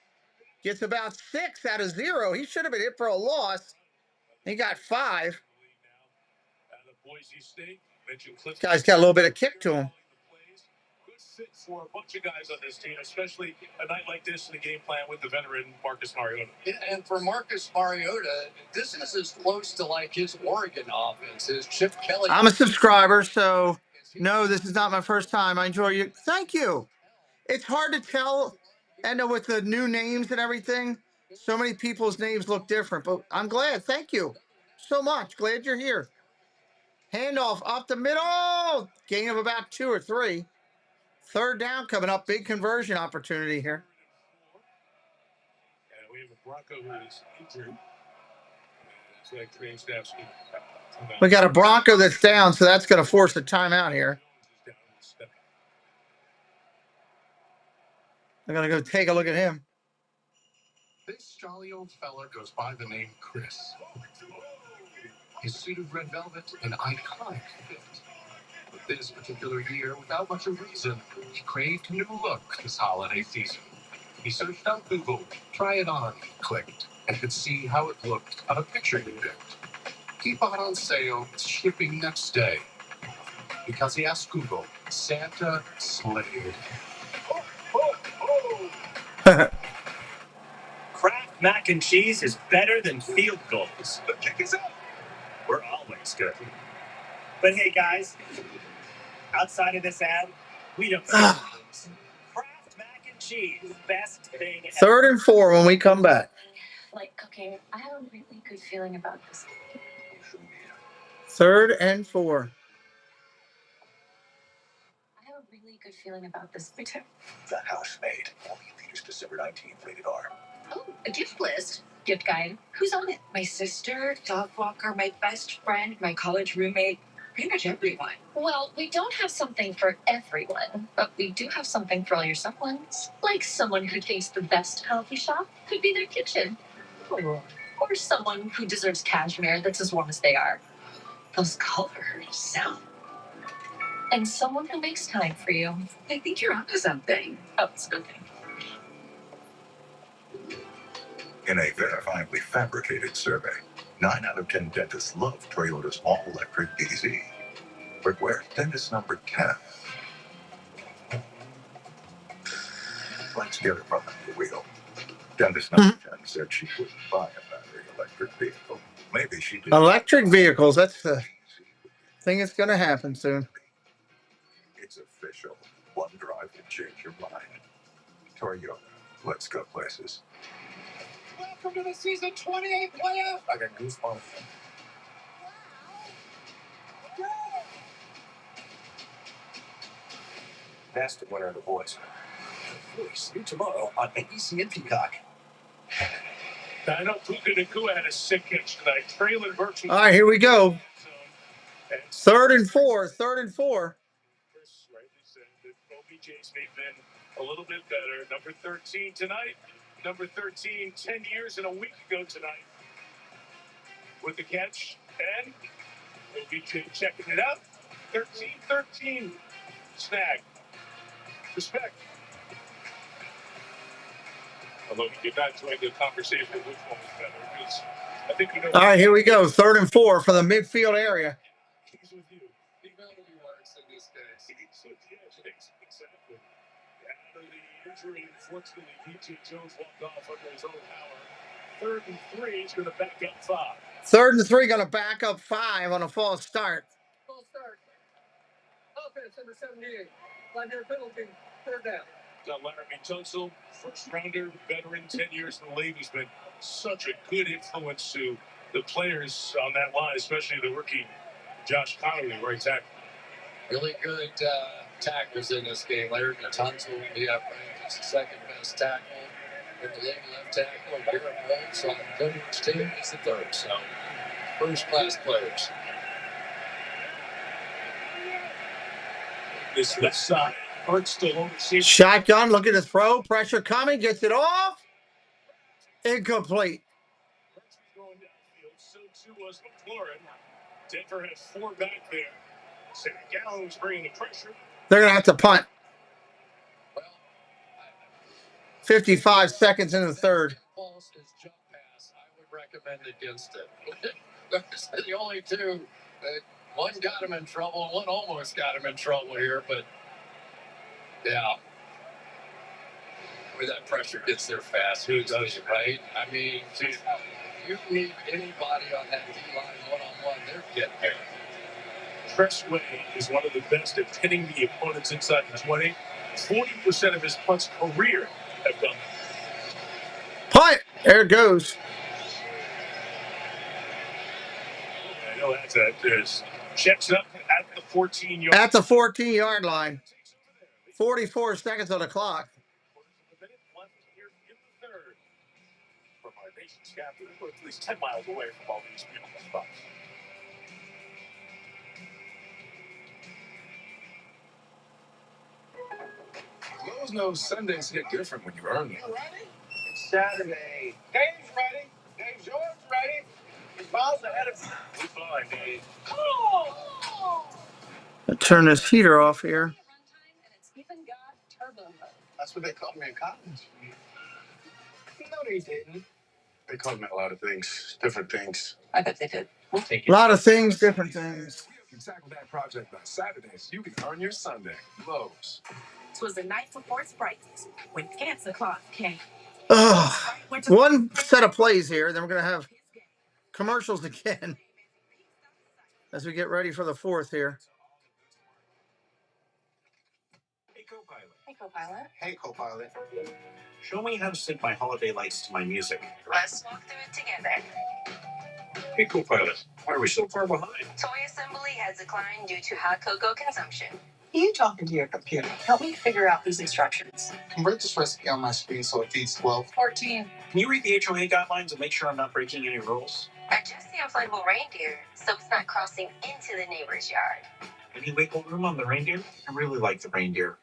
Gets about 6 out of 0. He should have been hit for a loss. He got 5. This guy's got a little bit of kick to him. Good fit for a bunch of guys on this team, especially a night like this in the game plan with the veteran Marcus Mariota. And for Marcus Mariota, this is as close to like his Oregon offense as Chip Kelly. I'm a subscriber, so no, this is not my first time. I enjoy you. Thank you. It's hard to tell, and with the new names and everything, so many people's names look different, but I'm glad. Thank you so much. Glad you're here. Handoff up the middle. Gain of about 2 or 3. Third down coming up. Big conversion opportunity here. And we have a Bronco who is injured. We got a Bronco that's down, so that's going to force a timeout here. I'm going to go take a look at him. This jolly old fella goes by the name Chris. His suit of red velvet, an iconic fit. But this particular year, without much of reason, he craved a new look this holiday season. He searched on Google, try it on, clicked, and could see how it looked on a picture he picked. He bought on sale, shipping next day. Because he asked Google, Santa slayed. Kraft mac and cheese is better than field goals. The kick is up. We're always good. But hey, guys, outside of this ad, We don't. Kraft mac and cheese, best thing ever. 3rd and 4 when we come back. Like cooking, I have a really good feeling about this. 3rd and 4. I have a really good feeling about this. Me too. That house made. Only in theaters December 19th, rated R. Oh, a gift list. Gift guide. Who's on it? My sister, dog walker, my best friend, my college roommate, pretty much everyone. Well, we don't have something for everyone, but we do have something for all your someones. Like someone who thinks the best coffee shop could be their kitchen. Or someone who deserves cashmere that's as warm as they are. Those colors. And someone who makes time for you. I think you're onto something. Oh, it's a good thing. In a verifiably fabricated survey, 9 out of 10 dentists love Toyota's all-electric DZ. But where's dentist number 10? Let's get her from the wheel. Dentist number 10 said she wouldn't buy a battery electric vehicle. Maybe she did. Electric vehicles, that's the thing that's going to happen soon. It's official. One drive can change your mind. Toyota. Let's go places. Welcome to the season 28 playoff. I got goosebumps. That's the winner of the boys. See you tomorrow on ABC and Peacock. I know Puka Nacua had a sick catch tonight. Traylon Burks. All right, here we go. 3rd and 4. 3rd and 4. Chris rightly said that OBJ's may have been a little bit better. Number 13 tonight. Number 13, 10 years and a week ago tonight. With the catch. And OBJ checking it out. 13-13 snag. Respect. Although he did not join the conversation which one was better. Because I think we know. All right, here we go. 3rd and 4 from the midfield area. He's with you. He really works in this case. He's with you. Exactly. After the injury, unfortunately, DJ Jones walked off under his own power. 3rd and 3 is going to back up 5. 3rd and 3 going to back up 5 on a false start. False start. Offense number 78. Linebacker penalty. 3rd down. Laramie Tunsil, first rounder, veteran, 10 years in the league. He's been such a good influence to the players on that line, especially the rookie Josh Connolly, right tackle. Really good tackles in this game. Larry Tunsil will be up ranked as the second best tackle in the league. Left tackle, Garrett Rhodes on Denver's team is the 3rd. So, first-class players. This left side. Shotgun, look at his throw. Pressure coming, gets it off. Incomplete. Going downfield, so too was McLaurin. Denver has 4 back there. Sam Gallows bringing the pressure. They're going to have to punt. 55 seconds in the 3rd. False is jump pass. I would recommend against it. Those are the only two. One got him in trouble. One almost got him in trouble here, but yeah. Where that pressure gets there fast. Who does it, right? I mean, if you leave anybody on that D-line one-on-one, they're getting there. Tressway is one of the best at hitting the opponents inside the 20. 40% of his punts career have done that. Punt! There it goes. I know that's that. There's checks up at the 14-yard. At the 14-yard line. 44 seconds on the clock. Left here in the 3rd. From our nation's capital, we're at least 10 miles away from all these beautiful spots. Lowe's knows Sundays hit different when you earn them. Ready? It's Saturday. Dave's ready. Dave's yours ready. His balls ahead of you. Good fine, Dave. Oh! I'll turn this heater off here. That's what they called me in college. No, they didn't. They called me a lot of things, different things. I bet they did. We'll take it. A lot of things, different things. If you tackle that project on Saturdays, you can earn your Sunday. Lowe's. It was the night before Sprite when Cancer Clock came. One set of plays here, then we're going to have commercials again as we get ready for the 4th here. Copilot. Hey, Copilot. Show me how to sync my holiday lights to my music. Let's walk through it together. Hey, Copilot. Why are we so far behind? Toy assembly has declined due to hot cocoa consumption. You talking to your computer. Help me figure out these instructions. Convert this recipe on my screen so it feeds 12. 14. Can you read the HOA guidelines and make sure I'm not breaking any rules? Adjust the inflatable reindeer so it's not crossing into the neighbor's yard. Any wiggle room on the reindeer? I really like the reindeer.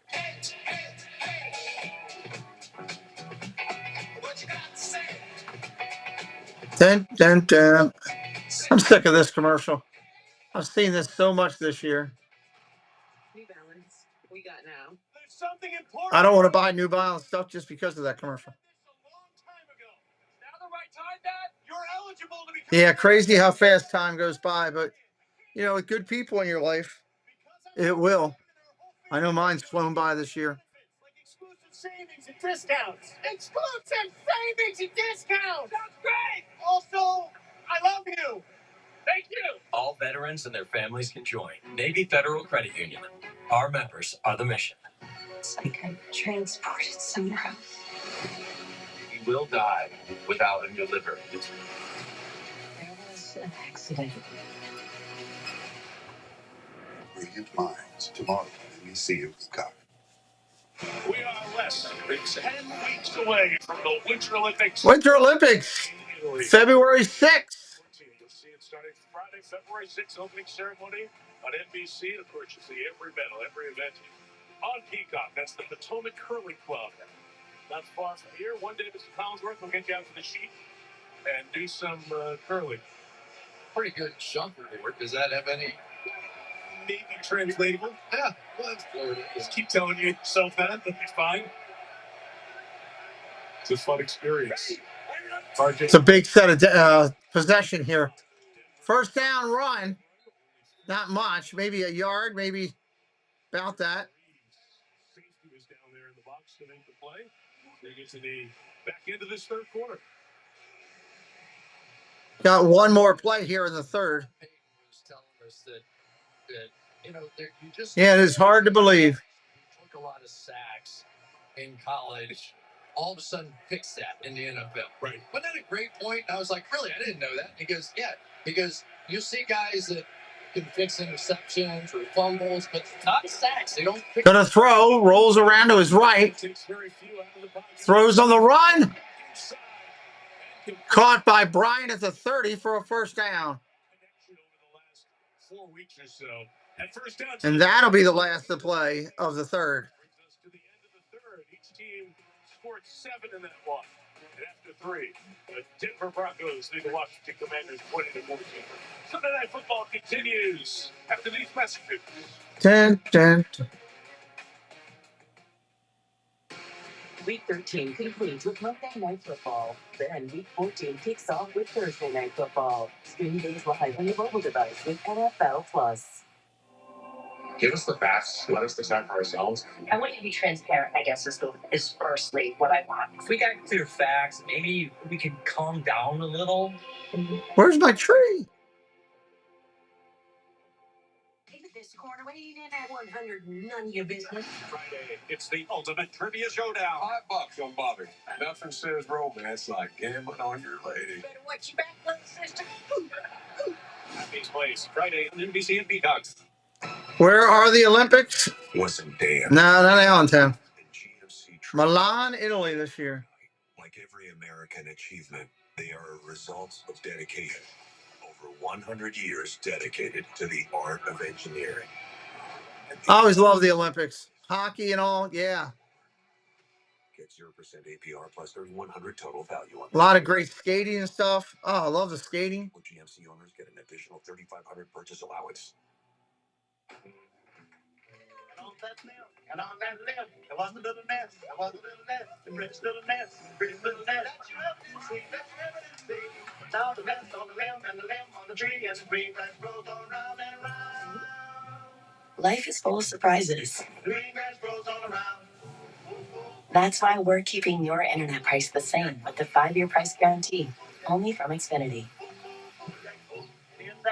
Dun, dun, dun. I'm sick of this commercial. I've seen this so much this year. New Balance. We got now. There's something important. I don't want to buy New Balance stuff just because of that commercial. Now the right time, Dad. You're eligible to become. Yeah, crazy how fast time goes by, but you know, with good people in your life, it will. I know mine's flown by this year. Like exclusive savings and discounts. Exclusive savings and discounts. That's great. Also, I love you. Thank you. All veterans and their families can join Navy Federal Credit Union. Our members are the mission. It's like I'm transported somewhere else. You will die without a new liver. There was an accident. Brilliant minds tomorrow. Let me see if we got it. We are less than 10 weeks away from the Winter Olympics. Winter Olympics, February 6th. You'll see it starting Friday, February 6th, opening ceremony on NBC. Of course, you'll see every medal, every event on Peacock. That's the Potomac Curling Club. Not far from here. One day, Mr. Collinsworth will get you out to the sheet and do some curling. Pretty good jumper board. Does that have any? Maybe translatable. Yeah, well, that's Florida. Just keep telling yourself that. That'll be fine. It's a fun experience. It's a big set of possession here. First down run. Not much. Maybe a yard, maybe about that. Safety was down there in the box to make the play. They get to the back end of this third quarter. Got one more play here in the third. Was telling us that you know, you just Yeah, it is hard to believe. He took a lot of sacks in college. All of a sudden picks that in the NFL. Right. Wasn't that a great point? I was like, really? I didn't know that. He goes, yeah, because you see guys that can fix interceptions or fumbles, but not sacks. They don't pick. Gonna throw, rolls around to his right. Throws on the run. Caught by Bryant at the 30 for a first down. 4 weeks or so. At first down, And that'll be the last play of the third. brings us to the end of the third. Each team scored 7 in that one. And after 3, the Denver Broncos lead the Washington Commanders 20-14. Sunday Night Football continues after these messages. Dun, dun, dun. Week 13 concludes with Monday Night Football. Then Week 14 kicks off with Thursday Night Football. Stream games live on your mobile device with NFL Plus. Give us the facts. Let us decide for ourselves. I want you to be transparent, I guess, is firstly what I want. If we got clear facts, maybe we can calm down a little. Where's my tree? This corner, what are you doing at 100? None of your business. Friday, it's the ultimate trivia showdown. $5, don't bother. Nothing says romance like gambling on your lady. Better watch your back, little sister. That takes place Friday on NBC and Peacock. Where are the Olympics? WASvsDEN. No, not Allentown. Milan, Italy this year. Like every American achievement, they are a result of dedication. Over 100 years dedicated to the art of engineering. I always love the Olympics. Hockey and all, yeah. Get 0% APR plus 3,100 total value on A lot of great skating and stuff. Oh, I love the skating. GMC owners get an additional 3,500 purchase allowance. And on that limb, there was a little nest, there was a little nest, the rich little nest, the rich little nest. That's your evidence, that's your evidence. Now the nest on the limb and the limb on the tree, and the green grass grows all around and round. Life is full of surprises. Green grass grows all around. That's why we're keeping your internet price the same with the 5-year price guarantee, only from Xfinity.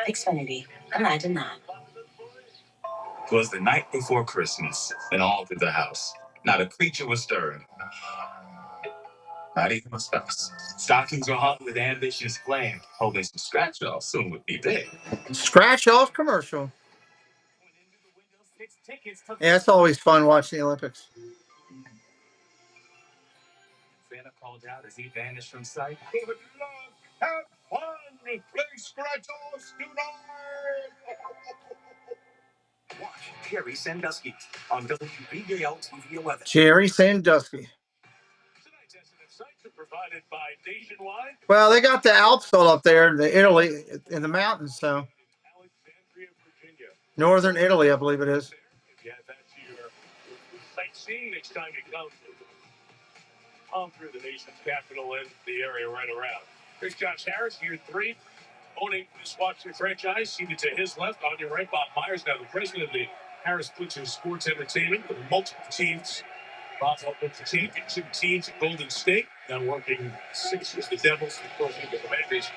Xfinity, imagine that. It was the night before Christmas, and all through the house. Not a creature was stirring. Not even my spouse. Stockings are hung with ambitious flame. Hoping some scratch off soon would be big. Scratch off commercial. Yeah, it's always fun watching the Olympics. Santa called out as he vanished from sight. Good luck. Have fun. Play scratch offs tonight. Watch Jerry Sandusky on WBAL TV 11. Jerry Sandusky. Well, they got the Alps all up there, the Italy in the mountains, so northern Italy, I believe it is. Yeah, that's your sightseeing next time you come through the nation's capital and the area right around. Here's Josh Harris, year 3, owning this Washington franchise. Seated to his left, on your right, Bob Myers, now the president of the Harris Blitzer Sports Entertainment with multiple teams. Bob's helped with the championship teams at Golden State. Now working 6 with the Devils, of course, with the Commanders.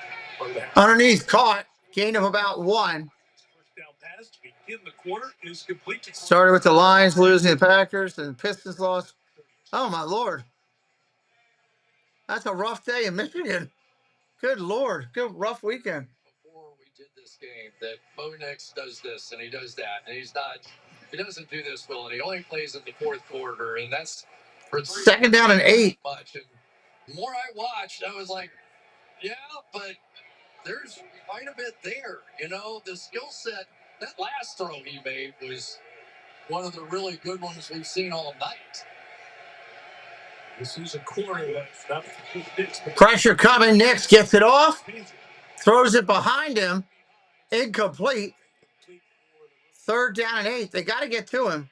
Underneath, caught, gain of about 1. First down pass to begin the quarter is complete. Started with the Lions losing the Packers and the Pistons lost. Oh, my Lord. That's a rough day in Michigan. Good Lord. Good rough weekend. Before we did this game, that Bo Nix does this and he does that. And he doesn't do this well. And he only plays in the fourth quarter. And that's for 2nd down and 8. Much. And the more I watched, I was like, yeah, but there's quite a bit there. You know, the skill set, that last throw he made was one of the really good ones we've seen all night. This is a corner that's Pressure coming. Nix gets it off. Throws it behind him. Incomplete. 3rd down and 8. They got to get to him.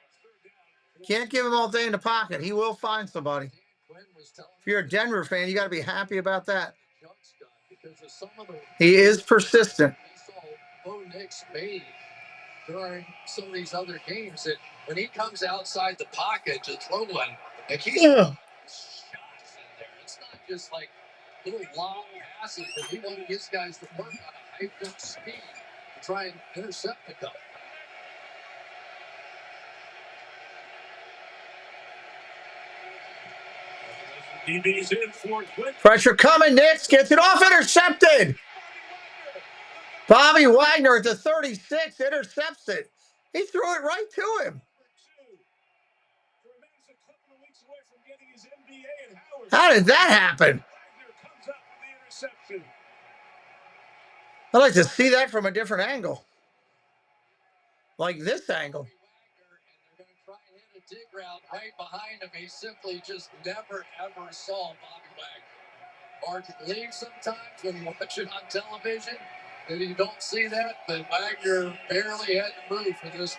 Can't give him all day in the pocket. He will find somebody. If you're a Denver fan, you got to be happy about that. He is persistent. Bo Nix made during some of these other games that when he comes outside the pocket to throw one, and he's shots in there. It's not just like little long passes, but he wants his guys to work on a hyped up speed to try and intercept the couple. DB's in for quick. Pressure coming. Nix gets it off. Intercepted. Bobby Wagner at the 36 intercepts it. He threw it right to him. How did that happen? I'd like to see that from a different angle. Like this angle. They're going to try and hit a dig route right behind him. He simply just never, ever saw Bobby Wagner. Hard to believe sometimes when you watch it on television that you don't see that, but Wagner barely had to move for this.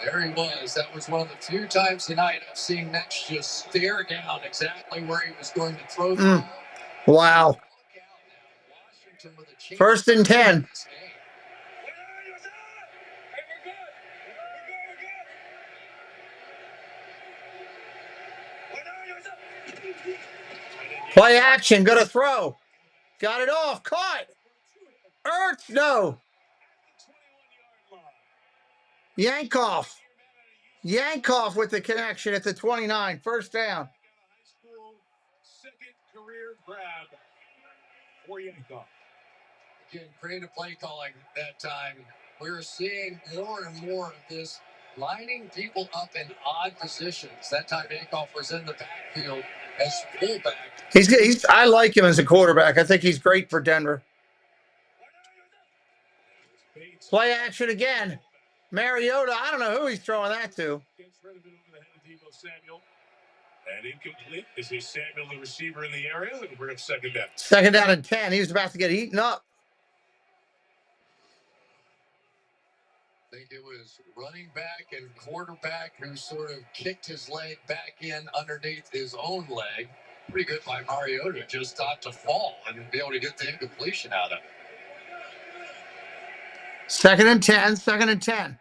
There he was. That was one of the few times tonight I've seen Nix just stare down exactly where he was going to throw the ball. Wow. 1st and 10. Play action. Gonna throw. Got it off. Caught. Ertz. No. Yankoff. Yankoff with the connection at the 29. 1st down. Second career grab for Yankoff. Again, creative play calling that time. We're seeing more and more of this, lining people up in odd positions. That time Yankoff was in the backfield as fullback. He's I like him as a quarterback. I think he's great for Denver. Play action again. Mariota, I don't know who he's throwing that to. And incomplete. This is Samuel, the receiver in the area, and we're at 2nd down. 2nd down and 10. He was about to get eaten up. I think it was running back and quarterback who sort of kicked his leg back in underneath his own leg. Pretty good by Mariota, just thought to fall and be able to get the incompletion out of it. 2nd and 10. 2nd and 10.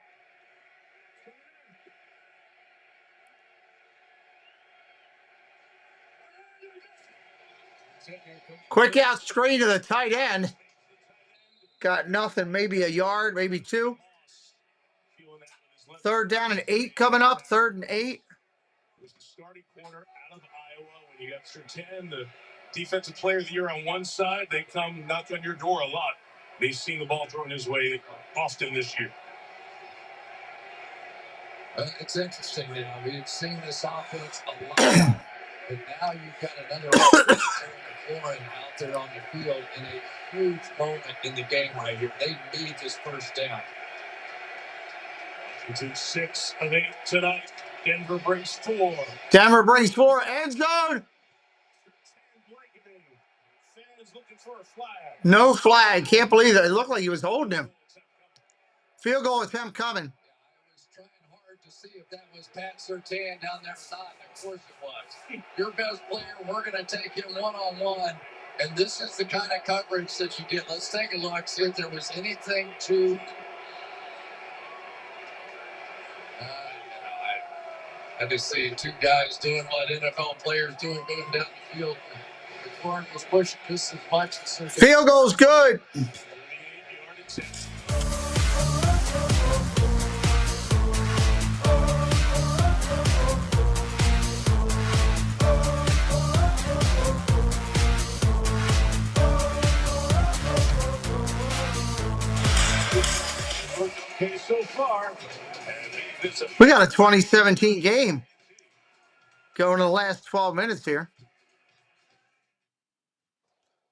Quick out screen to the tight end. Got nothing. Maybe a yard, maybe 2. 3rd down and 8 coming up. 3rd and 8. Was the starting corner out of Iowa when you got Surtain, the defensive player of the year on one side. They come knock on your door a lot. They've seen the ball thrown his way often this year. It's interesting, we've seen this offense a lot, but now you've got another offense out there on the field in a huge moment in the game right here. They need this first down. Into 6 of 8 tonight. Denver brings 4. Denver brings 4. End zone. No flag. Can't believe it. It looked like he was holding him. Field goal attempt coming. I was trying hard to see if that was Pat Surtain down there side. Of course it was. Your best player, we're going to take him one-on-one. And this is the kind of coverage that you get. Let's take a look, see if there was anything to... I had to see 2 guys doing what NFL players doing, going down the field. The corner was pushing just as much. Field goal's good. Okay, so far, we got a 2017 game going to the last 12 minutes here.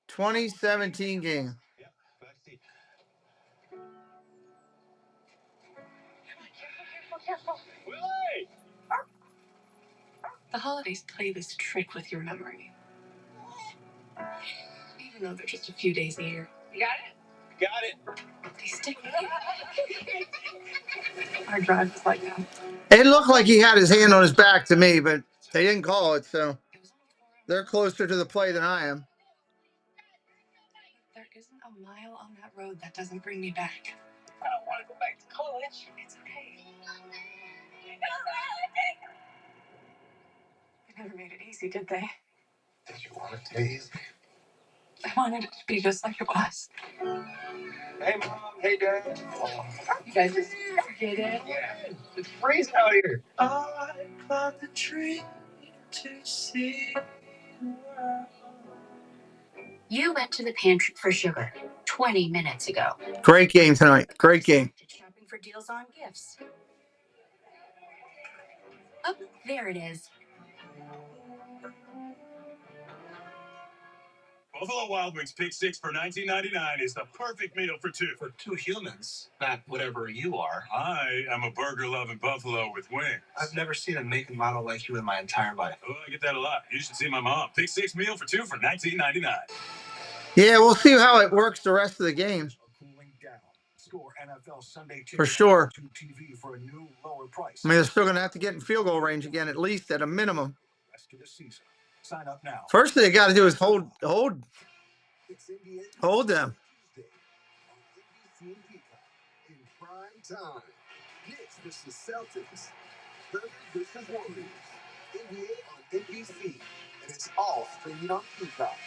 2017 game. The holidays play this trick with your memory. Even though they're just a few days a year. You got it? Got it. They stick with you. Our drive was like that. It looked like he had his hand on his back to me, but they didn't call it, so they're closer to the play than I am. There isn't a mile on that road that doesn't bring me back. I don't want to go back to college. It's okay. They never made it easy, did they? Did you want to taste? I wanted it to be just like it was. Hey, Mom. Hey, Dad. You guys just forget it. Yeah, it's freezing out here. I climbed the tree to see the world. You went to the pantry for sugar 20 minutes ago. Great game tonight. Great game. Shopping for deals on gifts. Oh, there it is. Buffalo Wild Wings Pick 6 for $19.99 is the perfect meal for 2. For 2 humans, not whatever you are. I am a burger-loving buffalo with wings. I've never seen a make and model like you in my entire life. Oh, I get that a lot. You should see my mom. Pick 6 meal for 2 for $19.99. Yeah, we'll see how it works the rest of the game. For sure. I mean, they're still going to have to get in field goal range again, at least at a minimum. First thing they got to do is hold them. In prime time, Knicks versus Celtics, Thunder versus Warriors, NBA on NBC, and it's all streaming on Peacock.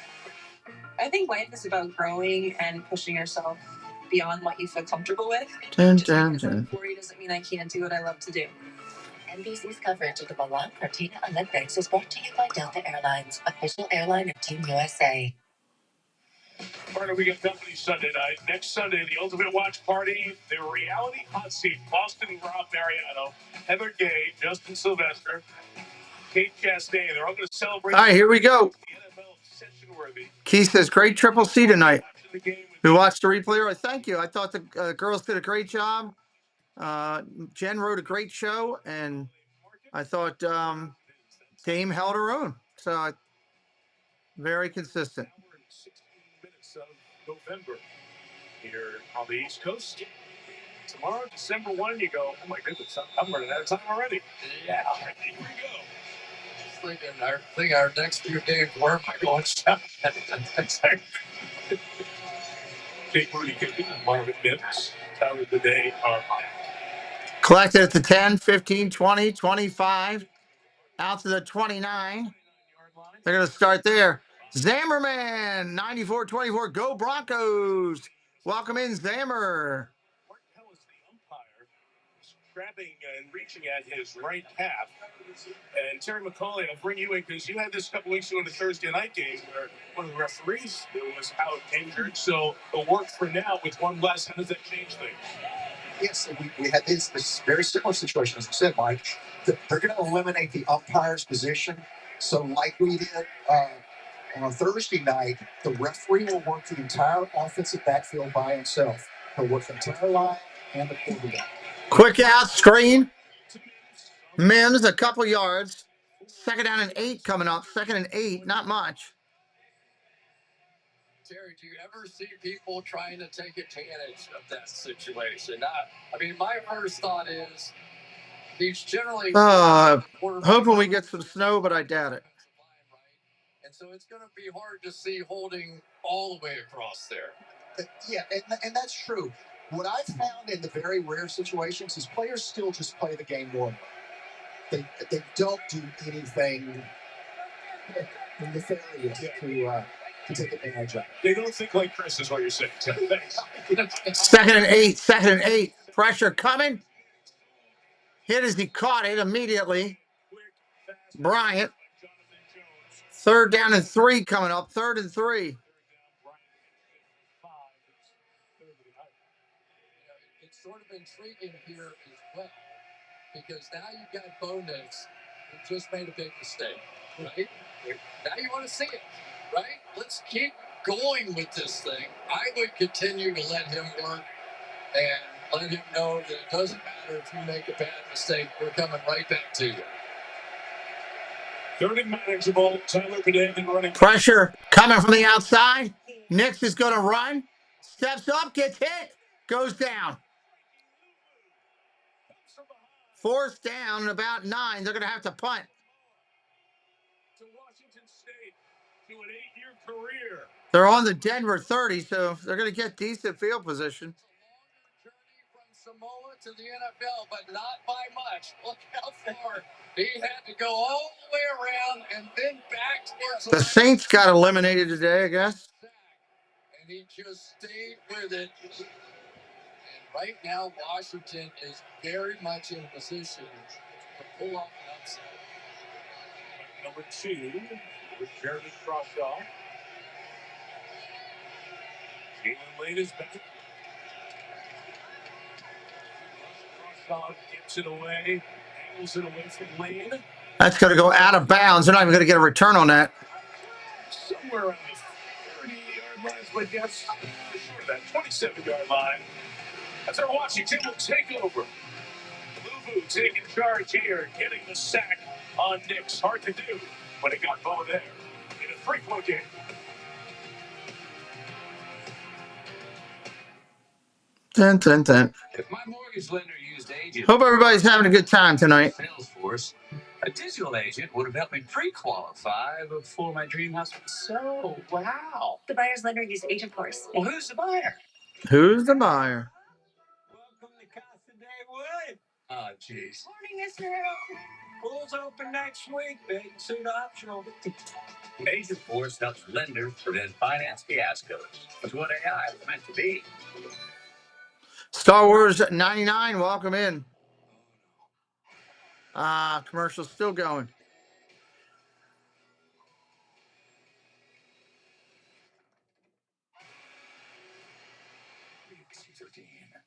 I think life is about growing and pushing yourself beyond what you feel comfortable with. Just because I'm 40 doesn't mean I can't do what I love to do. NBC's coverage of the Milan Cortina Olympics is brought to you by Delta Airlines, official airline of Team USA. Partner, we got company Sunday night. Next Sunday, the Ultimate Watch Party, the Reality Hot Seat, Boston Rob Mariano, Heather Gay, Justin Sylvester, Kate Chastain. They're all going to celebrate. All right, here we go. The NFL session-worthy. Keith says, great triple C tonight. We watched the replay. Thank you. I thought the girls did a great job. Jen wrote a great show, and I thought Dame held her own. So very consistent. 16 minutes of November here on the East Coast. Tomorrow, December 1, you go, oh my goodness, I'm running out of time already. Yeah. Here we go. Just thinking our next few games, where am I going shopping? Jake Rudy kicking, Marvin Mims, Tyler the day are Collected at the 10, 15, 20, 25, out to the 29. They're going to start there. Zammerman, 94-24, go Broncos. Welcome in, Zammer. Mark Ellis, the umpire, is grabbing and reaching at his right calf. And Terry McCauley, I'll bring you in because you had this a couple weeks ago in the Thursday night game where one of the referees was out injured. So it worked for now with one less. How does that change things? Yes, we had this very similar situation, as you said, Mike. They're going to eliminate the umpire's position. So like we did on Thursday night, the referee will work the entire offensive backfield by himself. He'll work the entire line and the quarterback. Quick out screen. Mims, a couple yards. 2nd down and 8 coming up. 2nd and 8, not much. Terry, do you ever see people trying to take advantage of that situation? I mean, my first thought is he's generally Hoping we get some snow, but I doubt it. And so it's going to be hard to see holding all the way across there. Yeah, and that's true. What I've found in the very rare situations is players still just play the game normally. They don't do anything nefarious to take advantage of. They don't think like Chris is what you're saying. Thanks. 2nd and 8. 2nd and 8. Pressure coming. Hit as he caught it immediately. Bryant. 3rd down and 3 coming up. 3rd and 3. It's sort of intriguing here as well because now you've got Bo Nix who just made a big mistake, right? Now you want to see it, right? Let's keep going with this thing. I would continue to let him work and let him know that it doesn't matter if you make a bad mistake. We're coming right back to you. 3rd and manageable. Tyler Pregame running. Pressure coming from the outside. Nix is going to run. Steps up, gets hit, goes down. 4th down and about 9. They're going to have to punt. To Washington State, to an 8-year career. They're on the Denver 30, so they're going to get decent field position. From Samoa to the NFL, but not by much. Look how far he had to go all the way around and then back towards the Saints got eliminated today, I guess. And he just stayed with it. And right now, Washington is very much in position to pull off an upset. Number 2 with Jeremy Croshaw. Jalen Lane is back. Croshaw gets it away, angles it away from Lane. That's going to go out of bounds. They're not even going to get a return on that. Somewhere around the 30-yard line, but yes, short of that 27-yard line. That's our Washington will take over. Luvu taking charge here, getting the sack on Nix. Hard to do, but it got Bo there in a 3-point game. Dun. If my mortgage lender used agent, Hope everybody's having a good time tonight. Salesforce, a digital agent would have helped me pre-qualify before my dream house. So, wow. The buyer's lender used Agentforce. Well, who's the buyer? Who's the buyer? Welcome to Casa Day Wood. Oh, jeez. Morning, Mr. Hill. Pool's open next week. Bathing suit optional. Agentforce helps lenders prevent finance fiascos. That's what AI is meant to be. Star Wars 99, welcome in. Commercial's still going.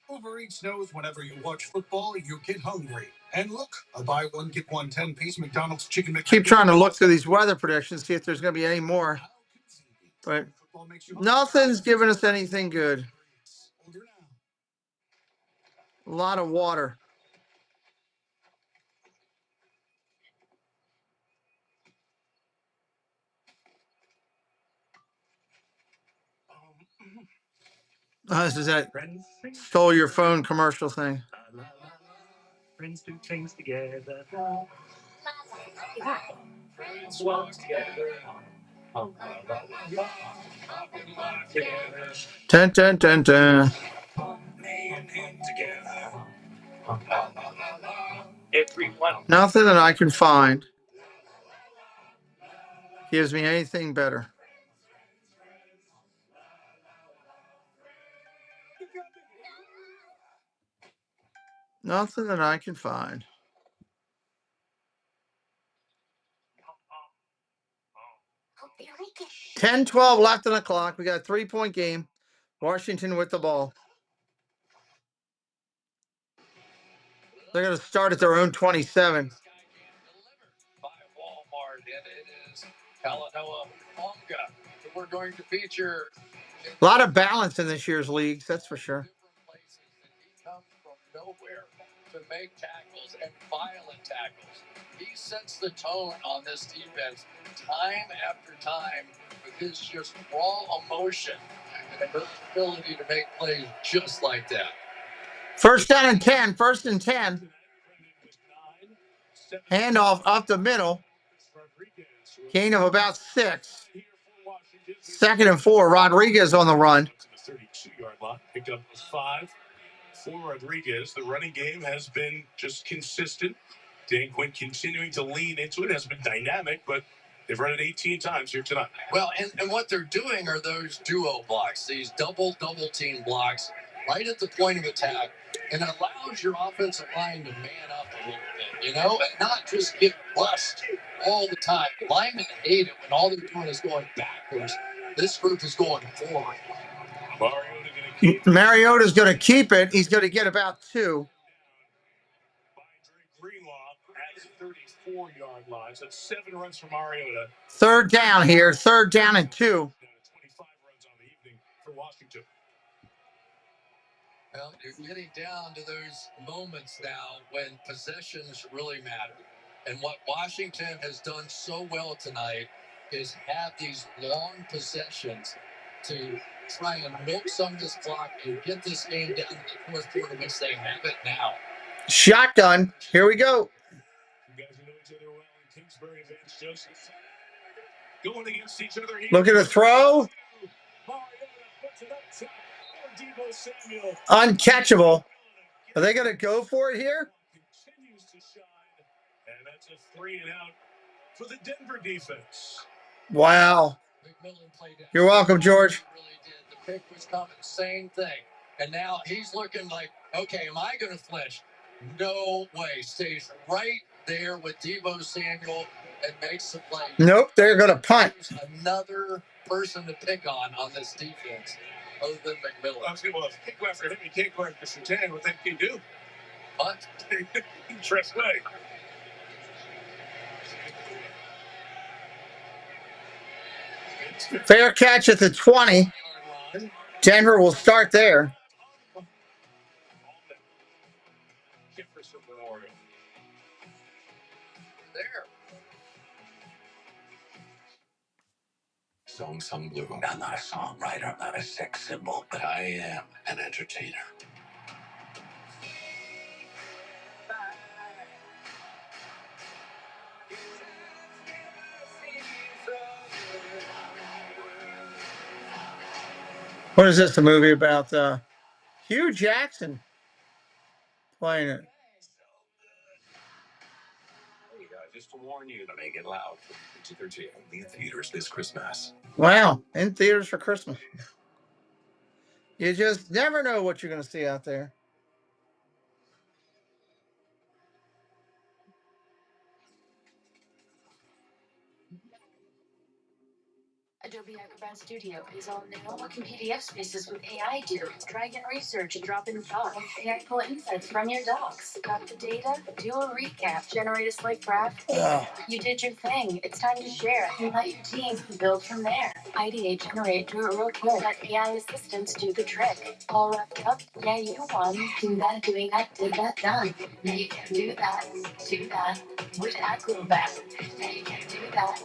Uber Eats knows whenever you watch football, you get hungry. And look, a buy one, get one 10-piece McDonald's chicken McNugget. Keep trying to look through these weather predictions, see if there's going to be any more. But nothing's giving us anything good. A lot of water. This is that stole your phone commercial thing. Friends do things together. Friends walk together. Dun. Nothing that I can find gives me anything better. Nothing that I can find. 10-12 left on the clock. We got a 3-point game. Washington with the ball. They're going to start at their own 27. By Walmart, and it is Talanoa Monga, who we're going to feature. A lot of balance in this year's leagues, that's for sure. He comes from nowhere to make tackles and violent tackles. He sets the tone on this defense time after time with his just raw emotion and ability to make plays just like that. First down and 10. First and 10. Handoff up the middle. Gain of about 6. Second and 4. Rodriguez on the run. 32-yard line. Picked up 5 for Rodriguez. The running game has been just consistent. Dan Quinn continuing to lean into it. Has been dynamic, but they've run it 18 times here tonight. Well, and what they're doing are those duo blocks, these double team blocks right at the point of attack. And it allows your offensive line to man up a little bit, you know, and not just get rushed all the time. Linemen hate it when all they're doing is going backwards. This group is going forward. Mariota's going to keep it. He's going to get about 2. Greenlaw at the 34-yard line. So 7 runs for Mariota. Third down here. Third down and 2. 25 runs on the evening for Washington. Well, you're getting down to those moments now when possessions really matter. And what Washington has done so well tonight is have these long possessions to try and milk some of this clock and get this game down to the fourth quarter, which they have it now. Shotgun. Here we go. You guys know each other well in Kingsbury and Vance Joseph. Going against each other here. Look at the throw. Uncatchable. Are they going to go for it here? Continues to shine. And that's a 3 and out for the Denver defense. Wow. You're welcome, George. Really did. The pick was coming. Same thing. And now he's looking like, okay, am I going to flinch? No way. Stays right there with Deebo Samuel and makes the play. Nope, they're going to punt. There's another person to pick on this defense other than McMillan. Well, if you can't go after him, you can't go after Sertan. What they can do? Punt. Trust way. Fair catch at the 20. Denver will start there. There. Song Sung Blue. I'm not a songwriter, I'm not a sex symbol, but I am an entertainer. What is this, a movie about Hugh Jackson playing it? Just to warn you to make it loud. PG-13 only in theaters this Christmas. Wow, in theaters for Christmas. You just never know what you're going to see out there. Adobe Acrobat Studio is all new. What can PDF spaces with AI do? Drag and research and drop in docs. AI pull insights from your docs. Got the data? Do a recap. Generate a slick graph. You did your thing. It's time to share. And let your team build from there. Ideate, generate, do it real quick. Let AI assistants do the trick. All wrapped up? Yeah, you won. Do that, doing that, did that, done. Now you can do that with Acrobat. Now you can do that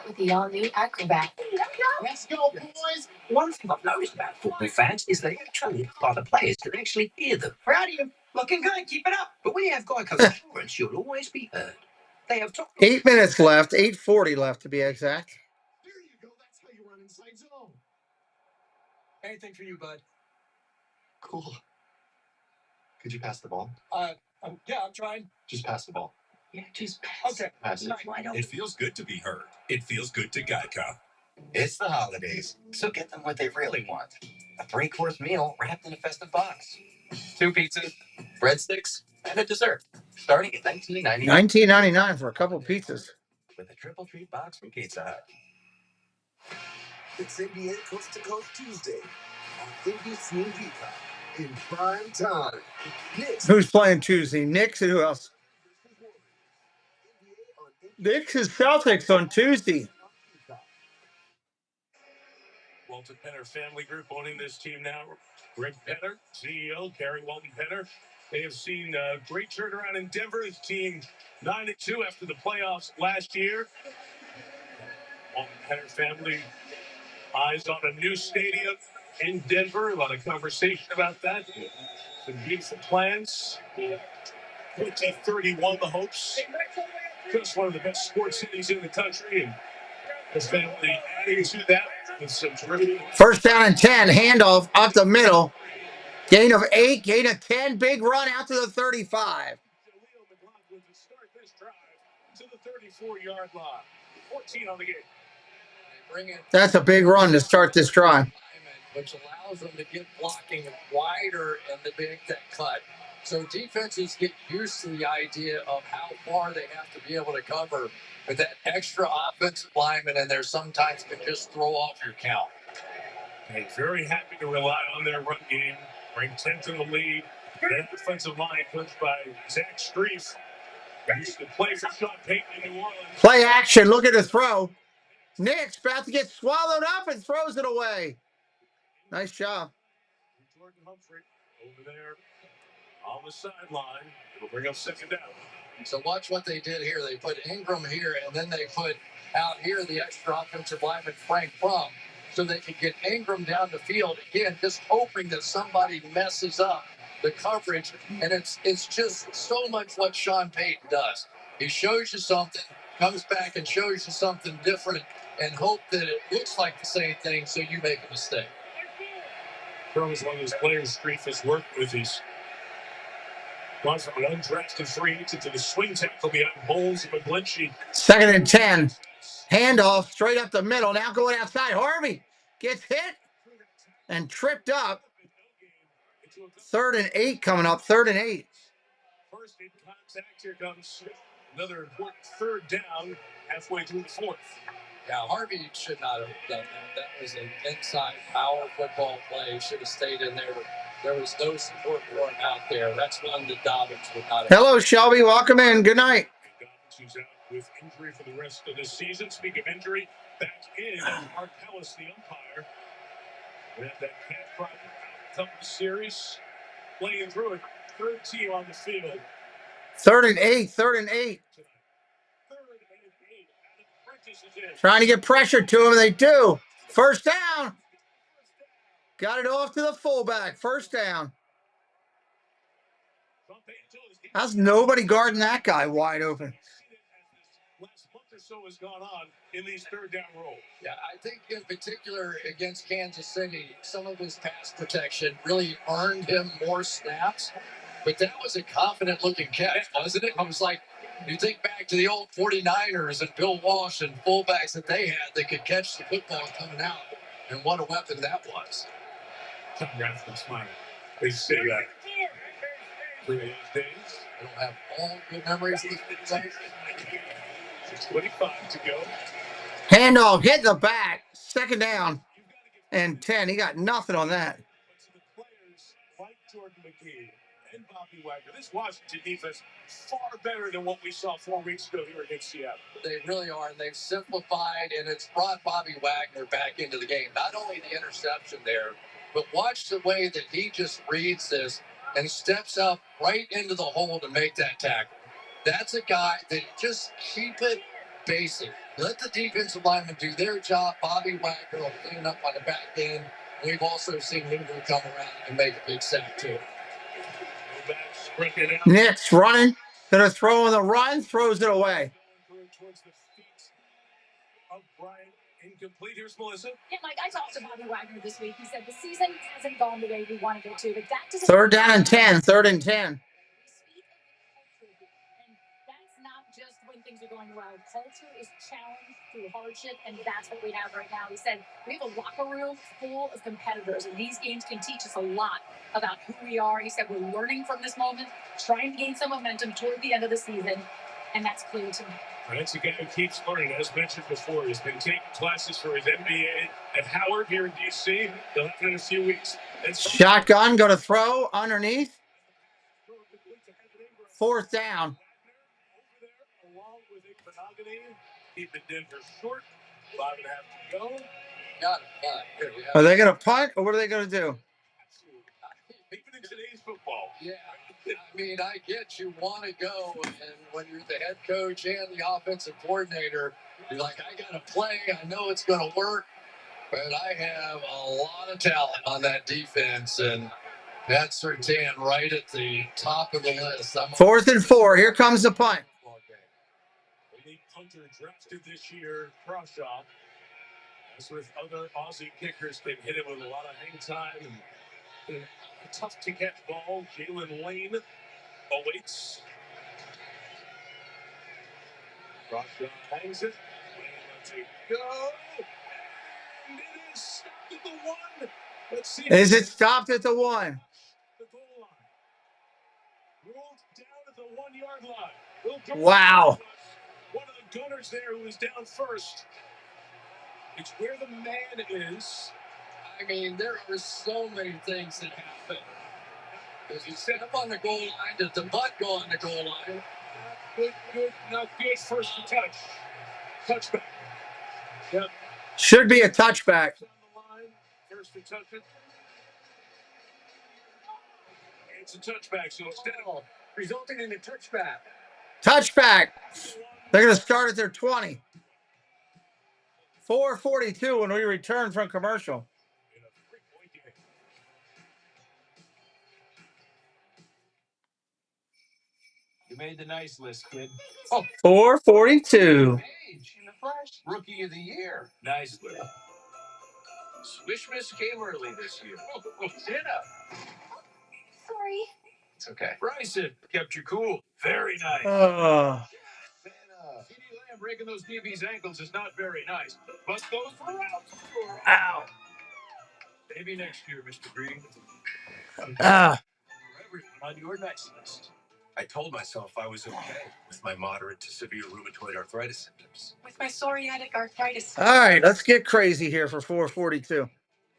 with the all-new Acrobat. Let's go, boys! One thing I've noticed about football fans is they actually by the players can actually hear them. Proud of you. Looking good. Keep it up. But when you have Geico's insurance, you'll always be heard. They have top 8 minutes left. 8:40 left to be exact. There you go. That's how you run inside zone. Anything for you, bud. Cool. Could you pass the ball? Yeah, I'm trying. Just pass the ball. Yeah, just pass. Okay. Pass it. It feels good to be heard. It feels good to Geico. It's the holidays, so get them what they really want. A 3-course meal wrapped in a festive box. 2 pizzas, breadsticks, and a dessert. Starting at $19.99. $19.99 for a couple pizzas. With a triple treat box from Pizza Hut. It's NBA Coast to Coast Tuesday on NBC and Peacock in prime time. Who's playing Tuesday? Knicks and who else? Knicks and Celtics on Tuesday. Walton Penner family group owning this team now. Rick Penner, CEO, Gary Walton Penner. They have seen a great turnaround in Denver. His team 9-2 after the playoffs last year. Walton Penner family eyes on a new stadium in Denver. A lot of conversation about that. Some beautiful plans. 2031, the hopes. Just one of the best sports cities in the country. And his family adding to that with some terrific. First down and 10. Handoff up the middle. Gain of 8, gain of 10. Big run out to the 35. To the 34-yard line. 14 on the game. That's a big run to start this drive. Which allows them to get blocking wider and the big that cut. So defenses get used to the idea of how far they have to be able to cover with that extra offensive lineman, and there sometimes can just throw off your count. And very happy to rely on their run game. Bring 10th in the league. That defensive line coached by Zach Strief. Used to play for Sean Payton in New Orleans. Play action. Look at the throw. Nick's about to get swallowed up and throws it away. Nice job. Jordan Humphrey over there on the sideline. It'll bring up second down. So watch what they did here. They put Ingram here, and then they put out here the extra offensive lineman, Frank Frum, so they could get Ingram down the field. Again, just hoping that somebody messes up the coverage. And it's just so much what Sean Payton does. He shows you something, comes back and shows you something different, and hope that it looks like the same thing so you make a mistake. Frum is one of those players Strief has worked with. He's gone from an undrafted free agent to the swing tackle behind Bowles and McGlinchey. Second and 10. Handoff straight up the middle. Now going outside. Harvey gets hit and tripped up. 3rd and 8 coming up. 3rd and 8. First in contact. Here comes another important 3rd down halfway through the 4th. Yeah, Harvey should not have done that. That was an inside power football play. He should have stayed in there. There was no support for him out there. That's one that Dobbins would not have. Hello, Shelby. Welcome in. Good night. Dobbins, who's out with injury for the rest of the season. Speaking of injury, back in Mark Pellis, the umpire. We had that calf problem out of the series. Playing through it. 3rd team on the field. 3rd and 8. 3rd and 8. Trying to get pressure to him. They do. First down. Got it off to the fullback. First down. How's nobody guarding that guy wide open? Last month or so has gone on in these 3rd down roles. Yeah, I think in particular against Kansas City, some of his pass protection really earned him more snaps. But that was a confident-looking catch, wasn't it? I was like, you think back to the old 49ers and Bill Walsh and fullbacks that they had that could catch the football coming out. And what a weapon that was. Tom Rathman's smiling. They say that. Those days. I don't have all good memories of this thing. 6:25 to go. Handoff, hit the back. 2nd down and 10. He got nothing on that. To the players like Jordan McGee and Bobby Wagner, this Washington defense far better than what we saw 4 weeks ago here against Seattle. They really are, and they've simplified, and it's brought Bobby Wagner back into the game. Not only the interception there, but watch the way that he just reads this and steps up right into the hole to make that tackle. That's a guy that just keep it basic. Let the defensive linemen do their job. Bobby Wagner will clean up on the back end. We've also seen him come around and make a big sack, too. Nick's running. Gonna throw on the run. Throws it away. Towards the feet of Bryant. Incomplete. Here's Melissa. Yeah, Mike, I talked to Bobby Wagner this week. He said the season hasn't gone the way we wanted it to, but that doesn't. 3rd down and 10. 3rd and 10. things are going well. Culture is challenged through hardship, and that's what we have right now. He said, we have a locker room full of competitors, and these games can teach us a lot about who we are. He said, we're learning from this moment, trying to gain some momentum toward the end of the season, and that's clear to me. That's a guy who keeps learning. As mentioned before, he's been taking classes for his MBA at Howard here in D.C. They'll have it in a few weeks. Shotgun, going to throw underneath. 4th down. Along with a monogamy, keeping Denver short. 5.5 to go. Got it. Are they going to punt, or what are they going to do? Even in today's football. Yeah, I mean, I get you want to go, and when you're the head coach and the offensive coordinator, you're like, I got to play. I know it's going to work, but I have a lot of talent on that defense, and that's Sertan right at the top of the list. 4th and 4. Here comes the punt. Elite punter drafted this year, Crawshaw. As with other Aussie kickers, they've hit him with a lot of hang time and a tough to catch ball. Jalen Lane awaits. Crawshaw hangs it. Lane lets it go. And it is stopped at the 1. Let's see. Is it stopped at the 1? The goal line. Ruled down at the 1-yard line. Wow. One of the gunners there who was down first. It's where the man is. I mean, there are so many things that happen. As you set up on the goal line, did the butt go on the goal line? Good, not good. First to touch. Touchback. Yep. Should be a touchback. On the line. First to touch it. It's a touchback, so instead of resulting in a touchback. Touchback. They're going to start at their 20. 4:42 when we return from commercial. You made the nice list, kid. 4:42. In the flesh. Rookie of the year. Nicely. Swish Miss came early this year. Jenna. Sorry. It's okay. Bryson kept you cool. Very nice. CD Lamb breaking those DB's ankles is not very nice. But those were out. Ow. Maybe next year, Mr. Green. For everyone on your nice list. I told myself I was okay with my moderate to severe rheumatoid arthritis symptoms. With my psoriatic arthritis. All right, let's get crazy here for 4:42. And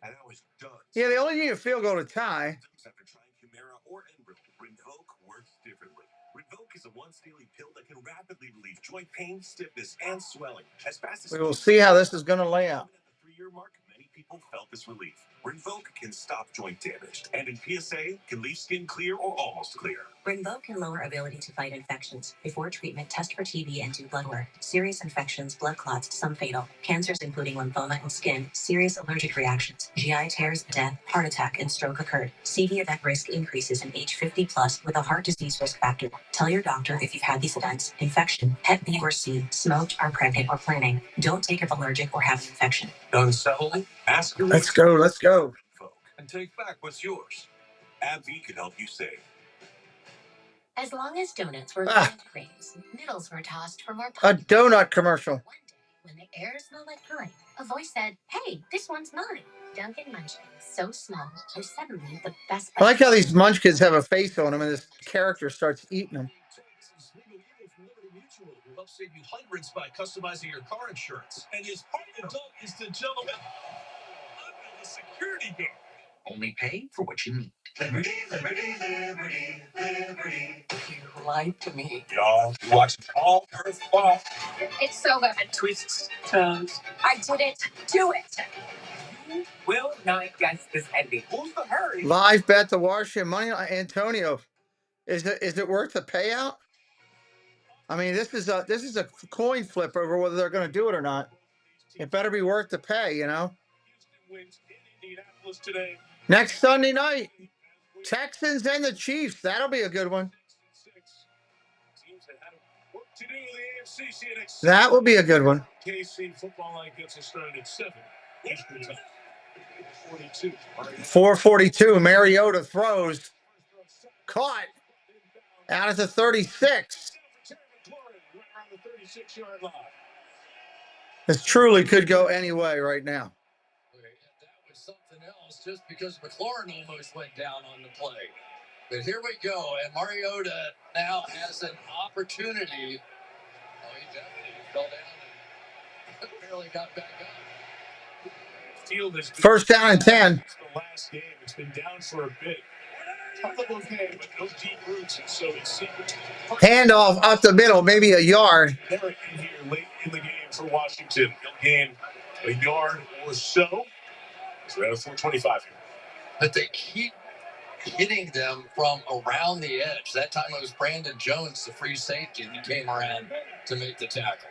I was done. Yeah, they only need a field goal to tie. After trying Humira or Enbrel, Rinvoq works differently. Rinvoq is a once-daily pill that can rapidly relieve joint pain, stiffness, and swelling as fast as. We will see how this is going to lay out. At the 3-year mark, many people felt this relief. Rinvoq can stop joint damage, and in PSA, can leave skin clear or almost clear. Rinvoq can lower ability to fight infections. Before treatment, test for TB and do blood work. Serious infections, blood clots, some fatal. Cancers including lymphoma and skin. Serious allergic reactions. GI tears, death, heart attack, and stroke occurred. CV event risk increases in age 50 plus with a heart disease risk factor. Tell your doctor if you've had these events. Infection, Hep B or C, smoked, are pregnant, or planning. Don't take if allergic or have an infection. Done settling? Ask your Let's go. Let's go. and take back what's yours. AbbVie can help you save. As long as donuts were creams, noodles were tossed for more A donut commercial. One day, when the air smelled like pine, a voice said, "Hey, this one's mine." Dunkin' Munchkins, so small, and suddenly the best. I like how these munchkins have a face on them and this character starts eating them. Who helps save you hundreds by customizing your car insurance. And his partner Doug is the gentleman under the security guard. Only pay for what you need. Liberty, liberty, liberty, liberty. You lied to me. Y'all watch all Earth Ball. It's so good. Twists, turns. I did it. Do it. You will not guess this ending. Who's the hurry? Live bet to Washington money on Antonio. Is it worth the payout? I mean, this is a coin flip over whether they're going to do it or not. It better be worth the pay, you know. Wins in Indianapolis today. Next Sunday night, Texans and the Chiefs. That'll be a good one. That will be a good one. KC football line gets us started at 7. 42. 4:42. Mariota throws. Caught. Out at the 36. 6-yard line. This truly could go any way right now. That was something else just because McLaurin almost went down on the play. But here we go, and Mariota now has an opportunity. Oh, he definitely fell down and barely got back up. Field is First down and 10. It's the last game. It's been down for a bit. Okay, but no deep roots, so it seems. Handoff up the middle, maybe a yard. They're in here late in the game for Washington. They'll gain a yard or so. So we're at a 4:25 here. But they keep hitting them from around the edge. That time it was Brandon Jones, the free safety, and he came around to make the tackle.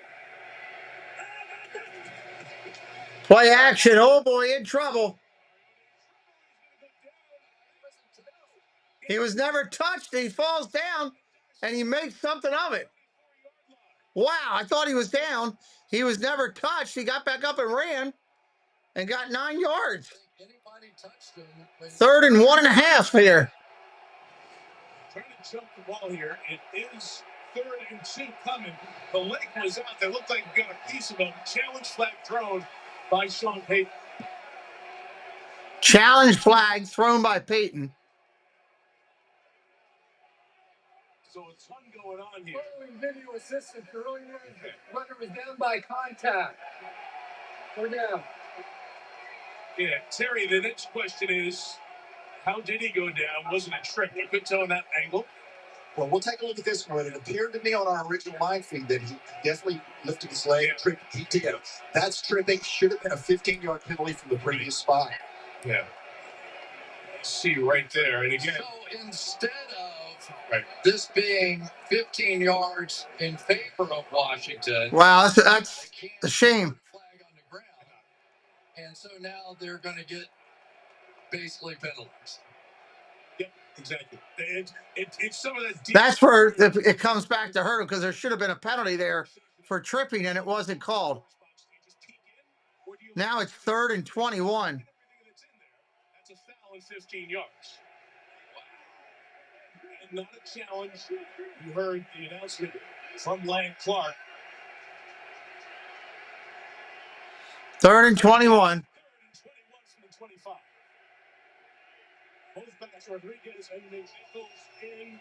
Play action. Oh, boy, in trouble. He was never touched. He falls down, and he makes something of it. Wow, I thought he was down. He was never touched. He got back up and ran and got 9 yards. 3rd and 1.5 here. Trying to jump the ball here. It is 3rd and 2 coming. The leg was out. They looked like they got a piece of a challenge flag thrown by Sean Payton. Challenge flag thrown by Payton. So a ton going on here. Video assistant earlier. Runner was down by contact. We're down. Yeah, Terry, the next question is, how did he go down? Was it a trick? You could tell in that angle. Well, we'll take a look at this one. It appeared to me on our original line feed that he definitely lifted his leg, tripped. He did. That's tripping. Should have been a 15-yard penalty from the previous spot. Yeah. See right there. And again. So instead of this being 15 yards in favor of Washington. Wow, that's a shame. Flag on the ground. And so now they're going to get basically penalized. Yep, exactly. It's some of that. That's where it comes back to hurt him, because there should have been a penalty there for tripping, and it wasn't called. Now it's 3rd and 21. That's a foul in 15 yards. And not a challenge. You heard the announcement from Lang Clark. 3rd and 21. 25. Both backs, Rodriguez and Nichols in.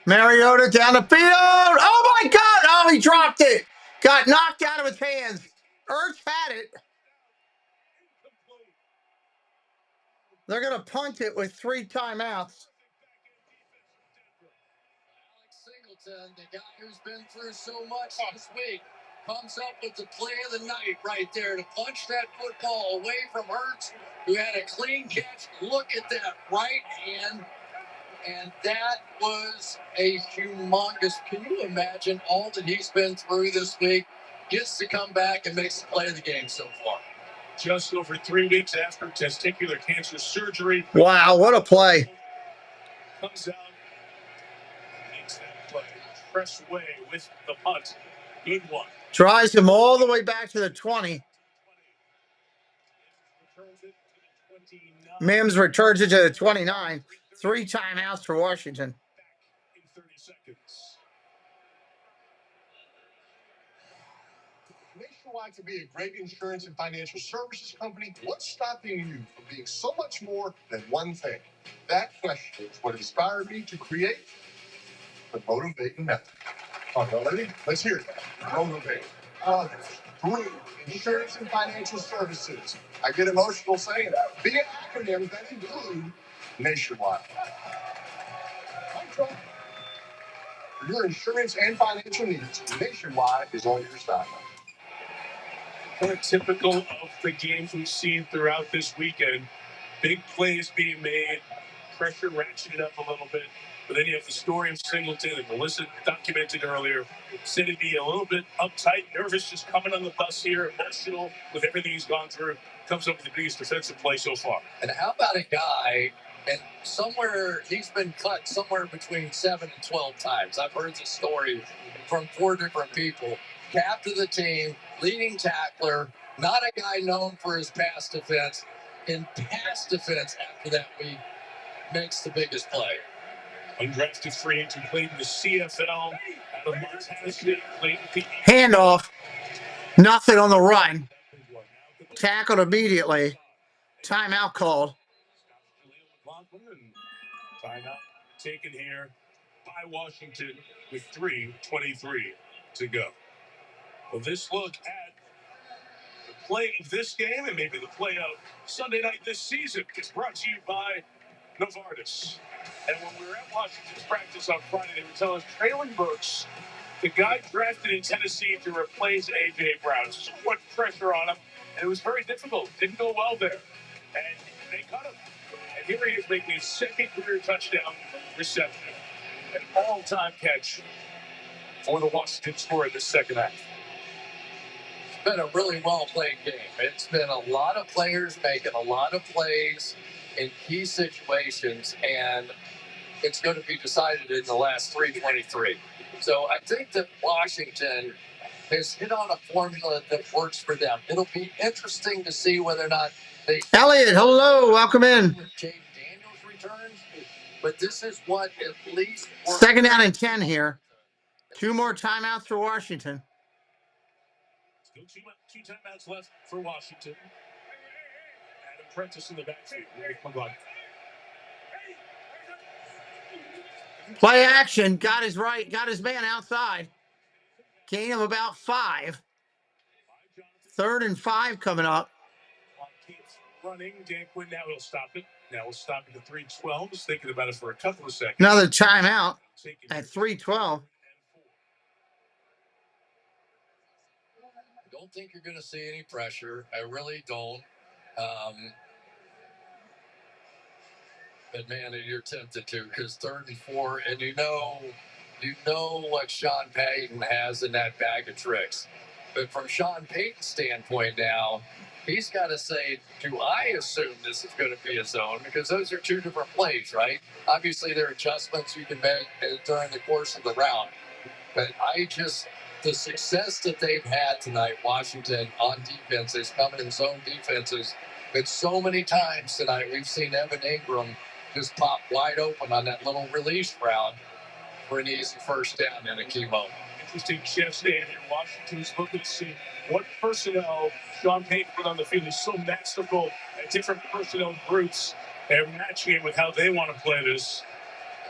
Mariota down the field. Oh, my God. Oh, he dropped it. Got knocked out of his hands. Ertz had it. They're going to punt it with 3 timeouts. Singleton, the guy who's been through so much this week, comes up with the play of the night right there to punch that football away from Ertz, who had a clean catch. Look at that right hand. And that was a humongous. Can you imagine all that he's been through this week? Gets to come back and makes the play of the game so far. Just over 3 weeks after testicular cancer surgery. Wow, what a play. Comes out, makes that play. Press away with the punt. Good one. Drives him all the way back to the 20. Mims returns it to the 29. 3 timeouts for Washington. In 30 seconds. Nationwide to be a great insurance and financial services company, what's stopping you from being so much more than one thing? That question is what inspired me to create the Motivating Method. All right, ready? Let's hear it. Motivate others through insurance and financial services. I get emotional saying that. Be an acronym that include Nationwide. For your insurance and financial needs, Nationwide is on your side. Typical of the games we've seen throughout this weekend. Big plays being made, pressure ratcheted up a little bit. But then you have the story of Singleton, and Melissa documented earlier, said to be a little bit uptight, nervous, just coming on the bus here, emotional with everything he's gone through. Comes up with the biggest defensive play so far. And how about a guy, and somewhere he's been cut somewhere between 7 and 12 times. I've heard this story from 4 different people. Captain of the team, leading tackler, not a guy known for his pass defense. In pass defense after that week, makes the biggest play. Undrafted free agent, played in the CFL Handoff. Nothing on the run. Tackled immediately. Timeout called. Timeout taken here by Washington with 3:23 to go. Well, this look at the play of this game and maybe the play of Sunday night this season is brought to you by Novartis. And when we were at Washington's practice on Friday, they were telling us Traylon Burks, the guy drafted in Tennessee to replace A.J. Brown, so much pressure on him, and it was very difficult. Didn't go well there. And they cut him. And here he is making his second career touchdown reception. An all-time catch for the Washington score in the second half. It's been a really well-played game. It's been a lot of players making a lot of plays in key situations, and it's going to be decided in the last 3:23. So I think that Washington has hit on a formula that works for them. It'll be interesting to see whether or not they... Elliot, hello. Welcome in. Jay Daniels returns, but this is what at least... Second down and 10 here. 2 more timeouts for Washington. Still two timeouts left for Washington. Adam Prentice in the backfield. Play action. Got his man outside. Gain of about 5. 3rd and 5 coming up. Running. Dan Quinn now will stop it. Now we'll stop it at 3:12. Just thinking about it for a couple of seconds. Another timeout at 3:12. I don't think you're going to see any pressure. I really don't. But man, you're tempted to, because 3rd and 4, and you know what Sean Payton has in that bag of tricks. But from Sean Payton's standpoint now, he's got to say, do I assume this is going to be a zone? Because those are 2 different plays, right? Obviously, there are adjustments you can make during the course of the round. But the success that they've had tonight, Washington, on defenses, coming in zone defenses, but so many times tonight we've seen Evan Ingram just pop wide open on that little release route for an easy first down in a key moment. Interesting shift stand here. Washington's looking to see what personnel Sean Payton put on the field. He's so masterful at different personnel groups. They're matching it with how they want to play this.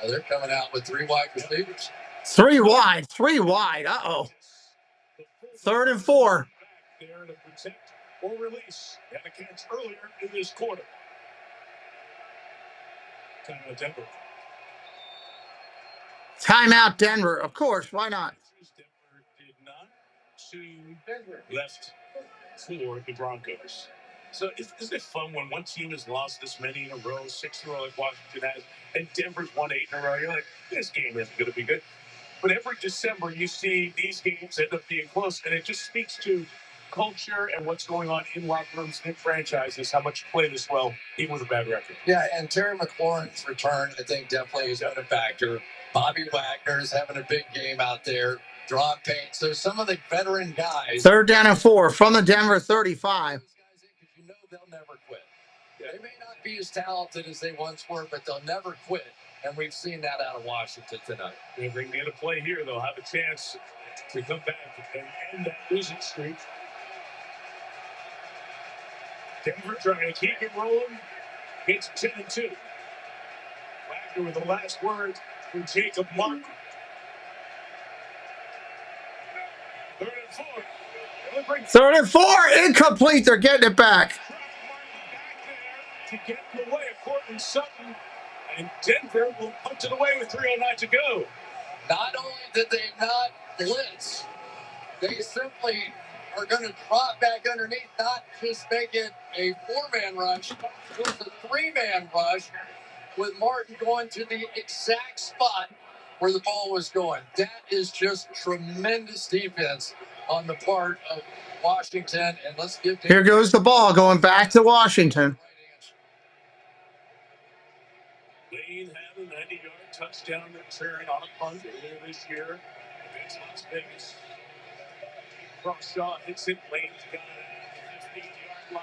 They're coming out with 3 wide receivers. 3 wide. Uh-oh. 3rd and 4. There to protect or release. Had a catch earlier in this quarter. Timeout Denver. Timeout Denver. Of course. Why not? Denver did not. 2 left for the Broncos. So isn't it fun when one team has lost this many in a row, 6 in a row like Washington has, and Denver's won 8 in a row? You're like, this game isn't going to be good. But every December, you see these games end up being close, and it just speaks to culture and what's going on in locker rooms and franchises, how much you play this well, even with a bad record. Yeah, and Terry McLaurin's return, I think, definitely is going to factor. Bobby Wagner's having a big game out there. Draw Payne. So some of the veteran guys. 3rd down and 4 from the Denver 35. You know they'll never quit. They may not be as talented as they once were, but they'll never quit. And we've seen that out of Washington tonight. If they can get a play here, they'll have a chance to come back and end that losing streak. Denver trying to keep it rolling. It's 10-2. Wagner with the last word from Jacob Martin. 3rd and 4. 3rd and 4. Incomplete. They're getting it back. To get it away of Cortland Sutton. And Denver will punch it away with 3:09 to go. Not only did they not blitz, they simply are going to drop back underneath, not just make it a 4-man rush. It was a 3-man rush with Martin going to the exact spot where the ball was going. That is just tremendous defense on the part of Washington. And let's give Here goes the ball going back to Washington. Lane had a 90-yard touchdown return on a punt earlier this year against Las Vegas. Crawshaw hits it. Lane's got it at the 15-yard line.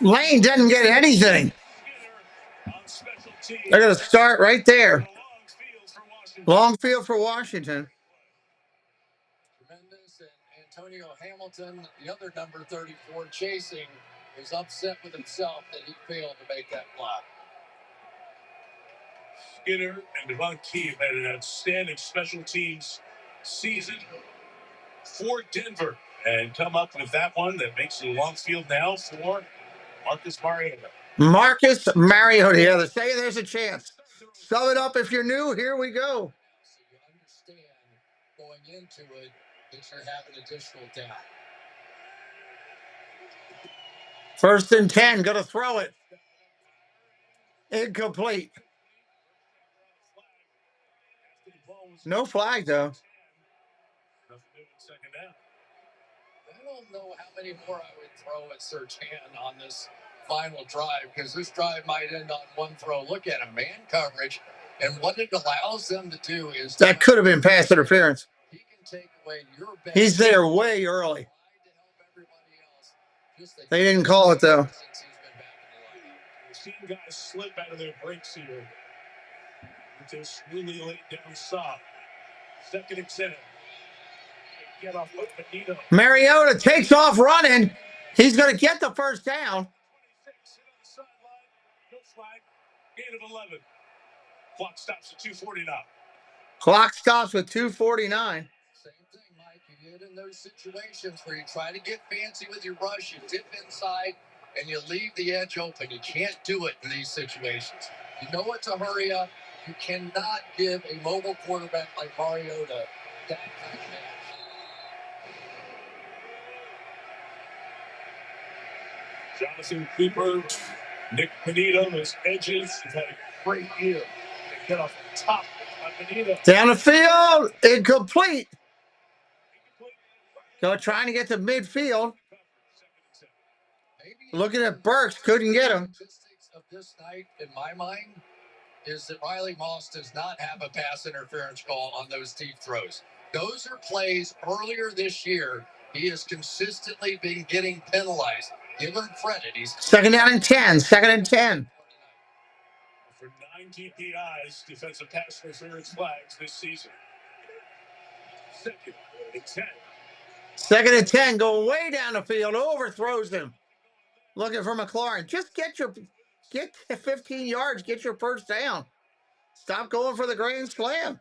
Lane didn't get anything. They're going to start right there. Long field for Washington. Tremendous, and Antonio Hamilton, the other number 34 chasing, is upset with himself that he failed to make that block. Skinner and Devon Key have had an outstanding special teams season for Denver and come up with that one that makes it a long field now for Marcus Mariota. Marcus Mariota. Yeah, they're saying there's a chance. Sum it up if you're new. Here we go. So you understand going into it that you're having additional down. 1st and 10. Going to throw it. Incomplete. No flag, though. I don't know how many more I would throw at Surtain on this final drive, because this drive might end on one throw. Look at him, man coverage. And what it allows them to do is... That could have been pass interference. He can take away your best. He's there way early. They didn't call it, though. We've seen guys slip out of their breaks here. Just really laid down stop. 2nd and 10. Get off Benito. Mariota takes off running. He's going to get the first down. 26 on the sideline. No flag. Gain of 11. Clock stops at 2:49. Clock stops with 2:49. Same thing, Mike. You get in those situations where you try to get fancy with your rush, you dip inside, and you leave the edge open. You can't do it in these situations. You know it's a hurry up. You cannot give a mobile quarterback like Mariota that kind of match. Jonathan Cooper, Nick Benito, his edges. He's had a great year. They get off the top of Benito. Down the field. Incomplete. So trying to get to midfield. Looking at Burks. Couldn't get him. Statistics of this night, in my mind, is that Riley Moss does not have a pass interference call on those deep throws. Those are plays earlier this year. He has consistently been getting penalized. Give him credit. He's 2nd down and 10. 2nd and 10. For 9 DPIs, defensive pass interference flags this season. 2nd and 10. 2nd and 10. Going way down the field. Overthrows him. Looking for McLaurin. Just get 15 yards. Get your first down. Stop going for the grand slam.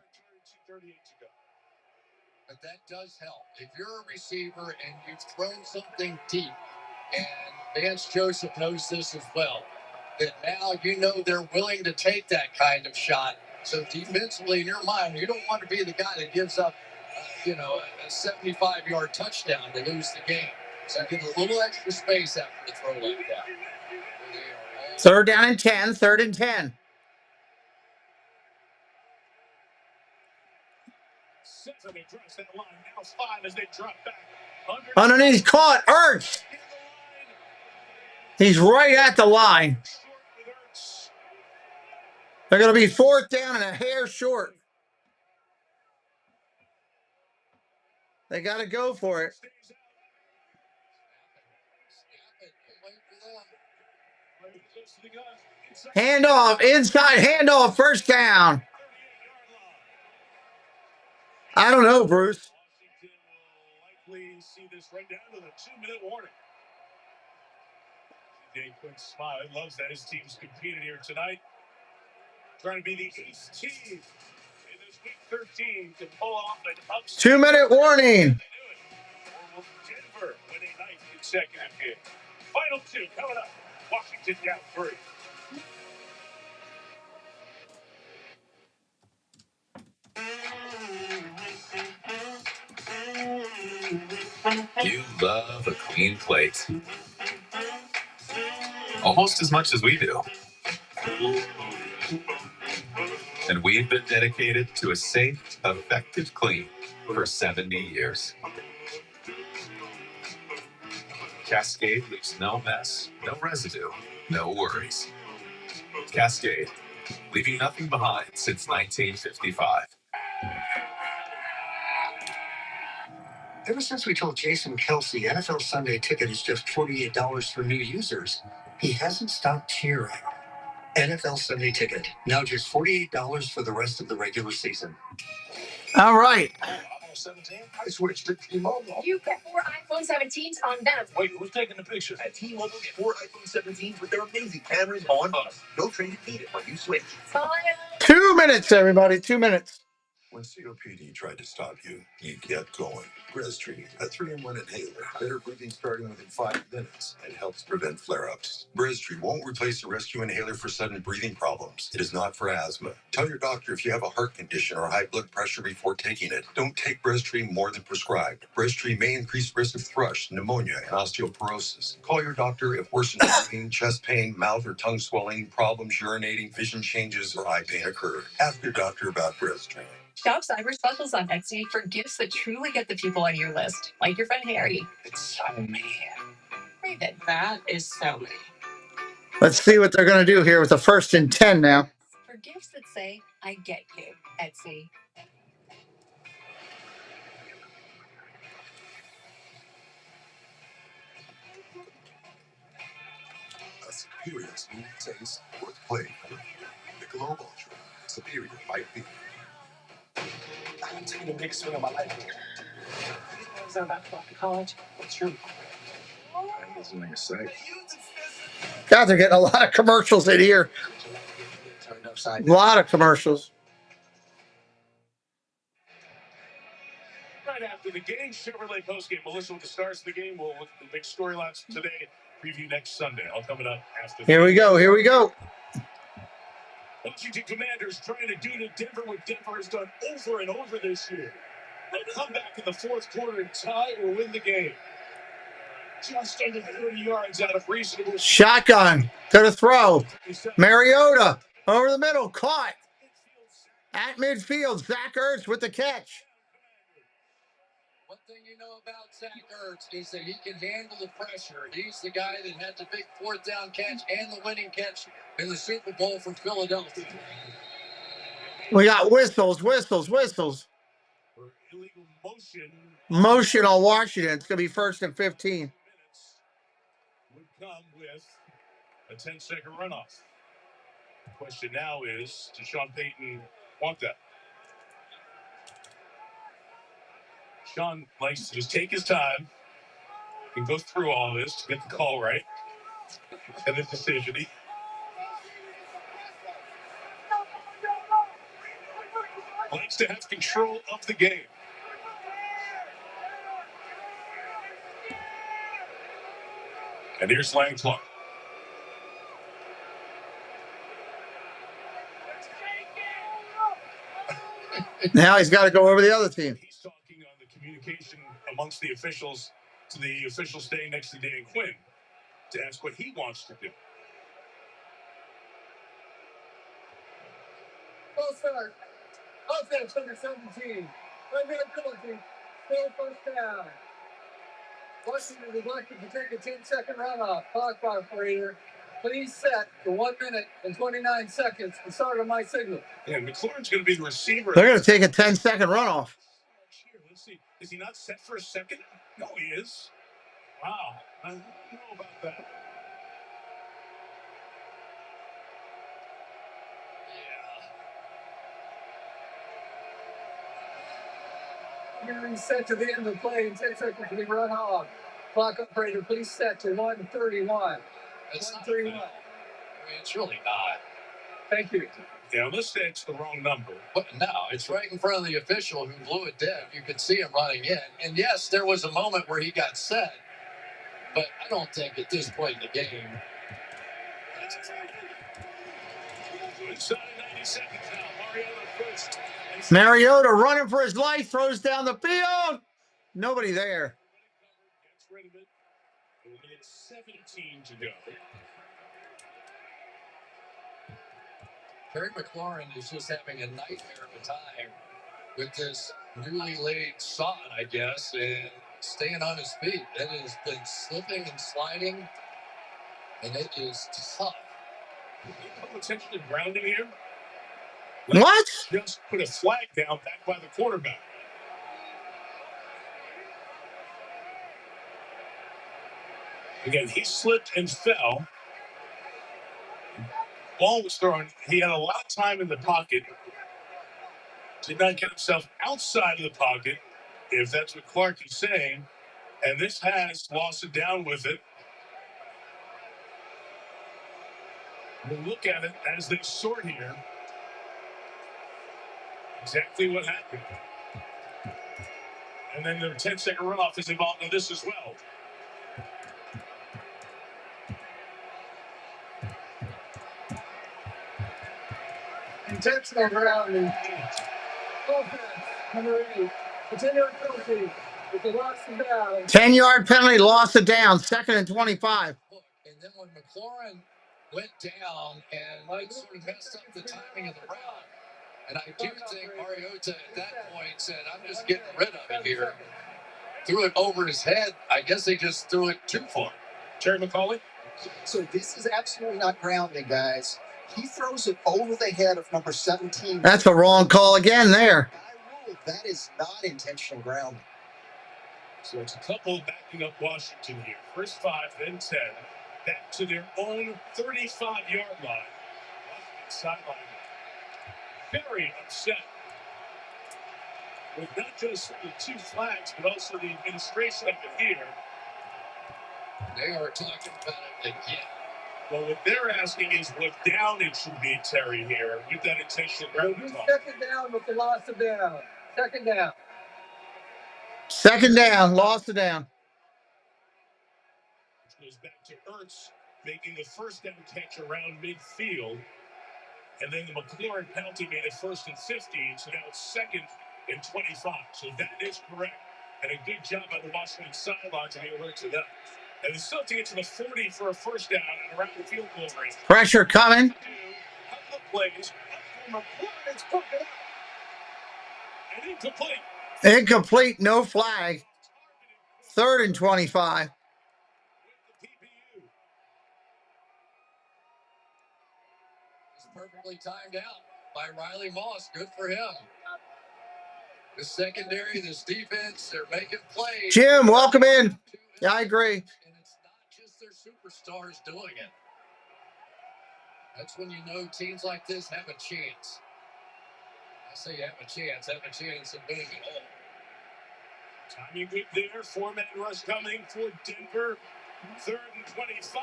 But that does help. If you're a receiver and you've thrown something deep, and Vance Joseph knows this as well, that now you know they're willing to take that kind of shot. So defensively, in your mind, you don't want to be the guy that gives up, a 75-yard touchdown to lose the game. So get a little extra space after the throw like that. 3rd down and 10. 3rd and 10. 7 across that line. Now 5 as they drop back. Underneath, caught. Ertz. He's right at the line. They're going to be 4th down and a hair short. They got to go for it. Handoff. Inside handoff. 1st down. I don't know, Bruce. Washington will likely see this right down to the 2-minute warning. Jay quick smile. He loves that his team's competed here tonight. Trying to be the 8th team in this week 13 to pull off an upset. 2-minute warning. Or will Denver win a 9th consecutive game? Final 2 coming up. Washington down 3. You love a clean plate. Almost as much as we do. And we've been dedicated to a safe, effective clean for 70 years. Cascade leaves no mess, no residue, no worries. Cascade, leaving nothing behind since 1955. Ever since we told Jason Kelsey NFL Sunday Ticket is just $48 for new users, he hasn't stopped cheering. NFL Sunday Ticket. Now just $48 for the rest of the regular season. All right. 17. I switched to T-Mobile. You get 4 iPhone 17s on them. Wait, who's taking the picture? At T-Mobile, get 4 iPhone 17s with their amazing cameras on us. No trade if needed when you switch. 2 minutes, everybody. 2 minutes. When COPD tried to stop you, you kept going. Breztri, a 3-in-1 inhaler. Better breathing starting within 5 minutes and helps prevent flare-ups. Breztri won't replace a rescue inhaler for sudden breathing problems. It is not for asthma. Tell your doctor if you have a heart condition or high blood pressure before taking it. Don't take Breztri more than prescribed. Breztri may increase risk of thrush, pneumonia, and osteoporosis. Call your doctor if worsened breathing, chest pain, mouth or tongue swelling, problems urinating, vision changes, or eye pain occur. Ask your doctor about Breztri. Shop cyber specials on Etsy for gifts that truly get the people on your list, like your friend Harry. It's so me. Raven. That is so me. Let's see what they're going to do here with the 1st and 10 now. For gifts that say, I get you, Etsy. A superior smooth taste worth playing for. The Globe Ultra. Superior might be. I'm taking a big swing of my life here. Is that about to go to college? What's true? That wasn't like a sight. God, they're getting a lot of commercials in here. A lot of commercials. Right after the game, Chevrolet postgame. Melissa with the stars of the game. We'll look at the big storylines today. Preview next Sunday. I'll coming up after. Here we go. Here we go. Washington Commanders trying to do to Denver what Denver has done over and over this year. They'll come back in the fourth quarter and tie or win the game. Just under 30 yards out of reasonable. Shotgun to the throw. Mariota over the middle. Caught. At midfield. Zach Ertz with the catch. One thing you know about Zach Ertz is that he can handle the pressure. He's the guy that had the big 4th down catch and the winning catch in the Super Bowl for Philadelphia. We got whistles. For illegal Motion on Washington. It's going to be 1st and 15. Would come with a 10-second runoff. The question now is, does Sean Payton want that? Sean likes to just take his time and go through all this to get the call right and the decision. He likes to have control of the game. And here's Lang Clark. Now he's got to go over the other team. He's talking on the communication amongst the officials to the official staying next to Dan Quinn to ask what he wants to do. False start. Offense under 17. Primary penalty. Still 1st down. Washington is elected to take a 10-second runoff. Clock operator, please set for 1 minute and 29 seconds. The start of my signal. Yeah, McLaurin's going to be the receiver. They're going to take a 10-second runoff. Let's see. Is he not set for a second? No, he is. Wow. I don't know about that. Getting set to the end of the play in 10 seconds to be run off. Clock operator, please set to 1:31. It's 1:31. I mean, it's really not. Thank you. Yeah, unless that's the wrong number. But no, it's right in front of the official who blew it dead. You could see him running in. And yes, there was a moment where he got set. But I don't think at this point in the game. Inside 90 seconds now. Mariota first. Mariota running for his life, throws down the field. Nobody there. Gets rid of it. A minute 17 to go. Terry McLaurin is just having a nightmare of a time with this newly laid sod, I guess, and staying on his feet. It has been slipping and sliding, and it is tough. Pay attention to grounding here. What? Just put a flag down back by the quarterback. Again, he slipped and fell. ball was thrown. He had a lot of time in the pocket. Did not get himself outside of the pocket, if that's what Clark is saying. And this has lost it down with it. We'll look at it as they sort here. Exactly what happened. And then the 10-second runoff is involved in this as well. Intentional grounding. Offense, number 8. Continuing penalty. If they lost the down. 10-yard penalty, lost it down. 2nd and 25. And then when McLaurin went down and Mike sort of messed up the timing of the route, and I do think Mariota at that point said, I'm just getting rid of it here. Threw it over his head. I guess they just threw it too far. Terry McCauley? So this is absolutely not grounding, guys. He throws it over the head of number 17. That's a wrong call again there. That is not intentional grounding. So it's a couple backing up Washington here. First 5, then 10. Back to their own 35-yard line. Washington sideline very upset with not just the 2 flags, but also the administration of it here. They are talking about it again. Well, what they're asking is what down it should be, Terry, here, with that intentional grounding call. 2nd down with the loss of down. 2nd down. 2nd down, lost it down. Which goes back to Ertz making the first down catch around midfield. And then the McLaurin penalty made it 1st and 15, so now it's 2nd and 25. So that is correct. And a good job by the Washington sideline to be alert to that. And they still have to get to the 40 for a first down and around the field goal range. Pressure coming. Plays. It's put it up. And incomplete. Incomplete, no flag. 3rd and 25. Perfectly timed out by Riley Moss. Good for him. The secondary, this defense, they're making plays. Jim, welcome in. Yeah, I agree. And it's not just their superstars doing it. That's when you know teams like this have a chance. I say have a chance of winning it all. Timing good there. 4-man rush coming for Denver. 3rd and 25.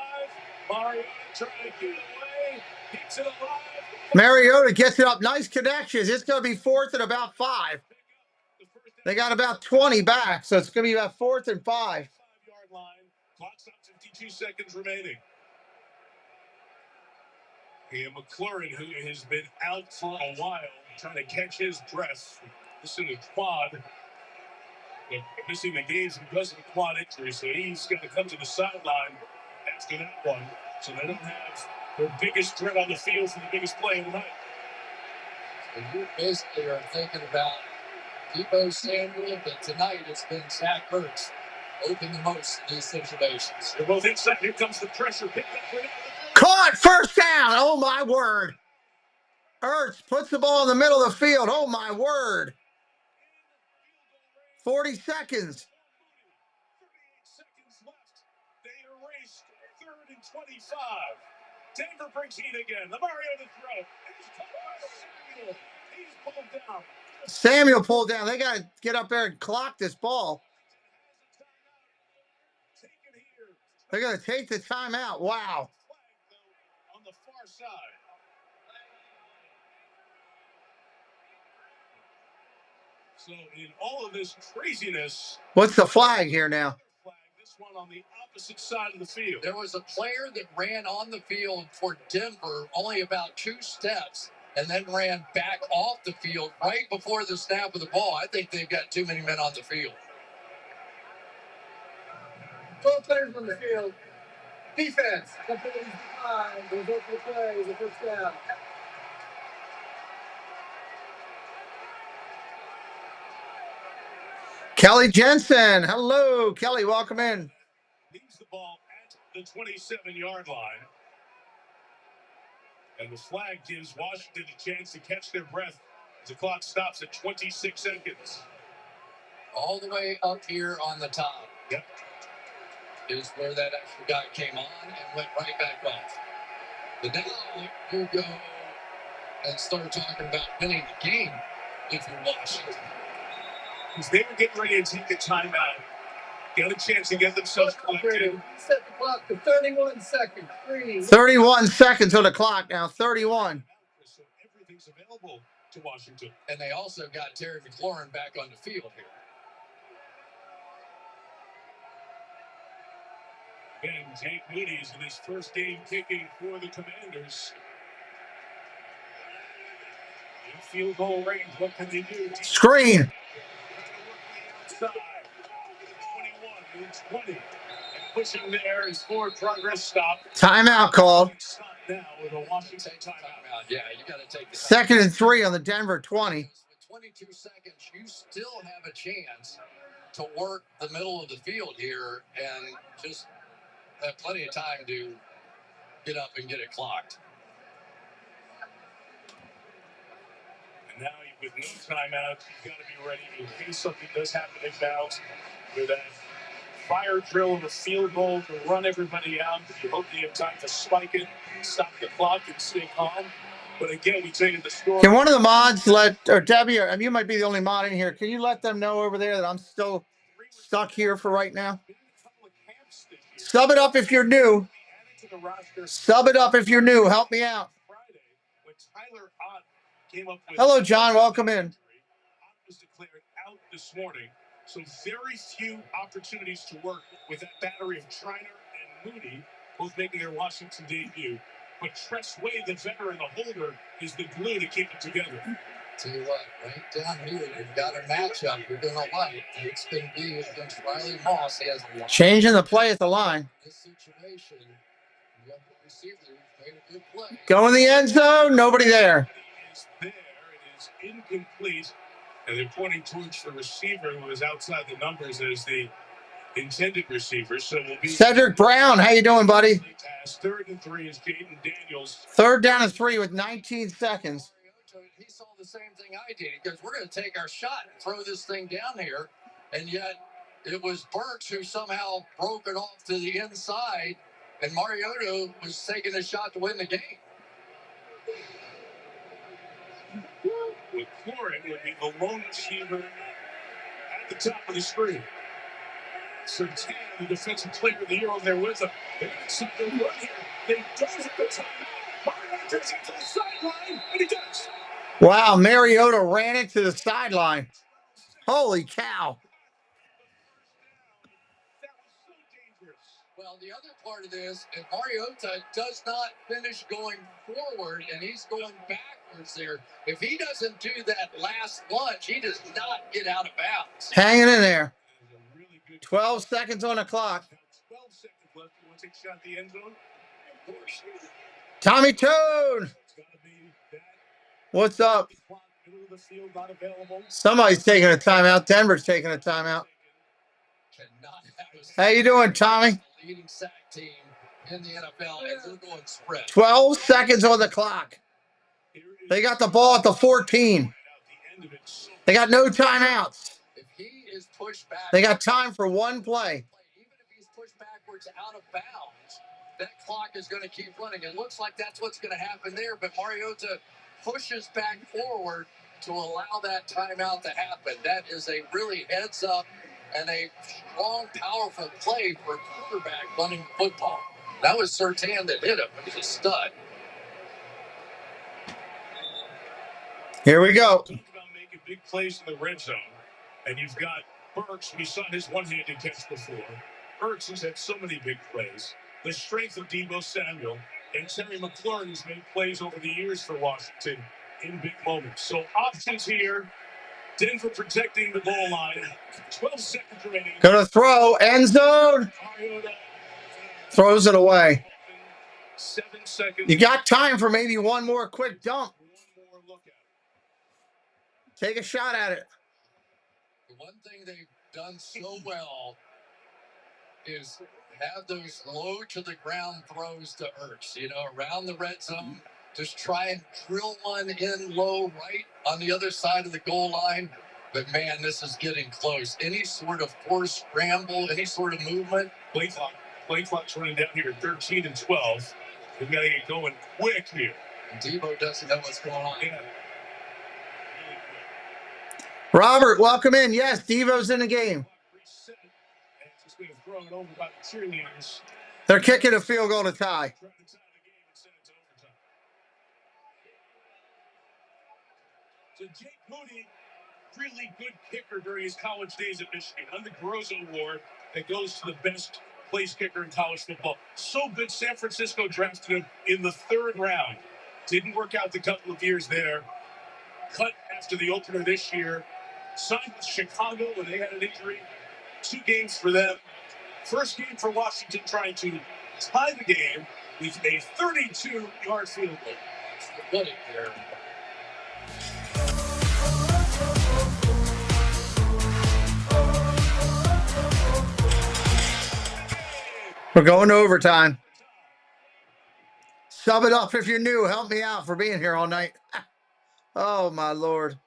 Mariota trying to get away. Keeps it alive. Mariota gets it up. Nice connections. It's going to be 4th and about 5. They got about 20 back, so it's going to be about 4th and 5. 5-yard line. Clock stops, 52 seconds remaining. And McLaurin, who has been out for a while, trying to catch his breath. Missing the quad. Missing the games because of the quad injury, so he's going to come to the sideline after that one. So they don't have their biggest threat on the field for the biggest play of the night. So you basically are thinking about Deebo Samuel, but tonight it's been Zach Ertz open the most in these situations. They're both inside. Here comes the pressure. Caught, 1st down. Oh, my word. Ertz puts the ball in the middle of the field. Oh, my word. 40 seconds. 38 seconds left. They erased 3rd and 25. Denver brings heat again. The Mariota throw. He's pulled down. Samuel pulled down. They got to get up there and clock this ball. They're going to take the timeout. Wow. On the far side. So in all of this craziness, what's the flag here now? This one on the opposite side of the field. There was a player that ran on the field for Denver only about 2 steps and then ran back off the field right before the snap of the ball. I think they've got too many men on the field. 12 players on the field. Defense. Goes over the play, the first down. Kelly Jensen. Hello, Kelly. Welcome in. Leaves the ball at the 27-yard line. And the flag gives Washington a chance to catch their breath as the clock stops at 26 seconds. All the way up here on the top. Yep. Is where that extra guy came on and went right back off. But now you go and start talking about winning the game if you're Washington. Because they were getting ready to take a timeout. Got a chance to get themselves collected. Set the clock to 31 seconds. 31 seconds on the clock now. 31. So everything's available to Washington. And they also got Terry McLaurin back on the field here. Again, Jake Moody's in his first game kicking for the Commanders. In field goal range, what can they do? Screen. Outside. 21, 20. And pushing there is forward progress stop. Timeout called. Stop now with a Washington timeout. Yeah, you got to take the 2nd and 3 on the Denver 20. With 22 seconds, you still have a chance to work the middle of the field here and just have plenty of time to get up and get it clocked. And now with no timeout, you've got to be ready in case something does happen inbounds with that fire drill of a field goal to run everybody out. You hope you have time to spike it, stop the clock, and stay calm. But again, we take it the story. Can one of the mods or Debbie, or you might be the only mod in here. Can you let them know over there that I'm still stuck here for right now? Sub it up if you're new. Sub it up if you're new. Help me out. Hello, John. Welcome in. Was declared out this morning, so very few opportunities to work with that battery of Triner and Mooney, both making their Washington debut. But Tress Wade, the veteran, the holder, is the glue to keep it together. Tell you what, right down here, you've got a matchup you're going to like. It's going to be against Riley Moss. He has a lot. Changing the play at the line. This situation, you have the receiver who's made a good play. Go in the end zone. Nobody there. It is there. It is incomplete. And they're pointing towards the receiver who is outside the numbers as the intended receiver. So we'll be Cedric Brown. How you doing, buddy? 3rd and 3 is Jaden Daniels. 3rd down and 3 with 19 seconds. He saw the same thing I did. He goes, we're going to take our shot and throw this thing down here. And yet it was Burks who somehow broke it off to the inside. And Mariota was taking a shot to win the game. McLaurin would be the lone receiver at the top of the screen. Sertan, the defensive player of the year over there with them. They're going to see the run here. They don't have the time. Mariota's into the sideline, and he does. Wow, Mariota ran it to the sideline. Holy cow. That was so dangerous. Well, the other part of this, if Mariota does not finish going forward and he's going backwards there, if he doesn't do that last lunge, he does not get out of bounds. Hanging in there. 12 seconds on the clock. 12 seconds left. You want to take a shot at the end zone? Of course. Tommy Toon. What's up? Middle of the field, not available. Somebody's taking a timeout. Denver's taking a timeout. How you doing, Tommy? Leading sack team in the NFL, and they're going spread. 12 seconds on the clock. They got the ball at the 14. They got no timeouts. If he is pushed back, they got time for one play. Even if he's pushed backwards out of bounds, that clock is going to keep running. It looks like that's what's going to happen there, but Mariota pushes back forward to allow that timeout to happen. That is a really heads up and a strong, powerful play for a quarterback running the football. That was Sertan that hit him. It was a stud. Here we go. Talk about making big plays in the red zone. And you've got Burks. We saw his one-handed catch before. Burks has had so many big plays. The strength of Deebo Samuel. And Terry McLaurin has made plays over the years for Washington in big moments. So options here. Denver protecting the goal line. 12 seconds remaining. Gonna throw. End zone. Throws it away. 7 seconds. You got time for maybe one more quick dump. One more look at it. Take a shot at it. The one thing they've done so well is have those low to the ground throws to Ertz, around the red zone. Just try and drill one in low right on the other side of the goal line. But, man, this is getting close. Any sort of forced scramble, any sort of movement. Play clock's running down here at 13 and 12. We've got to get going quick here. Devo doesn't know what's going on. Yeah. Robert, welcome in. Yes, Devo's in the game. Just going to throw it over by the cheerleaders. They're kicking a field goal to tie. So Jake Moody, really good kicker during his college days at Michigan. Won the Grozo Award that goes to the best place kicker in college football. So good, San Francisco drafted him in the 3rd round. Didn't work out the couple of years there. Cut after the opener this year. Signed with Chicago when they had an injury. 2 games for them. First game for Washington trying to tie the game with a 32-yard field goal. Good there. We're going to overtime. Sub it up if you're new. Help me out for being here all night. Oh, my Lord.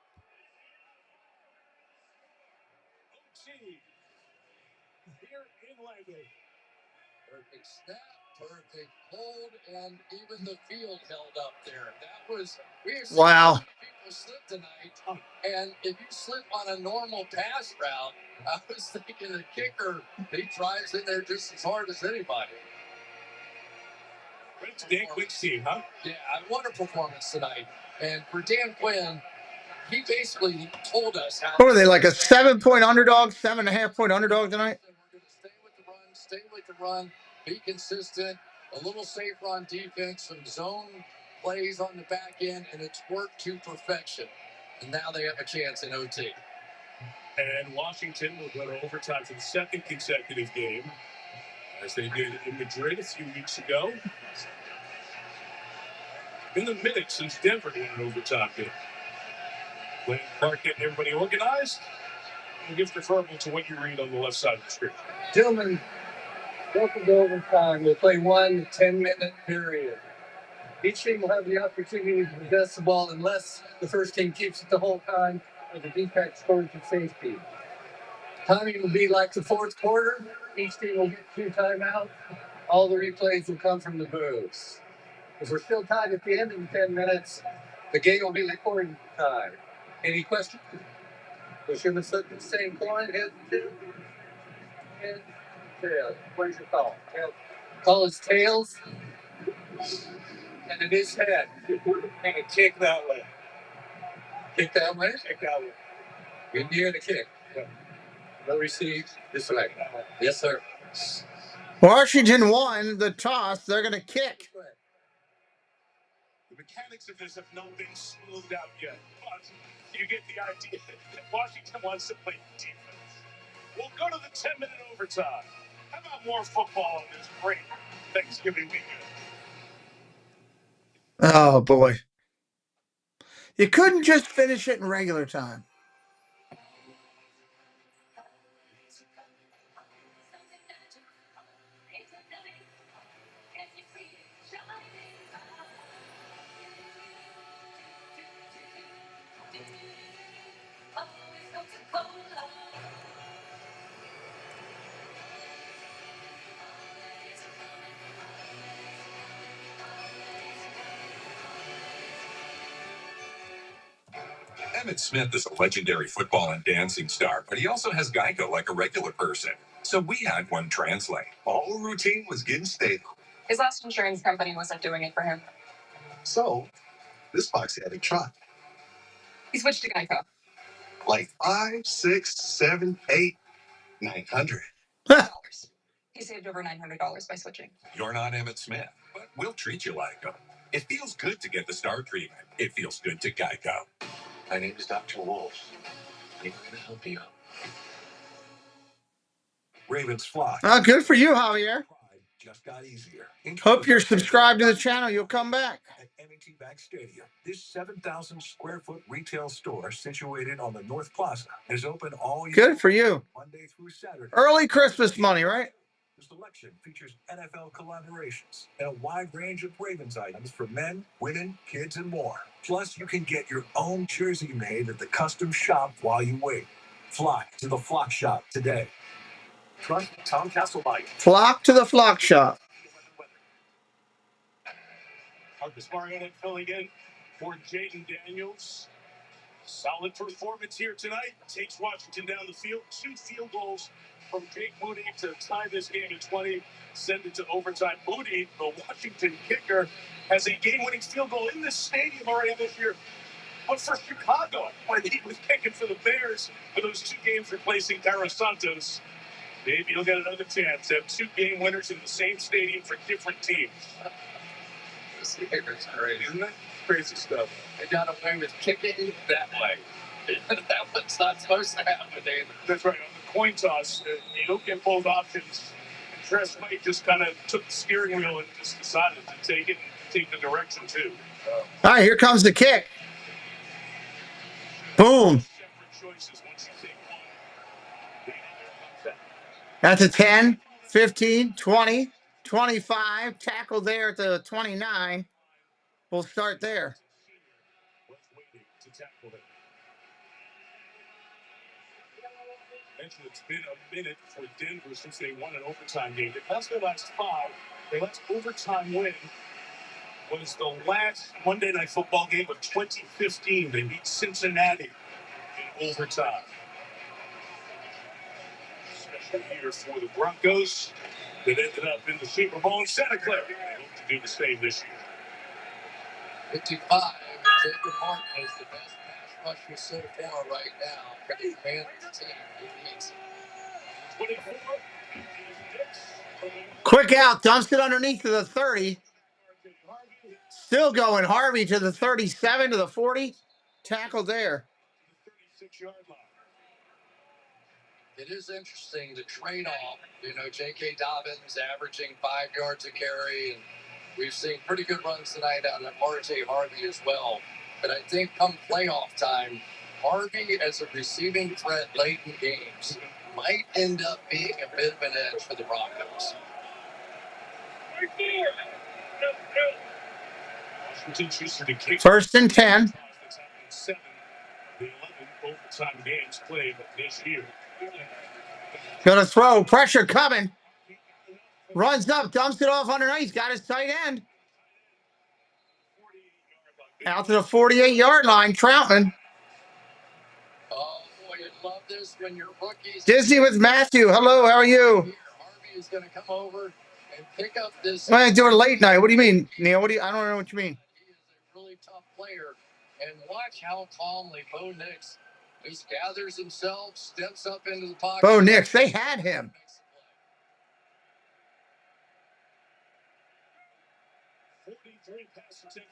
Perfect snap, perfect hold, and even the field held up there. That was, we are seeing Wow. people slip tonight, and if you slip on a normal pass route, I was thinking the kicker, he drives in there just as hard as anybody. It's Dan Quinn's team, huh? Yeah, what a performance tonight. And for Dan Quinn, he basically told us how. What are they, like a 7-point underdog, 7.5-point underdog tonight? We're going to stay with the run, be consistent, a little safer on defense, some zone plays on the back end, and it's worked to perfection. And now they have a chance in OT. And Washington will go to overtime for the 2nd consecutive game, as they did in Madrid a few weeks ago. Been a minute since Denver won an overtime game. Glenn Clark getting everybody organized. We'll give the verbal to what you read on the left side of the screen. Gentlemen, welcome to overtime. We'll play 1 10-minute period. Each team will have the opportunity to possess the ball unless the first team keeps it the whole time or the defense scores for safety. Timing will be like the 4th quarter. Each team will get 2 timeouts. All the replays will come from the booths. If we're still tied at the end of the 10 minutes, the game will be recorded time. Any questions? We should have set the same coin, head to head, tail. What is your call? Tail. Call is tails, and it is head. And a kick that way. Kick that way? Kick that way. You're near the kick. Yeah. No receive. This way. Yes, sir. Washington won the toss. They're going to kick. The mechanics of this have not been smoothed out yet, but you get the idea that Washington wants to play defense. We'll go to the 10-minute overtime. How about more football on this great Thanksgiving weekend? Oh, boy. You couldn't just finish it in regular time. Emmitt Smith is a legendary football and dancing star, but he also has Geico like a regular person. So we had one translate. All routine was getting stable. His last insurance company wasn't doing it for him. So, this box had a try. He switched to Geico. Like 5, 6, 7, 8, 900. He saved over $900 by switching. You're not Emmitt Smith, but we'll treat you like him. It feels good to get the star treatment. It feels good to Geico. My name is Dr. Wolf. I'm going to help you. Ravens flock. Oh, good for you, Javier. Just got easier. Hope you're subscribed to the channel. You'll come back. At M&T Bank Stadium, this 7,000 square foot retail store situated on the North Plaza is open all year. Good for you. Monday through Saturday. Early Christmas money, right? The selection features NFL collaborations and a wide range of Ravens items for men, women, kids, and more. Plus, you can get your own jersey made at the custom shop while you wait. Flock to the Flock Shop today. Trust Tom Castlebyte. Flock to the Flock Shop. Marcus Mariota filling in for Jaden Daniels. Solid performance here tonight. Takes Washington down the field. 2 field goals from Jake Moody to tie this game at 20. Send it to overtime. Moody, the Washington kicker, has a game-winning field goal in this stadium already this year. But for Chicago, when he was kicking for the Bears for those 2 games replacing Cara Santos, maybe he'll get another chance to have 2 game winners in the same stadium for different teams. This kicker's crazy, isn't it? Crazy stuff. They got away with kicking that way. That was not supposed to happen, David. That's right. On the coin toss, you don't get both options. And Tress White just kind of took the steering wheel and just decided to take the direction too. All right, here comes the kick. Boom. That's a 10, 15, 20, 25. Tackle there at the 29. We'll start there. It's been a minute for Denver since they won an overtime game. They lost their last 5. Their last overtime win was the last Monday Night Football game of 2015. They beat Cincinnati in overtime. Special year for the Broncos that ended up in the Super Bowl in Santa Clara. They hope to do the same this year. 55. Jacob Martin is the best pass rusher so far right now for the Commanders team. 24. Quick out, dumps it underneath to the 30. Still going. Harvey to the 37 to the 40. Tackle there. 36-yard line. It is interesting the trade-off. You know, J.K. Dobbins averaging 5 yards a carry, and we've seen pretty good runs tonight out of R.J. Harvey as well. But I think come playoff time, Harvey as a receiving threat late in games might end up being a bit of an edge for the Broncos. First and 10. 7, the 11 overtime games played this year. Gonna throw. Pressure coming. Runs up, dumps it off underneath. Got his tight end. Out to the 48-yard line. Troutman. Oh, boy, you'd love this when your rookies... Disney with Matthew. Hello, how are you? Harvey is going to come over and pick up this... Well, doing late night. What do you mean, Neil? I don't know what you mean. He is a really tough player. And watch how calmly Bo Nix just gathers himself, steps up into the pocket. Bo Nix, they had him.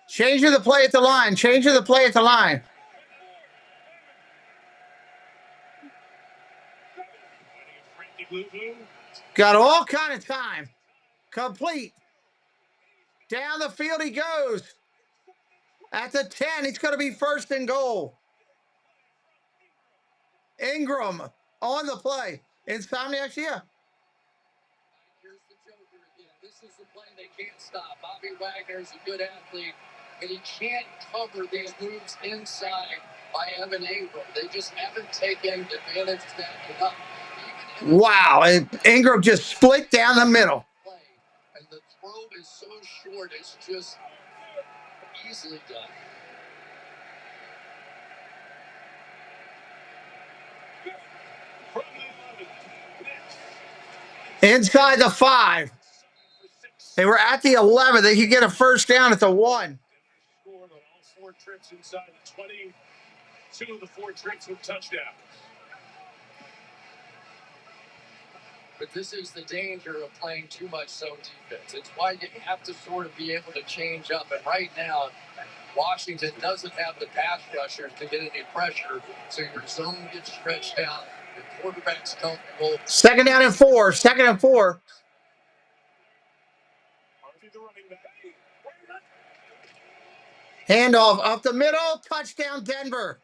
Change of the play at the line. Change of the play at the line. Got all kind of time. Complete. Down the field he goes. At the 10, he's going to be first and goal. Ingram on the play. Insomniac, yeah. Here's the Joker again. This is the play they can't stop. Bobby Wagner's a good athlete, but he can't cover these moves inside by Evan Ingram. They just haven't taken advantage of that enough. Wow, and Ingram just split down the middle. And the throw is so short, it's just easily done. Inside the 5. They were at the 11. They could get a first down at the 1. Scored on all 4 trips inside the 20. 2 of the 4 trips with touchdowns. But this is the danger of playing too much zone defense. It's why you have to sort of be able to change up. And right now, Washington doesn't have the pass rushers to get any pressure, so your zone gets stretched out. The quarterback's comfortable. Second down and 4. Second and 4. Handoff up the middle. Touchdown, Denver.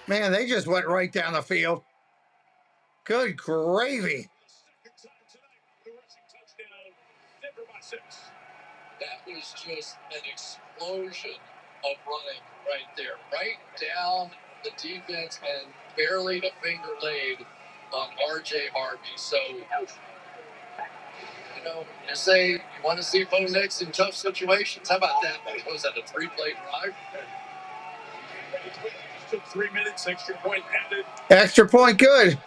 Man, they just went right down the field. Good gravy. That was just an explosion of running right there. Right down the defense and barely a finger laid on R.J. Harvey. So, you know, you say you want to see Bo Nix in tough situations. How about that? What was that, a 3-play drive? Took 3 minutes, extra point added. Extra point, good.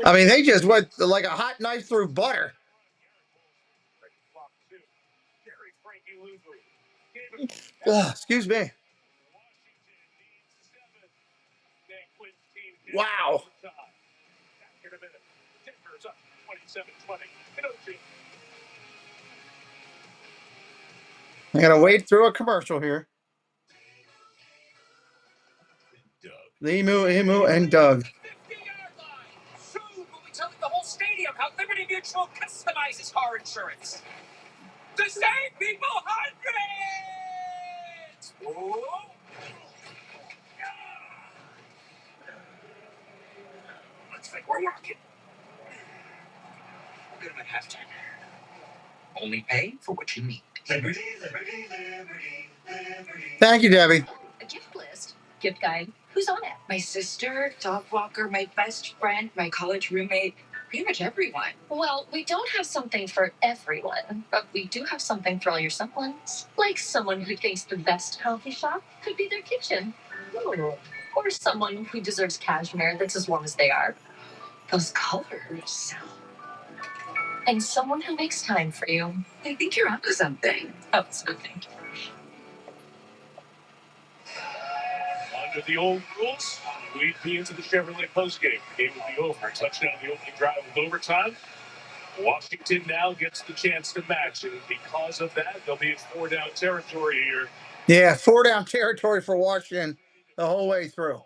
I mean, they just went like a hot knife through butter. Excuse me. Wow. I gotta wade through a commercial here. Emu, and Doug. Soon we'll be telling the whole stadium how Liberty Mutual customizes car insurance. To save people hundreds! Oh. Looks like we're working. We're gonna have to. Only pay for what you need. Liberty, Liberty, Liberty, Liberty. Thank you, Debbie. A gift list. Gift guide. Who's on it? My sister, dog walker, my best friend, my college roommate, pretty much everyone. Well, we don't have something for everyone, but we do have something for all your someones. Like someone who thinks the best coffee shop could be their kitchen. Ooh. Or someone who deserves cashmere that's as warm as they are. Those colors. And someone who makes time for you. I think you're onto something. Oh, it's a good thing. Under the old rules, we'd be into the Chevrolet postgame. The game would be over. Touchdown the opening drive with overtime. Washington now gets the chance to match, and because of that, they'll be in 4-down territory here. Yeah, 4-down territory for Washington the whole way through.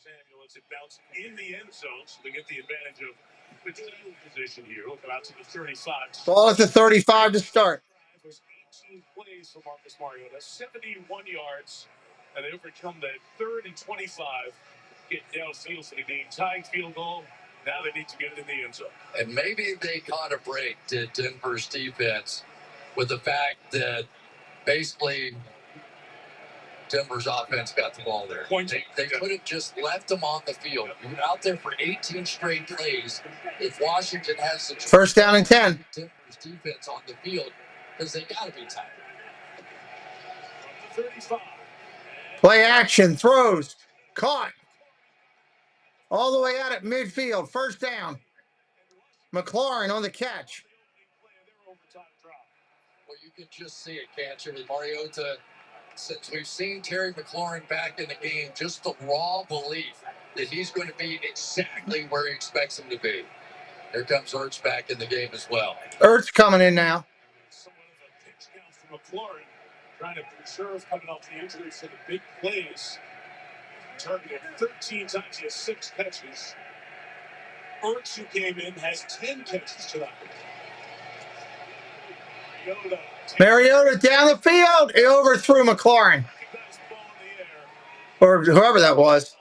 Samuel lets it bounce in the end zone, so they get the advantage of the field position here. Look out to the 35. Ball at the 35 to start. 18 plays for Marcus Mariota, 71 yards, and they overcome that 3rd and 25. Get downfield for the game tying field goal. Now they need to get it in the end zone. And maybe they caught a break to Denver's defense with the fact that basically Denver's offense got the ball there. They could have just left them on the field. You're out there for 18 straight plays. If Washington has the 1st down and 10. Denver's defense on the field, because they got to be tired. 35. Play action, throws, caught. All the way out at midfield, 1st down. McLaurin on the catch. Well, you can just see it, can't you, with Mariota? Since we've seen Terry McLaurin back in the game, just the raw belief that he's going to be exactly where he expects him to be. Here comes Ertz back in the game as well. Ertz coming in now. Somewhat of a pitch count from McLaurin, trying to preserve coming off the injury for the big plays. Targeted 13 times, he has 6 catches. Ertz, who came in, has 10 catches tonight. Mariota down the field. He overthrew McLaurin. Or whoever that was.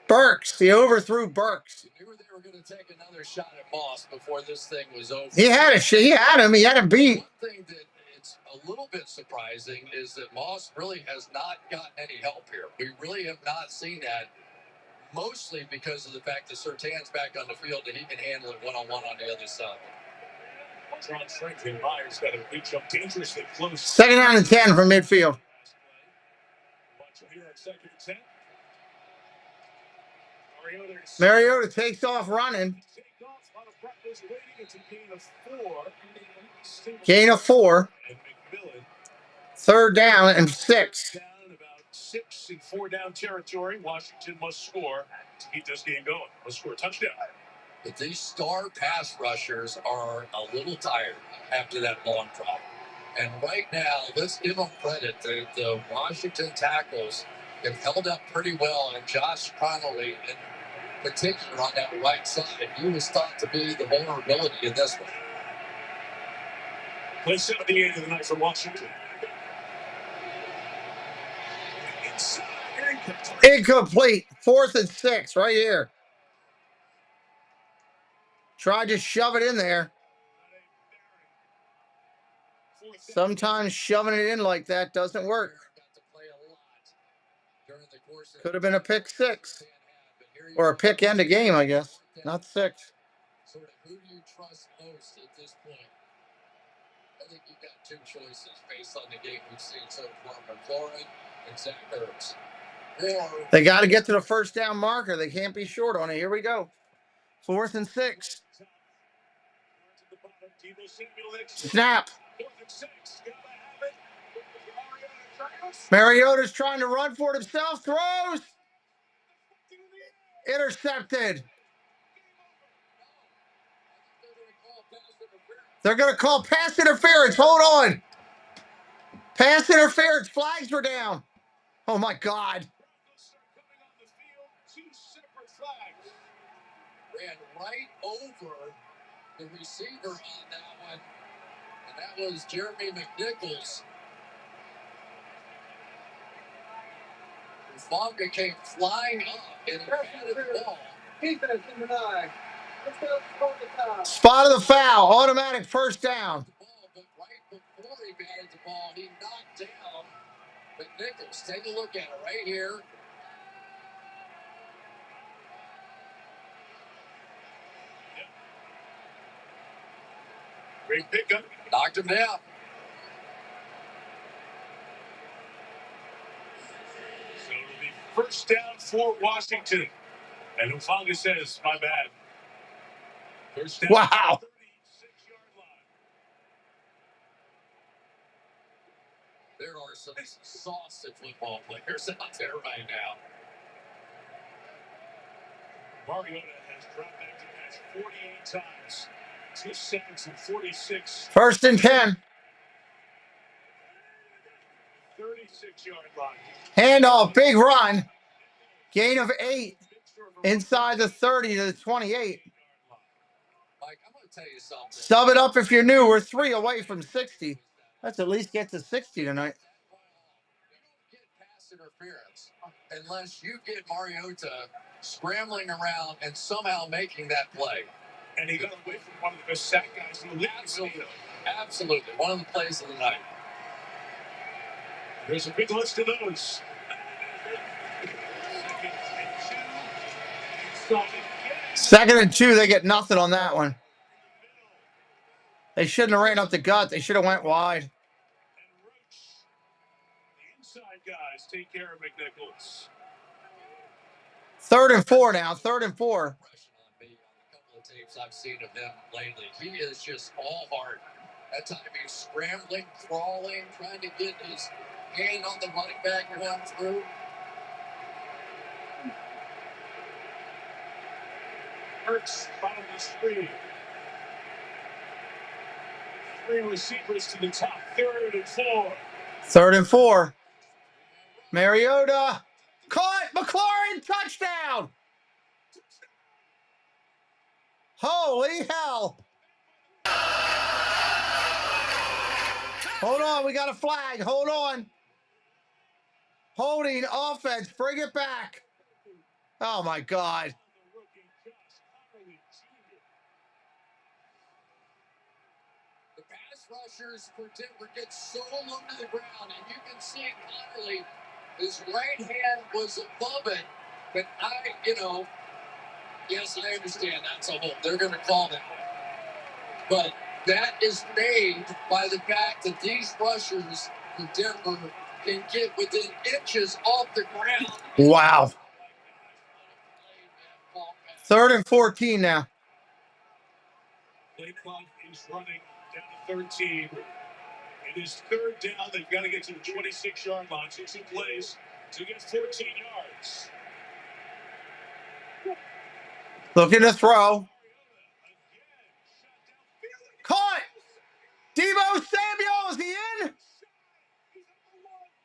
Burks. He overthrew Burks. You knew they were going to take another shot at Moss before this thing was over. He had him. He had him beat. One thing that it's a little bit surprising is that Moss really has not gotten any help here. We really have not seen that, mostly because of the fact that Surtain's back on the field and he can handle it one-on-one on the other side. John Franklin Myers got a reach up dangerously close. 2nd down and 10 from midfield. Mariota takes off running. Gain of 4. 3rd down and 6. Down about 6 in 4-down territory. Washington must score to keep this game going. Must score a touchdown. But these star pass rushers are a little tired after that long drop. And right now, let's give them credit. The Washington tackles have held up pretty well. And Josh Connolly, in particular on that right side, he was thought to be the vulnerability in this one. Play 78 of the night for Washington. Incomplete. 4th and 6 right here. Tried to shove it in there. Sometimes shoving it in like that doesn't work. Could have been a pick six. Or a pick end of game, I guess. Not six. Sort of who do you trust most at this point? I think you've got two choices based on the game we've seen so far, McLaurin and Zach Ertz. They got to get to the first down marker. They can't be short on it. Here we go. 4th and 6. Snap. Mariota's trying to run for it himself. Throws. Intercepted. They're going to call pass interference. Hold on. Pass interference. Flags were down. Oh, my God. Ran right over the receiver on that one, and that was Jeremy McNichols. Fonga came flying up and batted the ball. Defense in the 9. Let's go. Spot of the foul. Automatic first down. But right before he batted the ball, he knocked down McNichols. Take a look at it right here. Great pickup. Knocked him down. So it'll be first down for Washington. And Ufanga says, my bad. First down. Wow. 36-yard line. There are some saucy football players out there right now. Mariota has dropped back to pass 48 times. 2 seconds and 46. 1st and 10. 36-yard line. Handoff. Big run. Gain of 8. Inside the 30 to the 28. Mike, I'm going to tell you something. Sub it up if you're new. We're 3 away from 60. Let's at least get to 60 tonight. You don't get pass interference unless you get Mariota scrambling around and somehow making that play. And he got away from one of the best sack guys in the league. Absolutely. Absolutely. One of the plays of the night. There's a big list of those. Second and 2, they get nothing on that one. They shouldn't have ran up the gut. They should have went wide. The inside guys take care of McNichols. 3rd and 4 now. 3rd and 4. On a couple of tapes I've seen of them lately. He is just all heart. That time he's scrambling, crawling, trying to get his hand on the running back going through. Hurts bottom of the screen. 3 receivers to the top. 3rd and 4. 3rd and 4. Mariota. Caught. McLaurin. Touchdown. Holy hell. Hold on. We got a flag. Hold on. Holding offense. Bring it back. Oh, my God. The pass rushers for Denver get so low to the ground, and you can see it clearly. His right hand was above it, but yes, I understand that's a hold. They're going to call that. But that is made by the fact that these rushers for Denver can get within inches off the ground. Wow. 3rd and 14 now. Play clock is running down to 13. It is 3rd down. They've got to get to the 26-yard line. 2 plays to get 14 yards. Looking to throw. Caught. Deebo Samuel, is he in?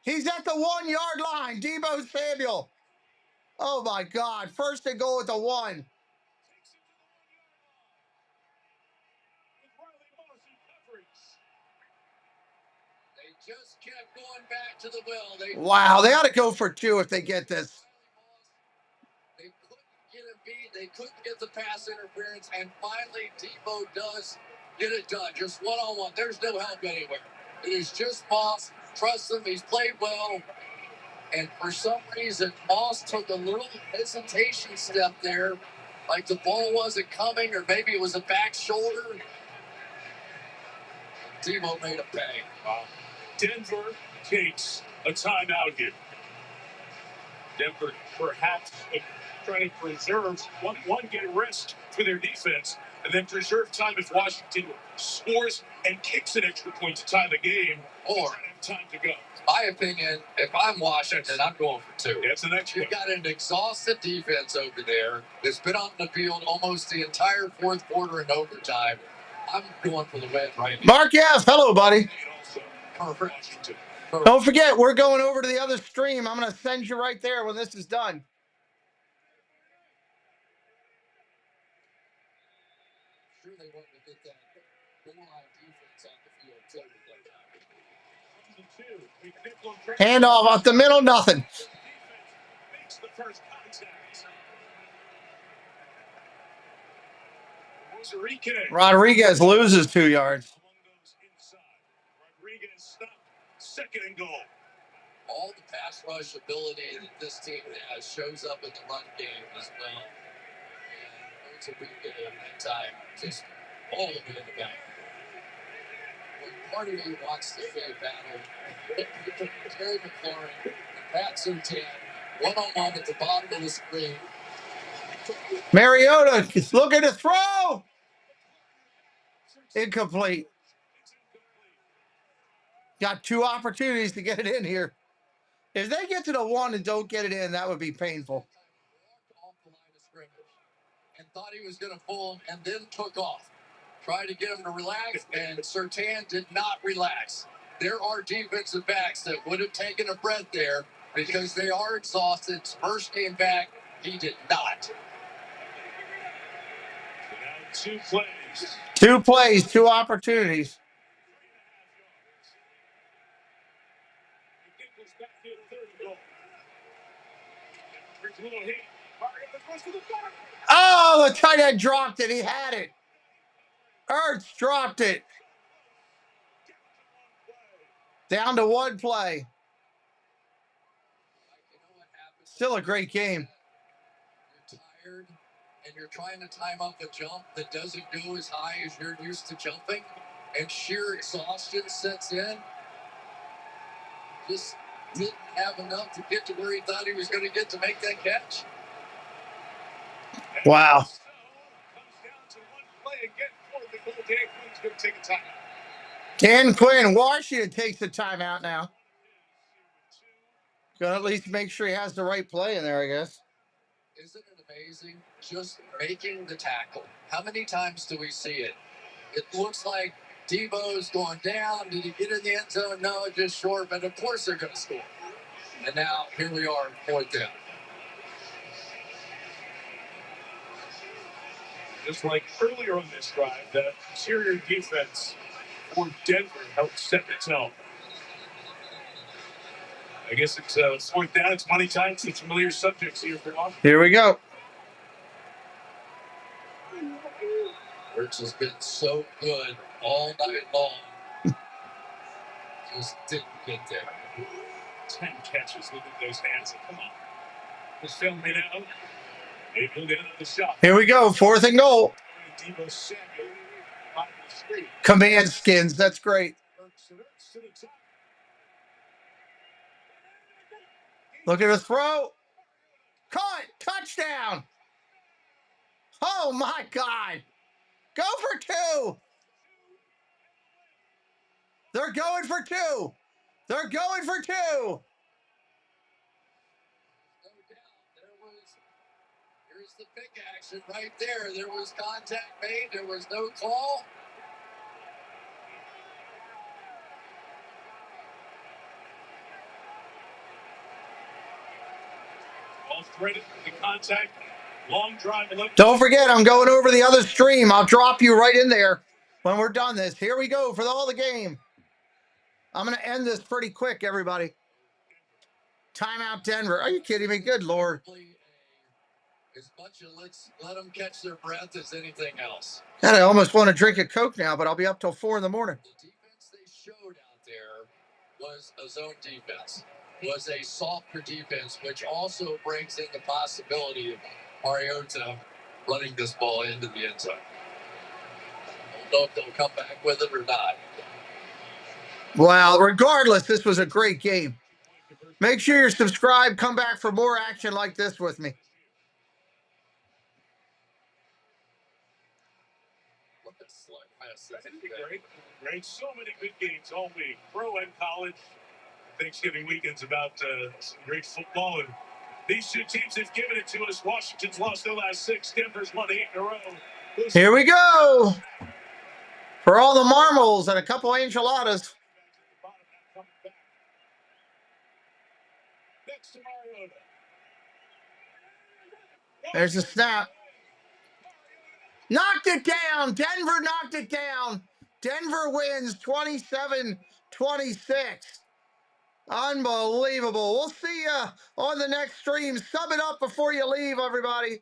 He's at the 1-yard line. Deebo Samuel. Oh, my God. 1st and goal at the 1. They just kept going back to the well. Wow, they ought to go for 2 if they get this. They couldn't get a beat. They couldn't get the pass interference. And finally, Deebo does get it done. Just one-on-one. There's no help anywhere. It is just Moss. Trust him. He's played well. And for some reason, Moss took a little hesitation step there, like the ball wasn't coming, or maybe it was a back shoulder. Devo made a pay. Denver takes a timeout here. Denver perhaps trying to preserve one get rest for their defense, and then preserve time if Washington scores and kicks an extra point to tie the game, or time to go. My opinion, if I'm Washington, I'm going for two. That's the next one. You've got an exhausted defense over there that's been on the field almost the entire fourth quarter and overtime. I'm going for the win right now. Mark F., hello, buddy. Don't forget, we're going over to the other stream. I'm going to send you right there when this is done. Sure they want to get that goal line defense on the field. Hand off the middle, nothing. Rodriguez loses 2 yards. Rodriguez stopped. Second and goal. All the pass rush ability that this team has shows up in the run game as well. And it's a big game at time. Just all of it in the back. When part of me wants to see a battle, Terry McLaurin and Pat Surtain, one-on-one at the bottom of the screen. Mariota is looking to throw. Incomplete. Got 2 opportunities to get it in here. If they get to the 1 and don't get it in, that would be painful. Off the line of scrimmage and thought he was going to pull him and then took off. Tried to get him to relax, and Surtain did not relax. There are defensive backs that would have taken a breath there because they are exhausted. First game back, he did not. 2 plays. 2 plays, 2 opportunities. Oh, the tight end dropped it. He had it. Ertz dropped it. Down to 1 play. Still a great game. You're tired, and you're trying to time up a jump that doesn't go as high as you're used to jumping, and sheer exhaustion sets in. Just didn't have enough to get to where he thought he was going to get to make that catch. Wow. Dan Quinn, Washington takes the timeout now. Gonna at least make sure he has the right play in there, I guess. Isn't it amazing? Just making the tackle. How many times do we see it? It looks like Debo's going down. Did he get in the end zone? No, just short, but of course they're going to score. And now, here we are, 4th down. Just like earlier on this drive, the interior defense for Denver helped set the tone. I guess it's 4th down. It's money time. It's familiar subjects here for us. Here we go. Ertz has been so good all night long. Just didn't get there. 10 catches. Look at those hands. Come on. Just film me now. Able to get the shot. Here we go. 4th and goal. Command skins. That's great. Look at the throw. Caught. Touchdown. Oh, my God. Go for 2. They're going for 2. They're going for 2. Here's the big action right there. There was contact made. There was no call. All threaded the contact. Long drive. Don't forget, I'm going over the other stream. I'll drop you right in there when we're done this. Here we go for all the game. I'm going to end this pretty quick, everybody. Timeout Denver. Are you kidding me? Good Lord. As much as let them catch their breath as anything else. God, I almost want to drink a Coke now, but I'll be up till 4 in the morning. The defense they showed out there was a zone defense, was a softer defense, which also brings in the possibility of Mariota running this ball into the end zone. I don't know if they'll come back with it or not. Well, regardless, this was a great game. Make sure you're subscribed. Come back for more action like this with me. Great. So many good games all week, pro and college. Thanksgiving weekend's about some great football, and these two teams have given it to us. Washington's lost their last 6. Denver's won 8 in a row. Here we go. For all the marbles and a couple enchiladas. There's the snap. Knocked it down. Denver knocked it down. Denver wins 27-26. Unbelievable. We'll see you on the next stream. Sub it up before you leave, everybody.